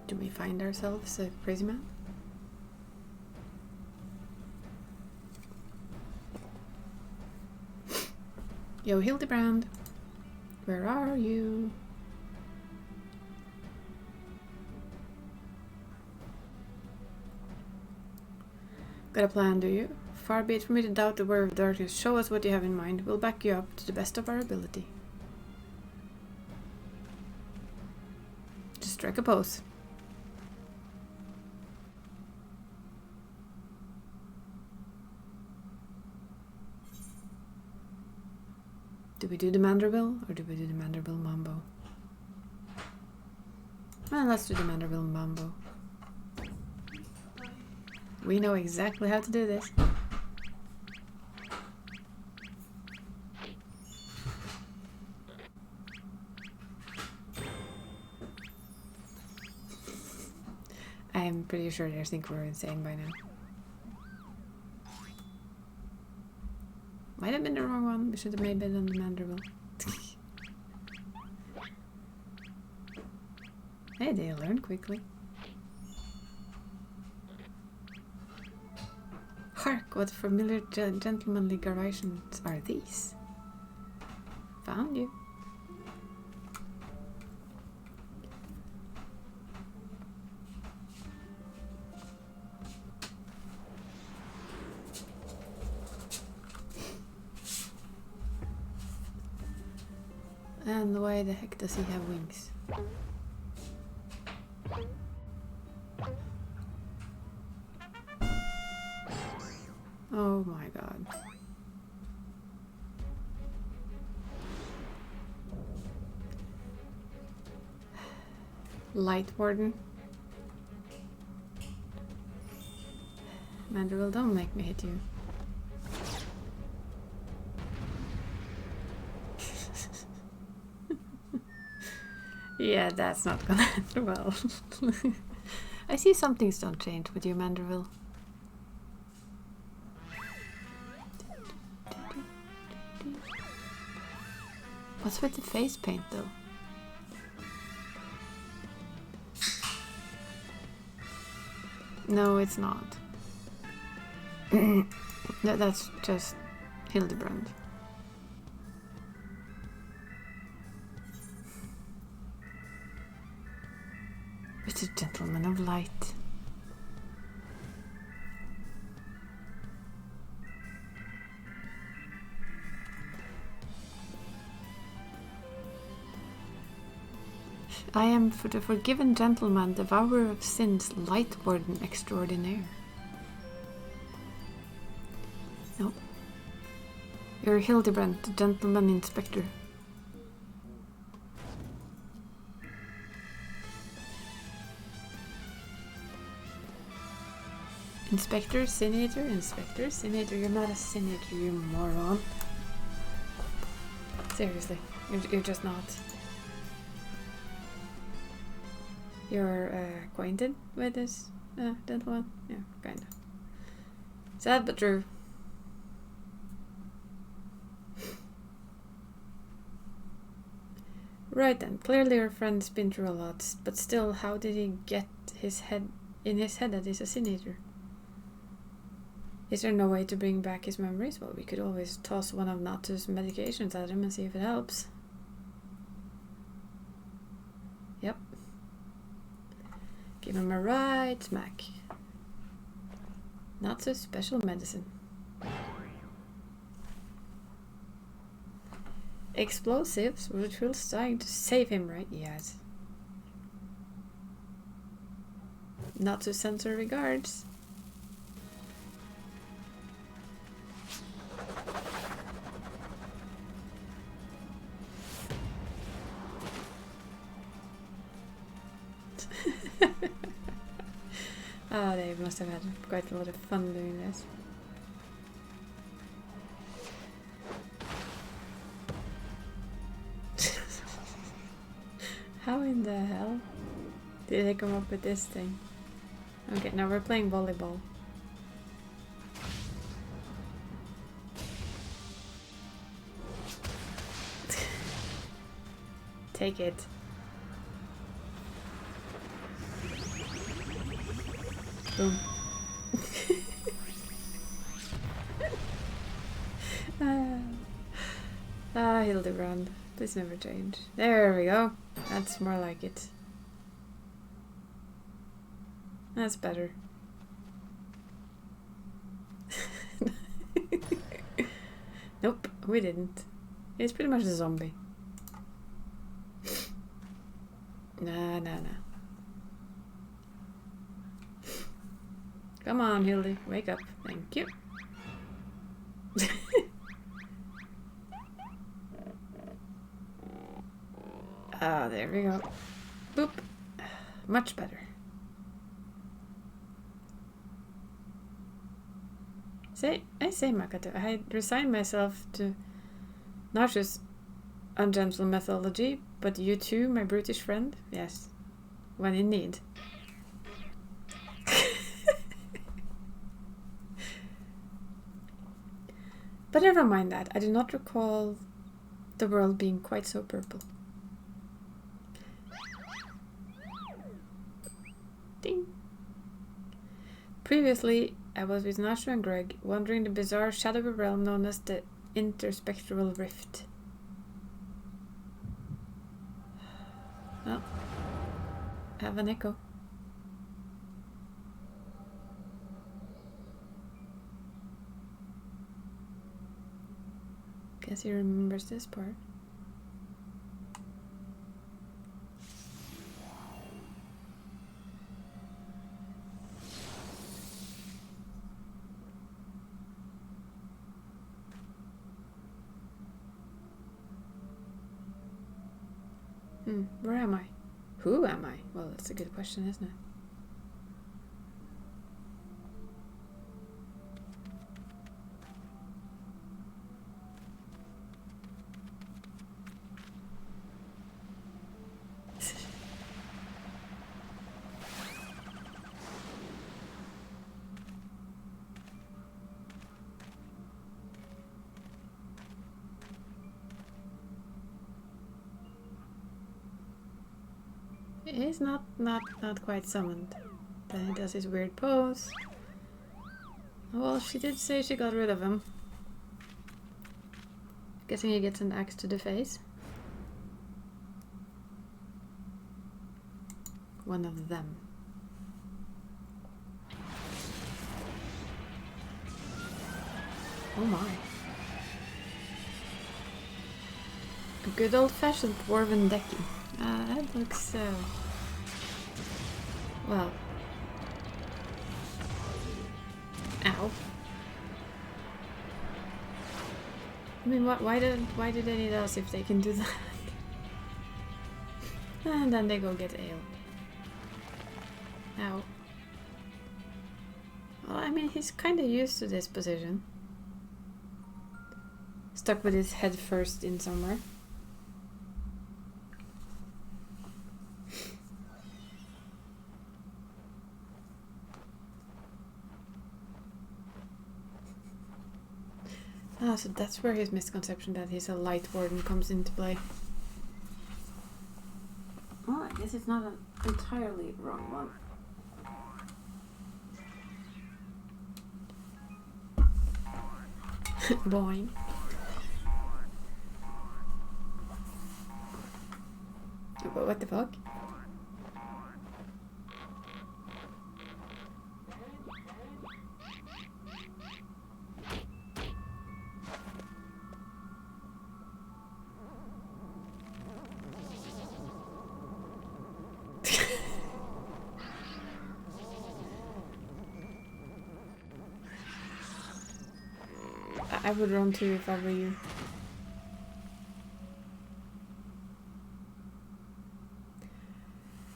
Do we find ourselves a crazy man? Yo, Hildebrand, where are you? Got a plan, do you? Far be it from me to doubt the word of darkness. Show us what you have in mind. We'll back you up to the best of our ability. Just strike a pose. Do we do the Manderville or do we do the Manderville Mambo? Well, let's do the Manderville Mambo. We know exactly how to do this. I'm pretty sure they think we're insane by now. Might have been the wrong one. We should have maybe done the Manderville. Hey, they learn quickly. Hark, what familiar gentlemanly gyrations are these? Found you. And why the heck does he have wings? Oh my god. Light Warden. Manderville, don't make me hit you. Yeah, that's not gonna end well. I see some things don't change with you, Manderville. What's with the face paint, though? No, it's not. That's just Hildebrand. It's a gentleman of light. I am for the forgiven gentleman, devourer of sins, light warden extraordinaire. No. You're Hildebrand, the gentleman inspector. Inspector, Senator, Inspector, Senator. You're not a senator, you moron. Seriously, you're just not. You're acquainted with this gentleman? Yeah, kinda. Sad but true. Right then, clearly our friend's been through a lot, but still, how did he get his head that he's a senator? Is there no way to bring back his memories? Well, we could always toss one of Natu's medications at him and see if it helps. Yep. Give him a right smack. Not so special medicine. Explosives, which will trying to save him, right? Yes. Not to censor regards. Oh, they must have had quite a lot of fun doing this. How in the hell did they come up with this thing? Okay, now we're playing volleyball. Take it. Boom. Hildebrand. Please never change. There we go. That's more like it. That's better. Nope, we didn't. It's pretty much a zombie. Nah. Come on, Hildy. Wake up. Thank you. Ah, there we go. Boop. Much better. I say, Makoto, I had resigned myself to not just ungentle methodology, but you too, my brutish friend. Yes, when in need. But never mind that. I do not recall the world being quite so purple. Ding. Previously, I was with Nashu and Greg, wandering the bizarre shadowy realm known as the Interspectral Rift. Oh, I have an echo. Guess he remembers this part. Where am I? Who am I? Well, that's a good question, isn't it? He's not quite summoned. Then he does his weird pose. Well, she did say she got rid of him. Guessing he gets an axe to the face. One of them. Oh my. A good old-fashioned dwarven decking. That looks well. Ow. I mean, why do they need us if they can do that? And then they go get ale. Ow. Well, I mean, he's kind of used to this position. Stuck with his head first in somewhere. Ah, so that's where his misconception that he's a light warden comes into play. Well, I guess it's not an entirely wrong one. Boing. What the fuck? I would run too if I were you.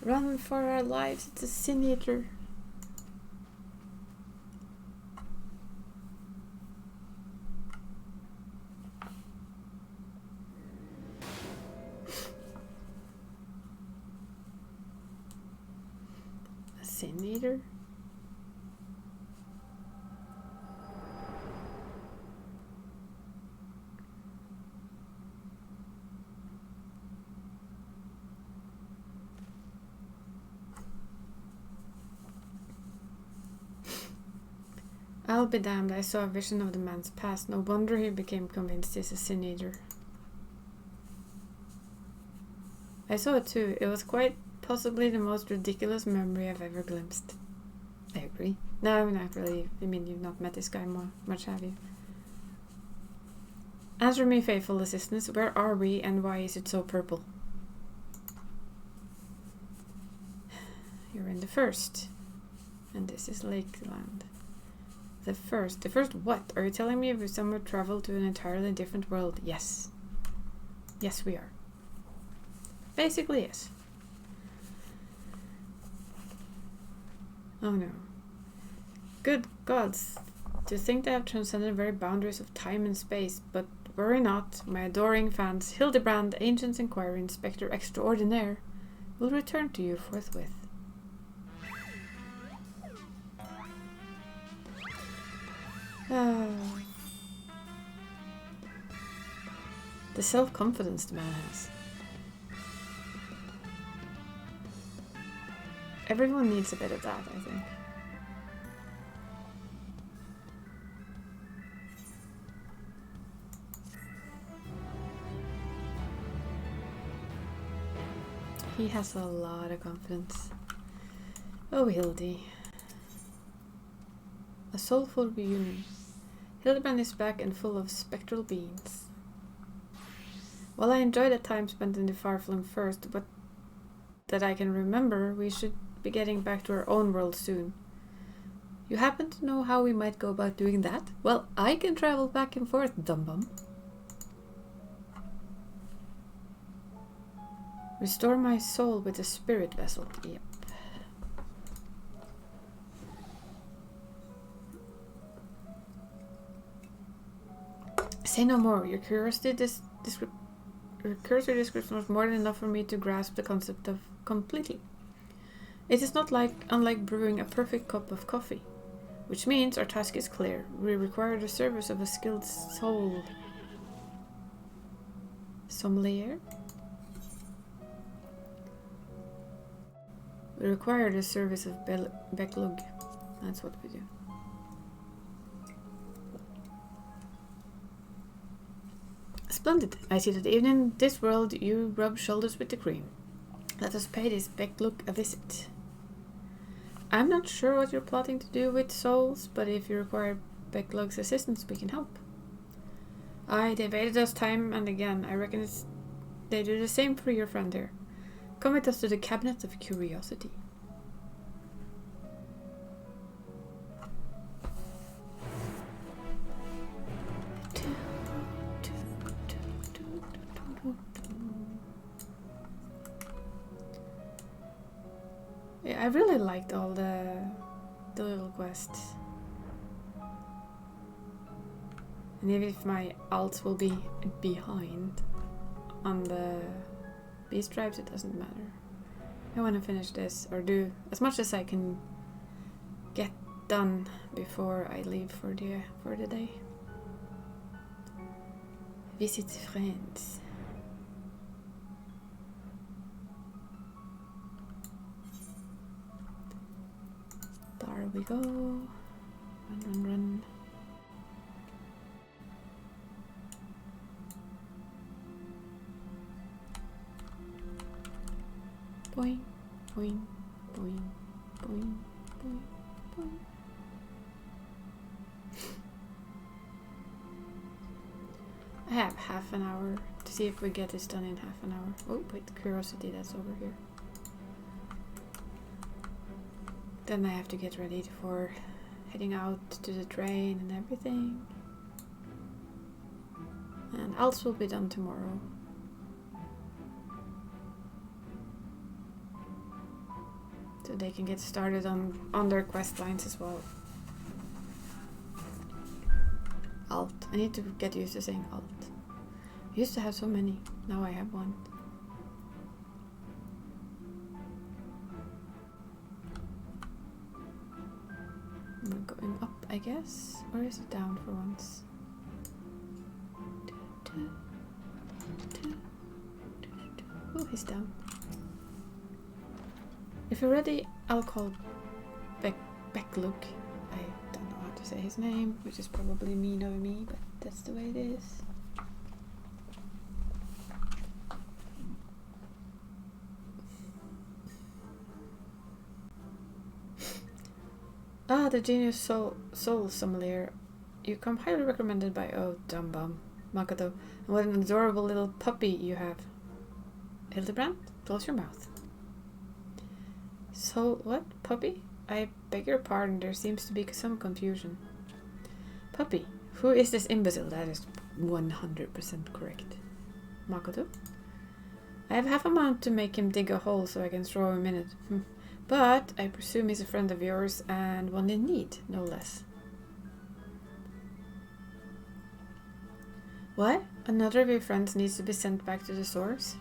Run for our lives, it's a Sin Eater. A Sin Eater? I'll be damned, I saw a vision of the man's past. No wonder he became convinced he's a Sin Eater. I saw it too. It was quite possibly the most ridiculous memory I've ever glimpsed. I agree. No, not really. I mean, you've not met this guy much, have you? Answer me, faithful assistants. Where are we and why is it so purple? You're in the first. And this is Lakeland. The first what? Are you telling me we somewhere traveled to an entirely different world? Yes. Yes, we are. Basically, yes. Oh no. Good gods. To think they have transcended the very boundaries of time and space, but worry not, my adoring fans, Hildebrand, Ancients Inquiry, Inspector Extraordinaire, will return to you forthwith. The self-confidence the man has. Everyone needs a bit of that, I think. He has a lot of confidence. Oh, Hildy. A soulful reunion. Hildebrand is back and full of spectral beings. While I enjoy the time spent in the far-flung first, but that I can remember, we should be getting back to our own world soon. You happen to know how we might go about doing that? Well, I can travel back and forth, dum-bum. Restore my soul with a spirit vessel. Yep. Say no more. Your cursory description was more than enough for me to grasp the concept of completely. It is not unlike brewing a perfect cup of coffee, which means our task is clear. We require the service of a skilled soul sommelier. We require the service of Beklug. That's what we do. Splendid. I see that even in this world you rub shoulders with the cream. Let us pay this Beklug a visit. I'm not sure what you're plotting to do with souls, but if you require Beklug's assistance, we can help. Aye, they've aided us time and again. I reckon they do the same for your friend here. Come with us to the Cabinet of Curiosity. Yeah, I really liked all the little quests. And even if my alts will be behind on the beast tribes, it doesn't matter. I want to finish this or do as much as I can get done before I leave for the day. Visit friends. There we go. Run, run, run. Boing, boing, boing, boing, boing, boing. I have half an hour to see if we get this done in half an hour. Oh, wait, curiosity, that's over here. Then I have to get ready for heading out to the train and everything. else will be done tomorrow. So they can get started on their quest lines as well. Alt. I need to get used to saying alt. I used to have so many. Now I have one. We're going up, I guess? Or is it down for once? Oh, he's down. If you're ready, I'll call Bekluk. I don't know how to say his name, which is probably mean of me, but that's the way it is. Ah, the Genius Soul Sommelier. You come highly recommended by Dumbum, Makoto. And what an adorable little puppy you have. Hildebrand, close your mouth. So, what? Puppy? I beg your pardon, there seems to be some confusion. Puppy? Who is this imbecile? That is 100% correct. Makoto? I have half a month to make him dig a hole so I can throw him in it. But I presume he's a friend of yours and one in need, no less. What? Another of your friends needs to be sent back to the source?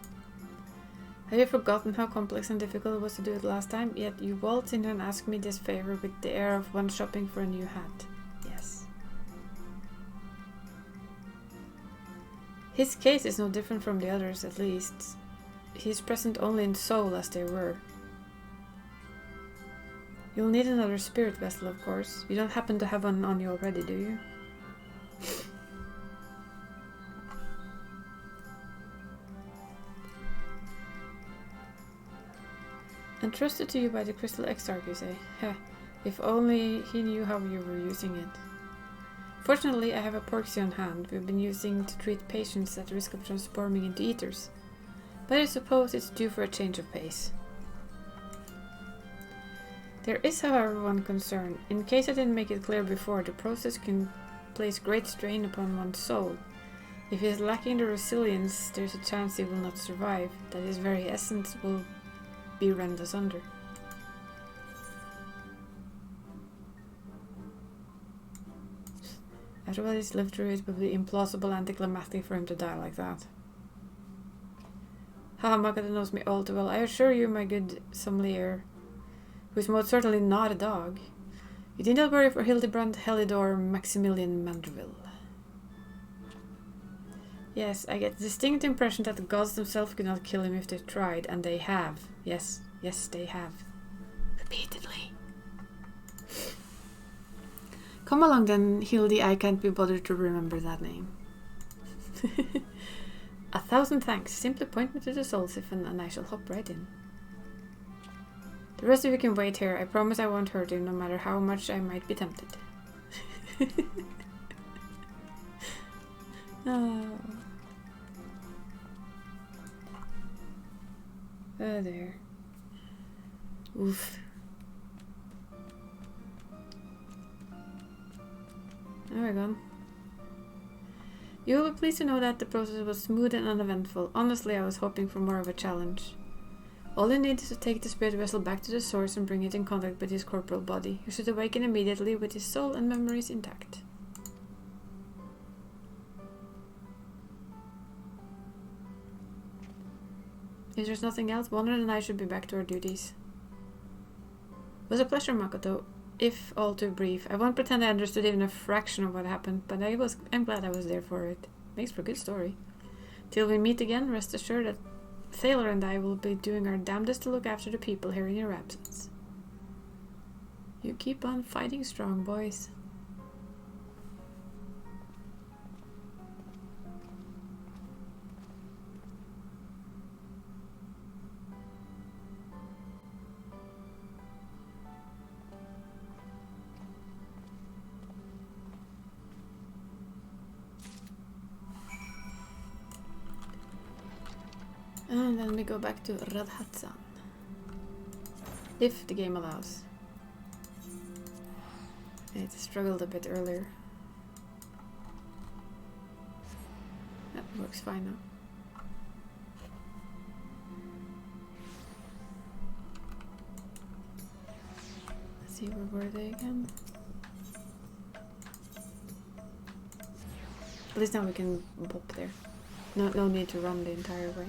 Have you forgotten how complex and difficult it was to do it last time? Yet you waltz in and ask me this favor with the air of one shopping for a new hat. Yes. His case is no different from the others, at least. He is present only in soul, as they were. You'll need another spirit vessel, of course. You don't happen to have one on you already, do you? Entrusted to you by the Crystal Exarch, you say? Heh, if only he knew how you were using it. Fortunately, I have a porxie on hand we've been using to treat patients at risk of transforming into eaters. But I suppose it's due for a change of pace. There is, however, one concern. In case I didn't make it clear before, the process can place great strain upon one's soul. If he is lacking the resilience, there's a chance he will not survive, that his very essence will be rent asunder. After what he's lived through, it would be implausible and anticlimactic for him to die like that. Haha, Makoto knows me all too well. I assure you, my good sommelier, who is most certainly not a dog, you need not worry for Hildebrand, Helidor, Maximilian Mandeville. Yes, I get the distinct impression that the gods themselves could not kill him if they tried, and they have. Yes, they have. Repeatedly. Come along then, Hildy, I can't be bothered to remember that name. 1,000 thanks. Simply point me to the Soul Siphon and I shall hop right in. The rest of you can wait here. I promise I won't hurt you, no matter how much I might be tempted. Oh. Oh, there. Oof. There we go. You will be pleased to know that the process was smooth and uneventful. Honestly, I was hoping for more of a challenge. All you need is to take the spirit vessel back to the source and bring it in contact with his corporal body. You should awaken immediately with his soul and memories intact. If there's nothing else, Bonner and I should be back to our duties. It was a pleasure, Makoto, if all too brief. I won't pretend I understood even a fraction of what happened, but I'm glad I was there for it. Makes for a good story. Till we meet again, rest assured that Thaler and I will be doing our damnedest to look after the people here in your absence. You keep on fighting strong, boys. And then we go back to Radhatsan. If the game allows. It struggled a bit earlier. Works fine now. Let's see, where were they again? At least now we can bop there. No need to run the entire way.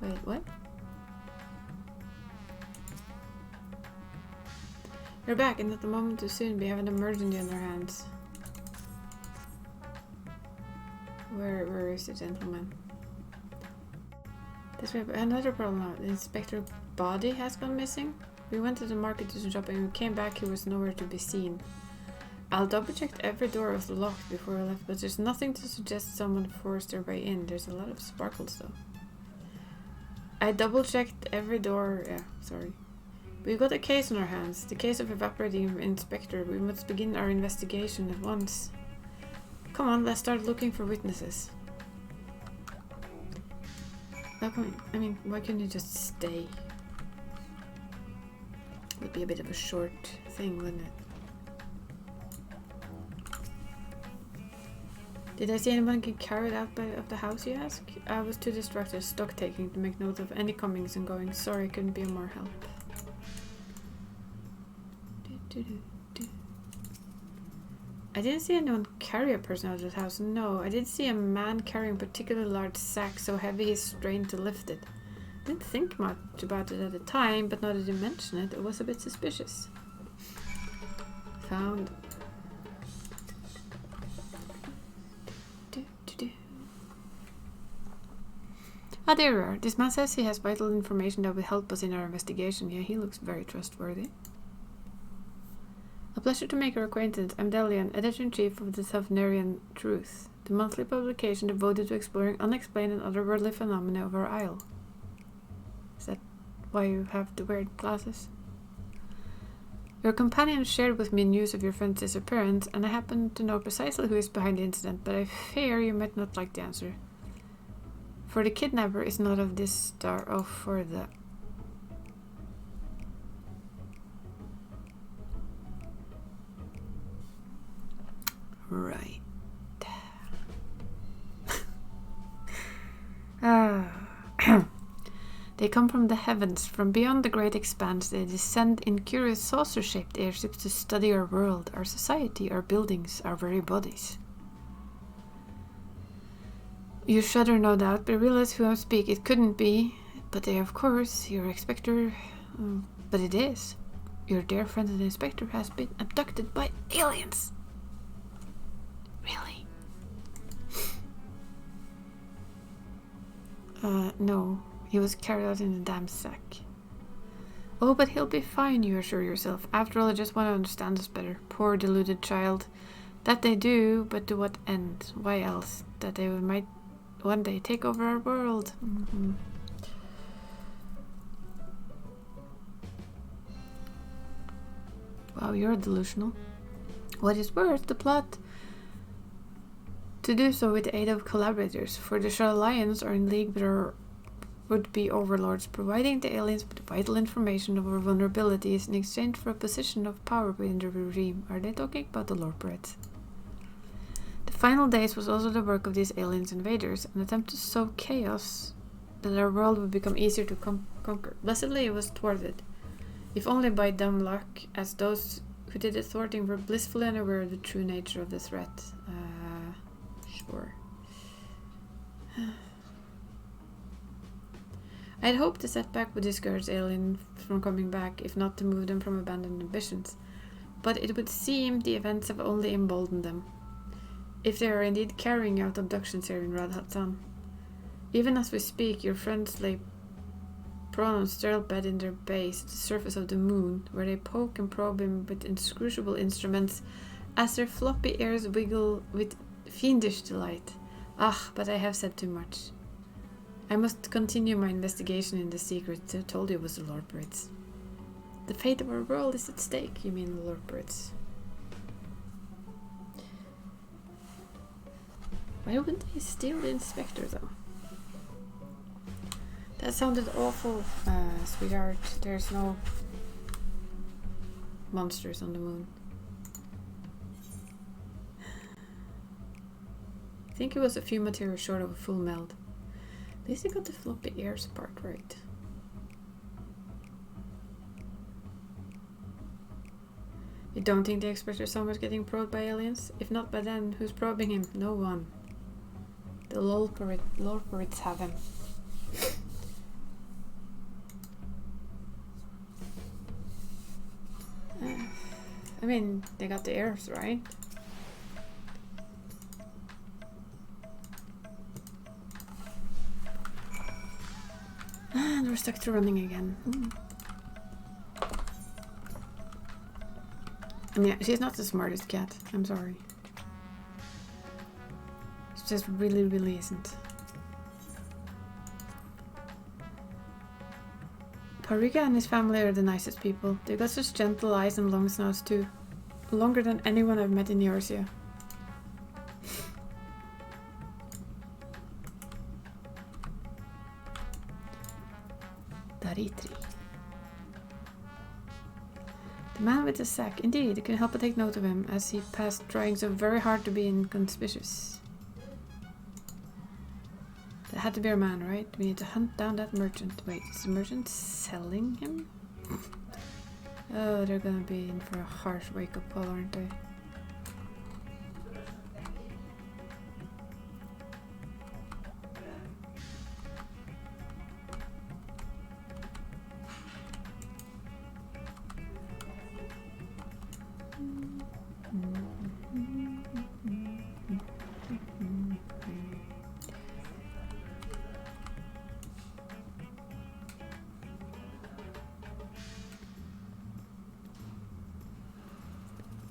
Wait, what? We're back, and at the moment too soon we have an emergency on our hands. Where is the gentleman? This way, another problem now. The inspector body has gone missing. We went to the market to do some shopping and we came back, he was nowhere to be seen. I'll double check every door was locked before we left, but there's nothing to suggest someone forced their way in. There's a lot of sparkles though. I double checked every door. Yeah, sorry. We've got a case on our hands. The case of evaporating inspector. We must begin our investigation at once. Come on, let's start looking for witnesses. Now, I mean, why can't you just stay? It would be a bit of a short thing, wouldn't it? Did I see anyone get carried out of the house, you ask? I was too distracted stock taking to make note of any comings and goings. Sorry, I couldn't be of more help. I didn't see anyone carry a person out of the house. No, I did see a man carrying a particularly large sack so heavy he strained to lift it. Didn't think much about it at the time, but now that you mention it, it was a bit suspicious. Found. Ah, there you are. This man says he has vital information that will help us in our investigation. Yeah, he looks very trustworthy. A pleasure to make your acquaintance. I'm Delian, Editor-in-Chief of the Thavnerian Truth, the monthly publication devoted to exploring unexplained and otherworldly phenomena of our isle. Is that why you have to wear glasses? Your companion shared with me news of your friend's disappearance, and I happen to know precisely who is behind the incident, but I fear you might not like the answer. For the kidnapper is not of this star. Oh, for the... Right. They come from the heavens, from beyond the great expanse. They descend in curious saucer-shaped airships to study our world, our society, our buildings, our very bodies. You shudder, no doubt, but realize who I speak. It couldn't be, but they, of course, your inspector... but it is. Your dear friend the inspector has been abducted by aliens. Really? No. He was carried out in a damn sack. Oh, but he'll be fine, you assure yourself. After all, I just want to understand us better. Poor deluded child. That they do, but to what end? Why else? That they might one day take over our world. Mm-hmm. Wow, you're delusional. What is worse, the plot to do so with the aid of collaborators, for the Shah Alliance are in league with our would-be overlords, providing the aliens with vital information of our vulnerabilities in exchange for a position of power within the regime. Are they talking about the Lord Brits? The final days was also the work of these aliens invaders, an attempt to sow chaos that our world would become easier to conquer. Blessedly, it was thwarted, if only by dumb luck, as those who did the thwarting were blissfully unaware of the true nature of the threat. Sure. I'd hoped the setback would discourage aliens from coming back, if not to move them from abandoned ambitions. But it would seem the events have only emboldened them, if they are indeed carrying out abductions here in Radhatsan. Even as we speak, your friends lay prone on sterile bed in their base, the surface of the moon, where they poke and probe him with inscrutable instruments, as their floppy ears wiggle with fiendish delight. Ah, but I have said too much. I must continue my investigation in the secret. I told you it was the Lord Brits. The fate of our world is at stake, you mean the Lord Brits. Why wouldn't they steal the inspector, though? That sounded awful, sweetheart. There's no monsters on the moon. I think it was a few materials short of a full meld. At least I got the floppy ears part right. You don't think the Expector Summer's getting probed by aliens? If not by then, who's probing him? No one. The Lorporids have him. I mean, they got the ears, right? And we're stuck to running again. Yeah, she's not the smartest cat. I'm sorry. She just really, really isn't. Parika and his family are the nicest people. They've got such gentle eyes and long snouts too. Longer than anyone I've met in Eorzea. Daritri. The man with the sack. Indeed, I couldn't help but take note of him as he passed, trying so very hard to be inconspicuous. That had to be our man, right? We need to hunt down that merchant. Wait, is the merchant selling him? Oh, they're gonna be in for a harsh wake-up call, aren't they?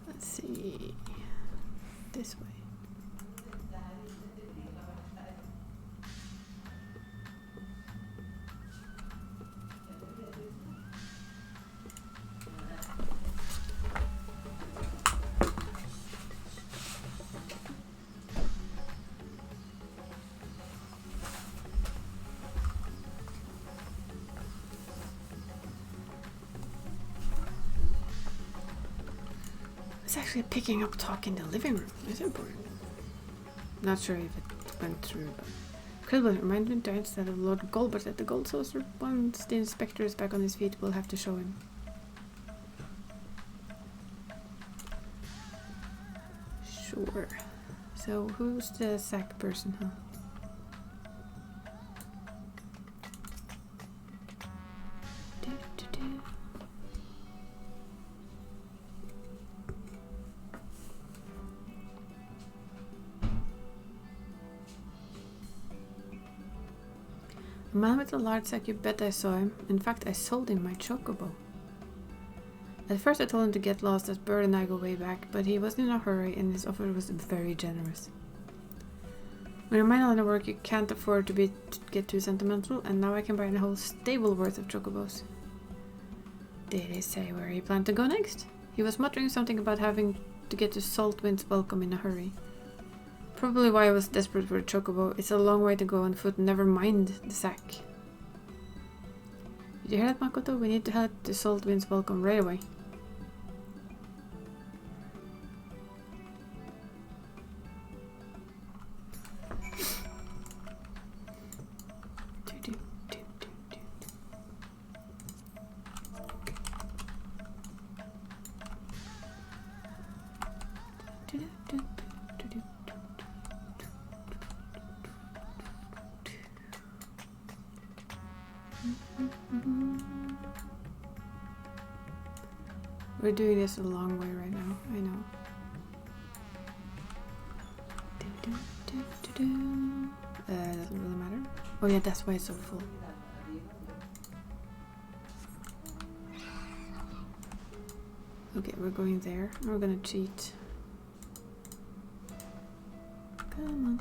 Let's see. This way. It's actually picking up talk in the living room. It's important. Not sure if it went through, but incredible. Remind me to instead of Lord Golbert at the Gold Saucer. Once the inspector is back on his feet, we'll have to show him. Sure. So who's the sack person, huh? A man with a large sack, you bet I saw him. In fact, I sold him my chocobo. At first I told him to get lost as Bird and I go way back, but he wasn't in a hurry and his offer was very generous. When you're my line of work, you can't afford to get too sentimental, and now I can buy a whole stable worth of chocobos. Did he say where he planned to go next? He was muttering something about having to get to Saltwind's Welcome in a hurry. Probably why I was desperate for a chocobo. It's a long way to go on foot, never mind the sack. Did you hear that, Makoto? We need to head to Saltwind's Welcome right away. We're doing this a long way right now, I know. Doesn't really matter. Oh yeah, that's why it's so full. Okay, we're going there. We're gonna cheat. Come on.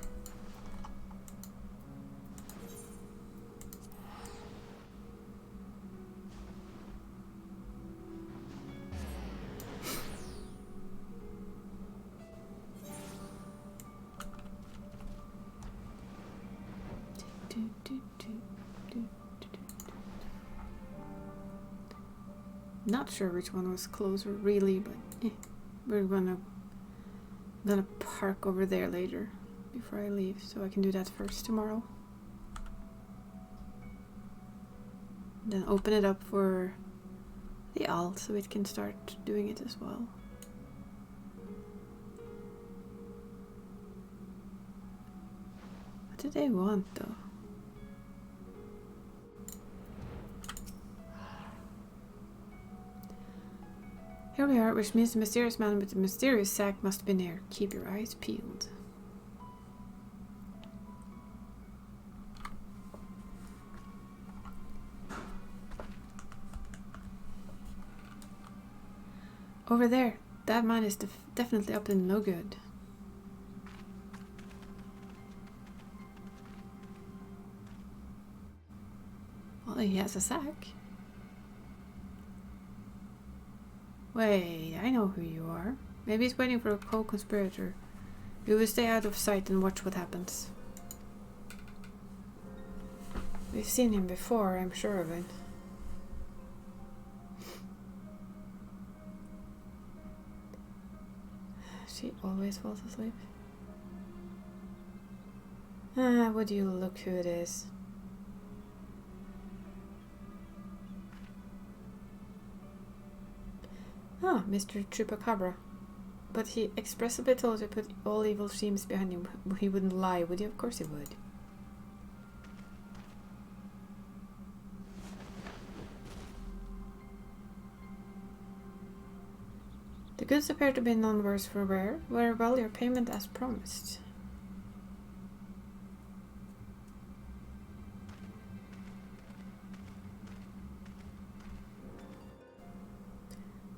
Not sure which one was closer, really, but we're gonna park over there later before I leave, so I can do that first tomorrow. Then open it up for the alt so it can start doing it as well. What do they want though? Here we are, which means the mysterious man with the mysterious sack must be near. Keep your eyes peeled. Over there. That man is definitely up to no good. Well, he has a sack. Wait, I know who you are. Maybe he's waiting for a co-conspirator. We will stay out of sight and watch what happens. We've seen him before, I'm sure of it. She always falls asleep. Ah, would you look who it is? Ah, Mr. Chupacabra. But he expressly told you to put all evil schemes behind him. He wouldn't lie, would he? Of course he would. The goods appear to be none worse for wear. Very well, your payment as promised.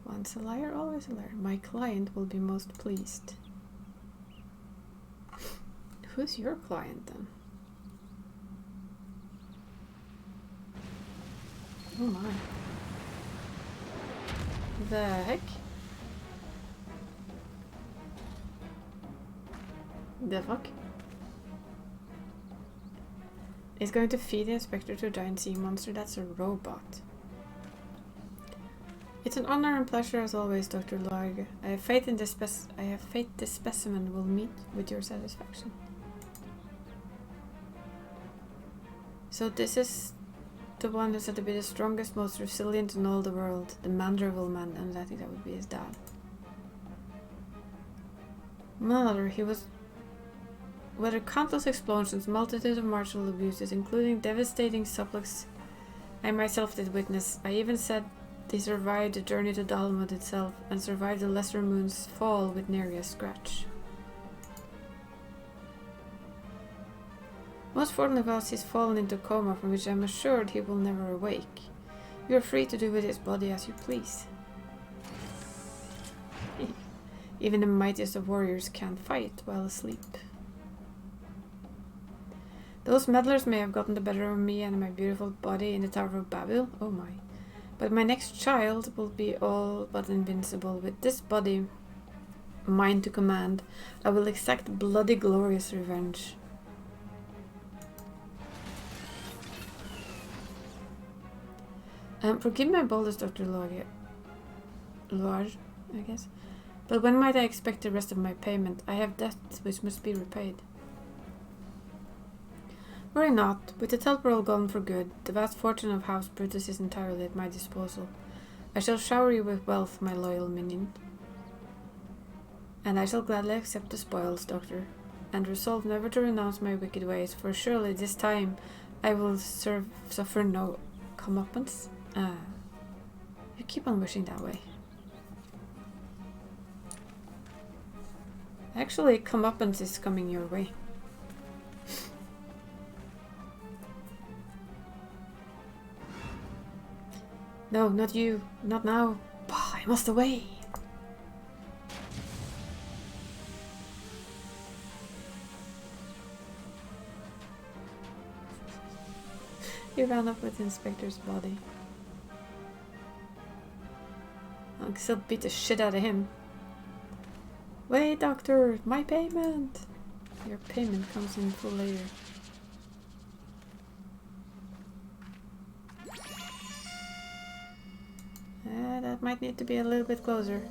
Once a liar, always a liar. My client will be most pleased. Who's your client then? Oh my. The heck? The fuck? It's going to feed the inspector to a giant sea monster. That's a robot. It's an honor and pleasure as always, Dr. Larg. I have faith this specimen will meet with your satisfaction. So this is the one that's said to be the strongest, most resilient in all the world. The Manderville man, and I think that would be his dad. Mother, he was... Whether countless explosions, multitude of martial abuses, including devastating suplex I myself did witness. I even said they survived the journey to Dalmud itself, and survived the Lesser Moon's fall with nary a scratch. Most fortunately for us, he's fallen into a coma from which I'm assured he will never awake. You are free to do with his body as you please. Even the mightiest of warriors can't fight while asleep. Those meddlers may have gotten the better of me and my beautiful body in the Tower of Babel. Oh my. But my next child will be all but invincible. With this body, mine to command, I will exact bloody glorious revenge. Forgive my boldness, Dr. Large, I guess. But when might I expect the rest of my payment? I have debts which must be repaid. Worry not. With the Telperol gone for good, the vast fortune of House Brutus is entirely at my disposal. I shall shower you with wealth, my loyal minion. And I shall gladly accept the spoils, Doctor, and resolve never to renounce my wicked ways, for surely this time I will suffer no comeuppance. You keep on wishing that way. Actually, comeuppance is coming your way. No, not you. Not now. Bah, I must away. He ran up with the inspector's body. I'll still beat the shit out of him. Wait, doctor, my payment. Your payment comes in full later. That might need to be a little bit closer.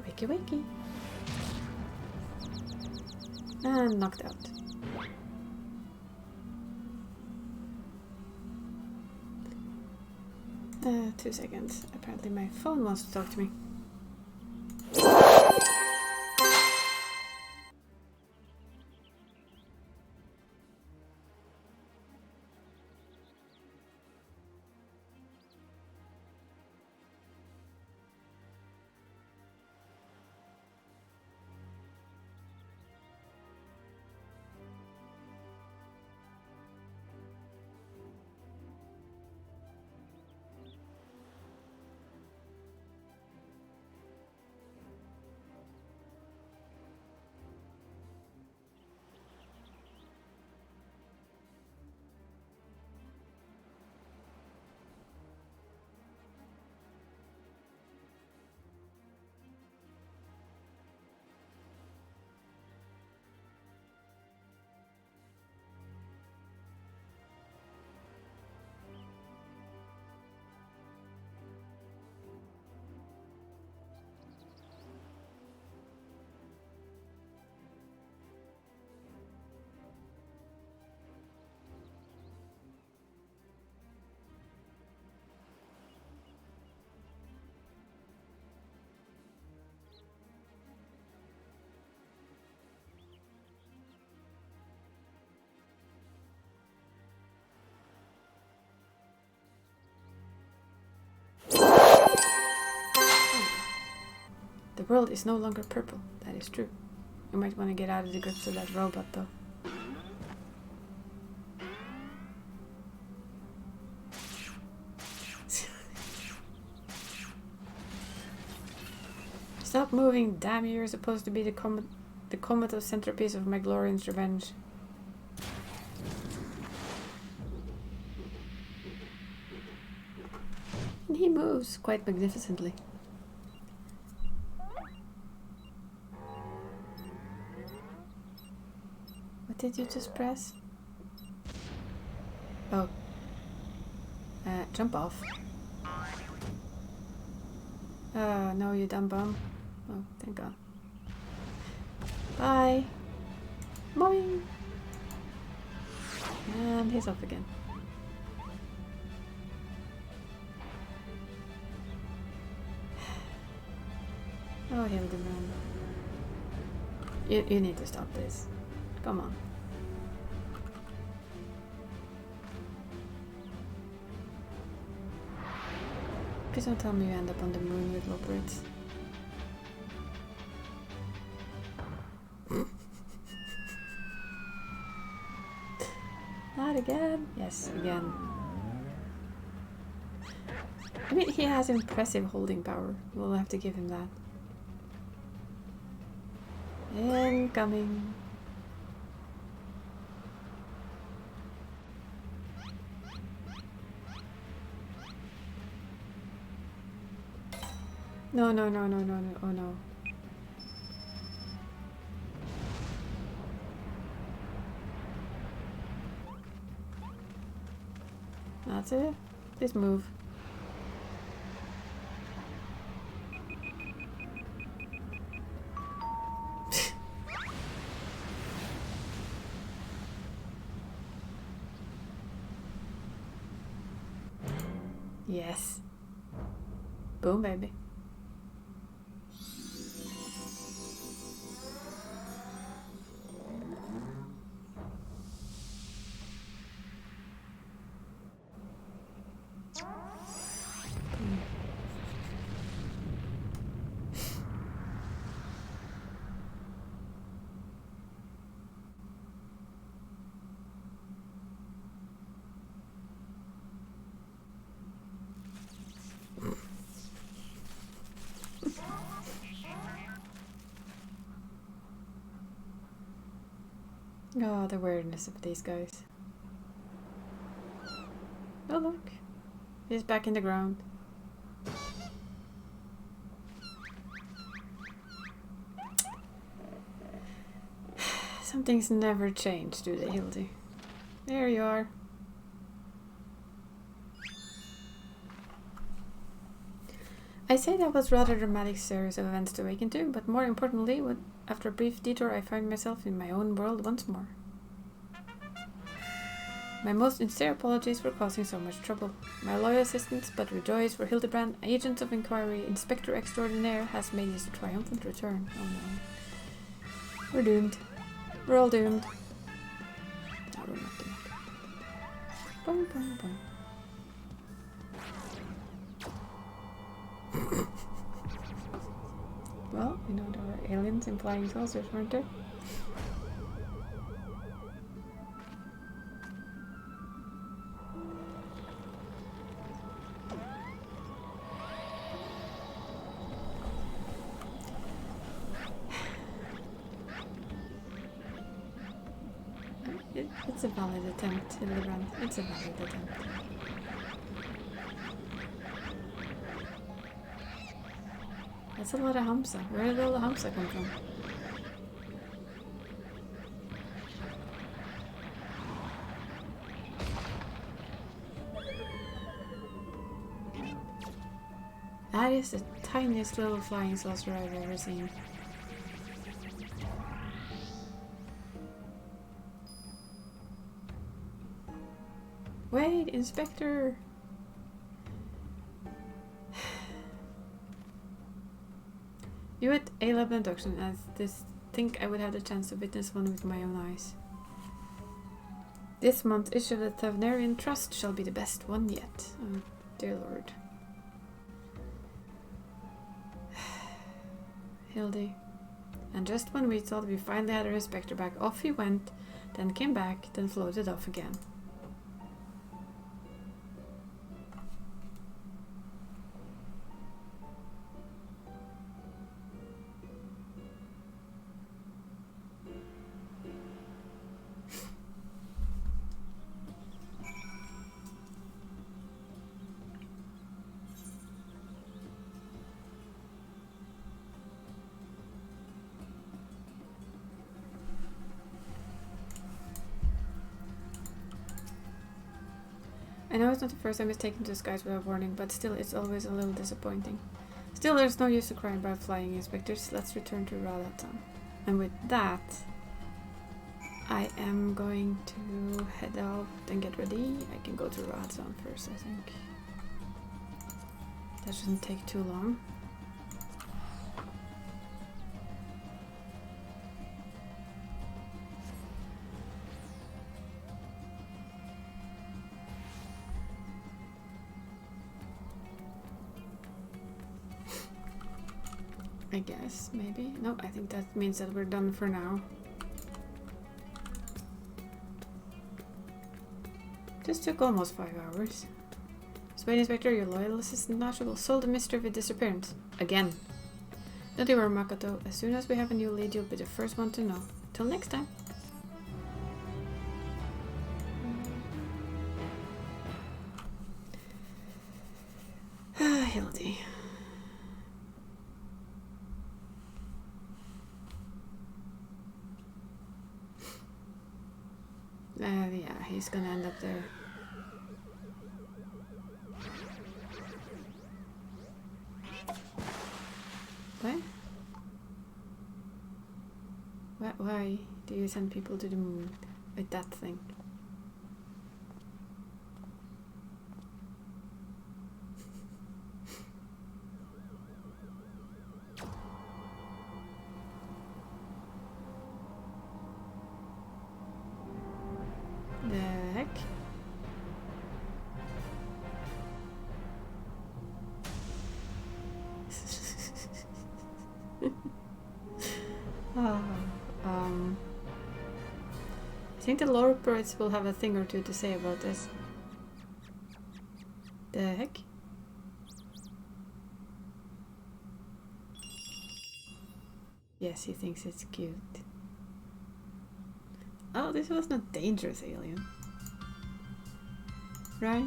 Wakey wakey. And knocked out. 2 seconds. Apparently my phone wants to talk to me. The world is no longer purple. That is true. You might want to get out of the grips of that robot though. Stop moving, damn you, you're supposed to be the comatose centerpiece of Maglorian's revenge. And he moves quite magnificently. What did you just press? Oh. Jump off. No, you dumb bum. Oh, thank God. Bye. Boing. And he's off again. Oh, Hildebrand. You need to stop this. Come on. Please don't tell me you end up on the moon with Loporits. Not again. Yes, again. I mean, he has impressive holding power. We'll have to give him that. Incoming. No, no, no, no, no, no. Oh no. That's it. Please move. Yes. Boom, baby. Oh, the weirdness of these guys. Oh look, he's back in the ground. Some things never change, do they, Hildy? There you are. I say that was rather dramatic series of events to awaken to, but more importantly, after a brief detour I find myself in my own world once more. My most sincere apologies for causing so much trouble. My loyal assistants, but rejoice for Hildebrand, agent of inquiry, inspector extraordinaire, has made his triumphant return. Oh no. We're doomed. We're all doomed. No, we're not doomed. Boing, boing, boing. Well, you know, there were aliens and flying saucers, weren't there? It's a valid attempt, Hildebrand. It's a valid attempt. That's a lot of Hamsa. Where did all the Hamsa come from? That is the tiniest little flying saucer I've ever seen. Wait, Inspector! You at A-Lab abduction, I think I would have the chance to witness one with my own eyes. This month's issue of the Tavnerian Trust shall be the best one yet. Oh, dear lord. Hildy. And just when we thought we finally had our inspector back, off he went, then came back, then floated off again. I know it's not the first time it's taken to the skies without warning, but still it's always a little disappointing. Still, there's no use to cry about flying inspectors. Let's return to Radatan. And with that, I am going to head out and get ready. I can go to Radatan first, I think. That shouldn't take too long. I guess, maybe. No, I think that means that we're done for now. Just took almost 5 hours. Spade Inspector, your loyal assistant Nasha will solve the mystery of your disappearance. Again. Don't you worry, Makoto. As soon as we have a new lead, you'll be the first one to know. Till next time. Hildy. Yeah, he's gonna end up there. What? Why do you send people to the moon with that thing? The heck? I think the lore poets will have a thing or two to say about this. The heck? Yes, he thinks it's cute. Oh, this was not dangerous, alien. Right?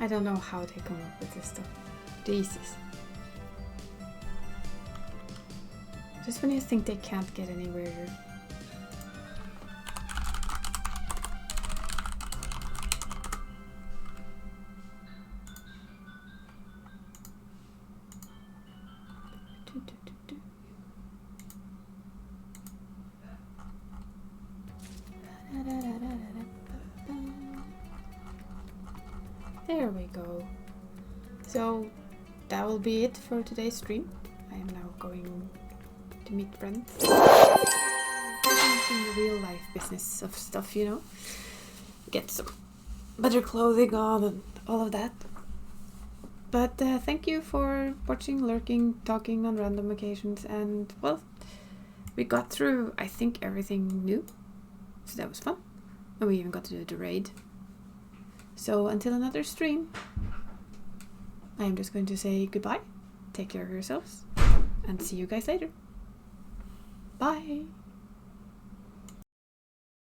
I don't know how they come up with this stuff. Jesus. Just when you think they can't get anywhere. There we go. So that will be it for today's stream. I am now going to meet friends. In the real life business of stuff, you know. Get some better clothing on and all of that. But thank you for watching, lurking, talking on random occasions, and well, we got through, I think, everything new. So that was fun. And we even got to do the raid. So until another stream, I am just going to say goodbye, take care of yourselves, and see you guys later. Bye!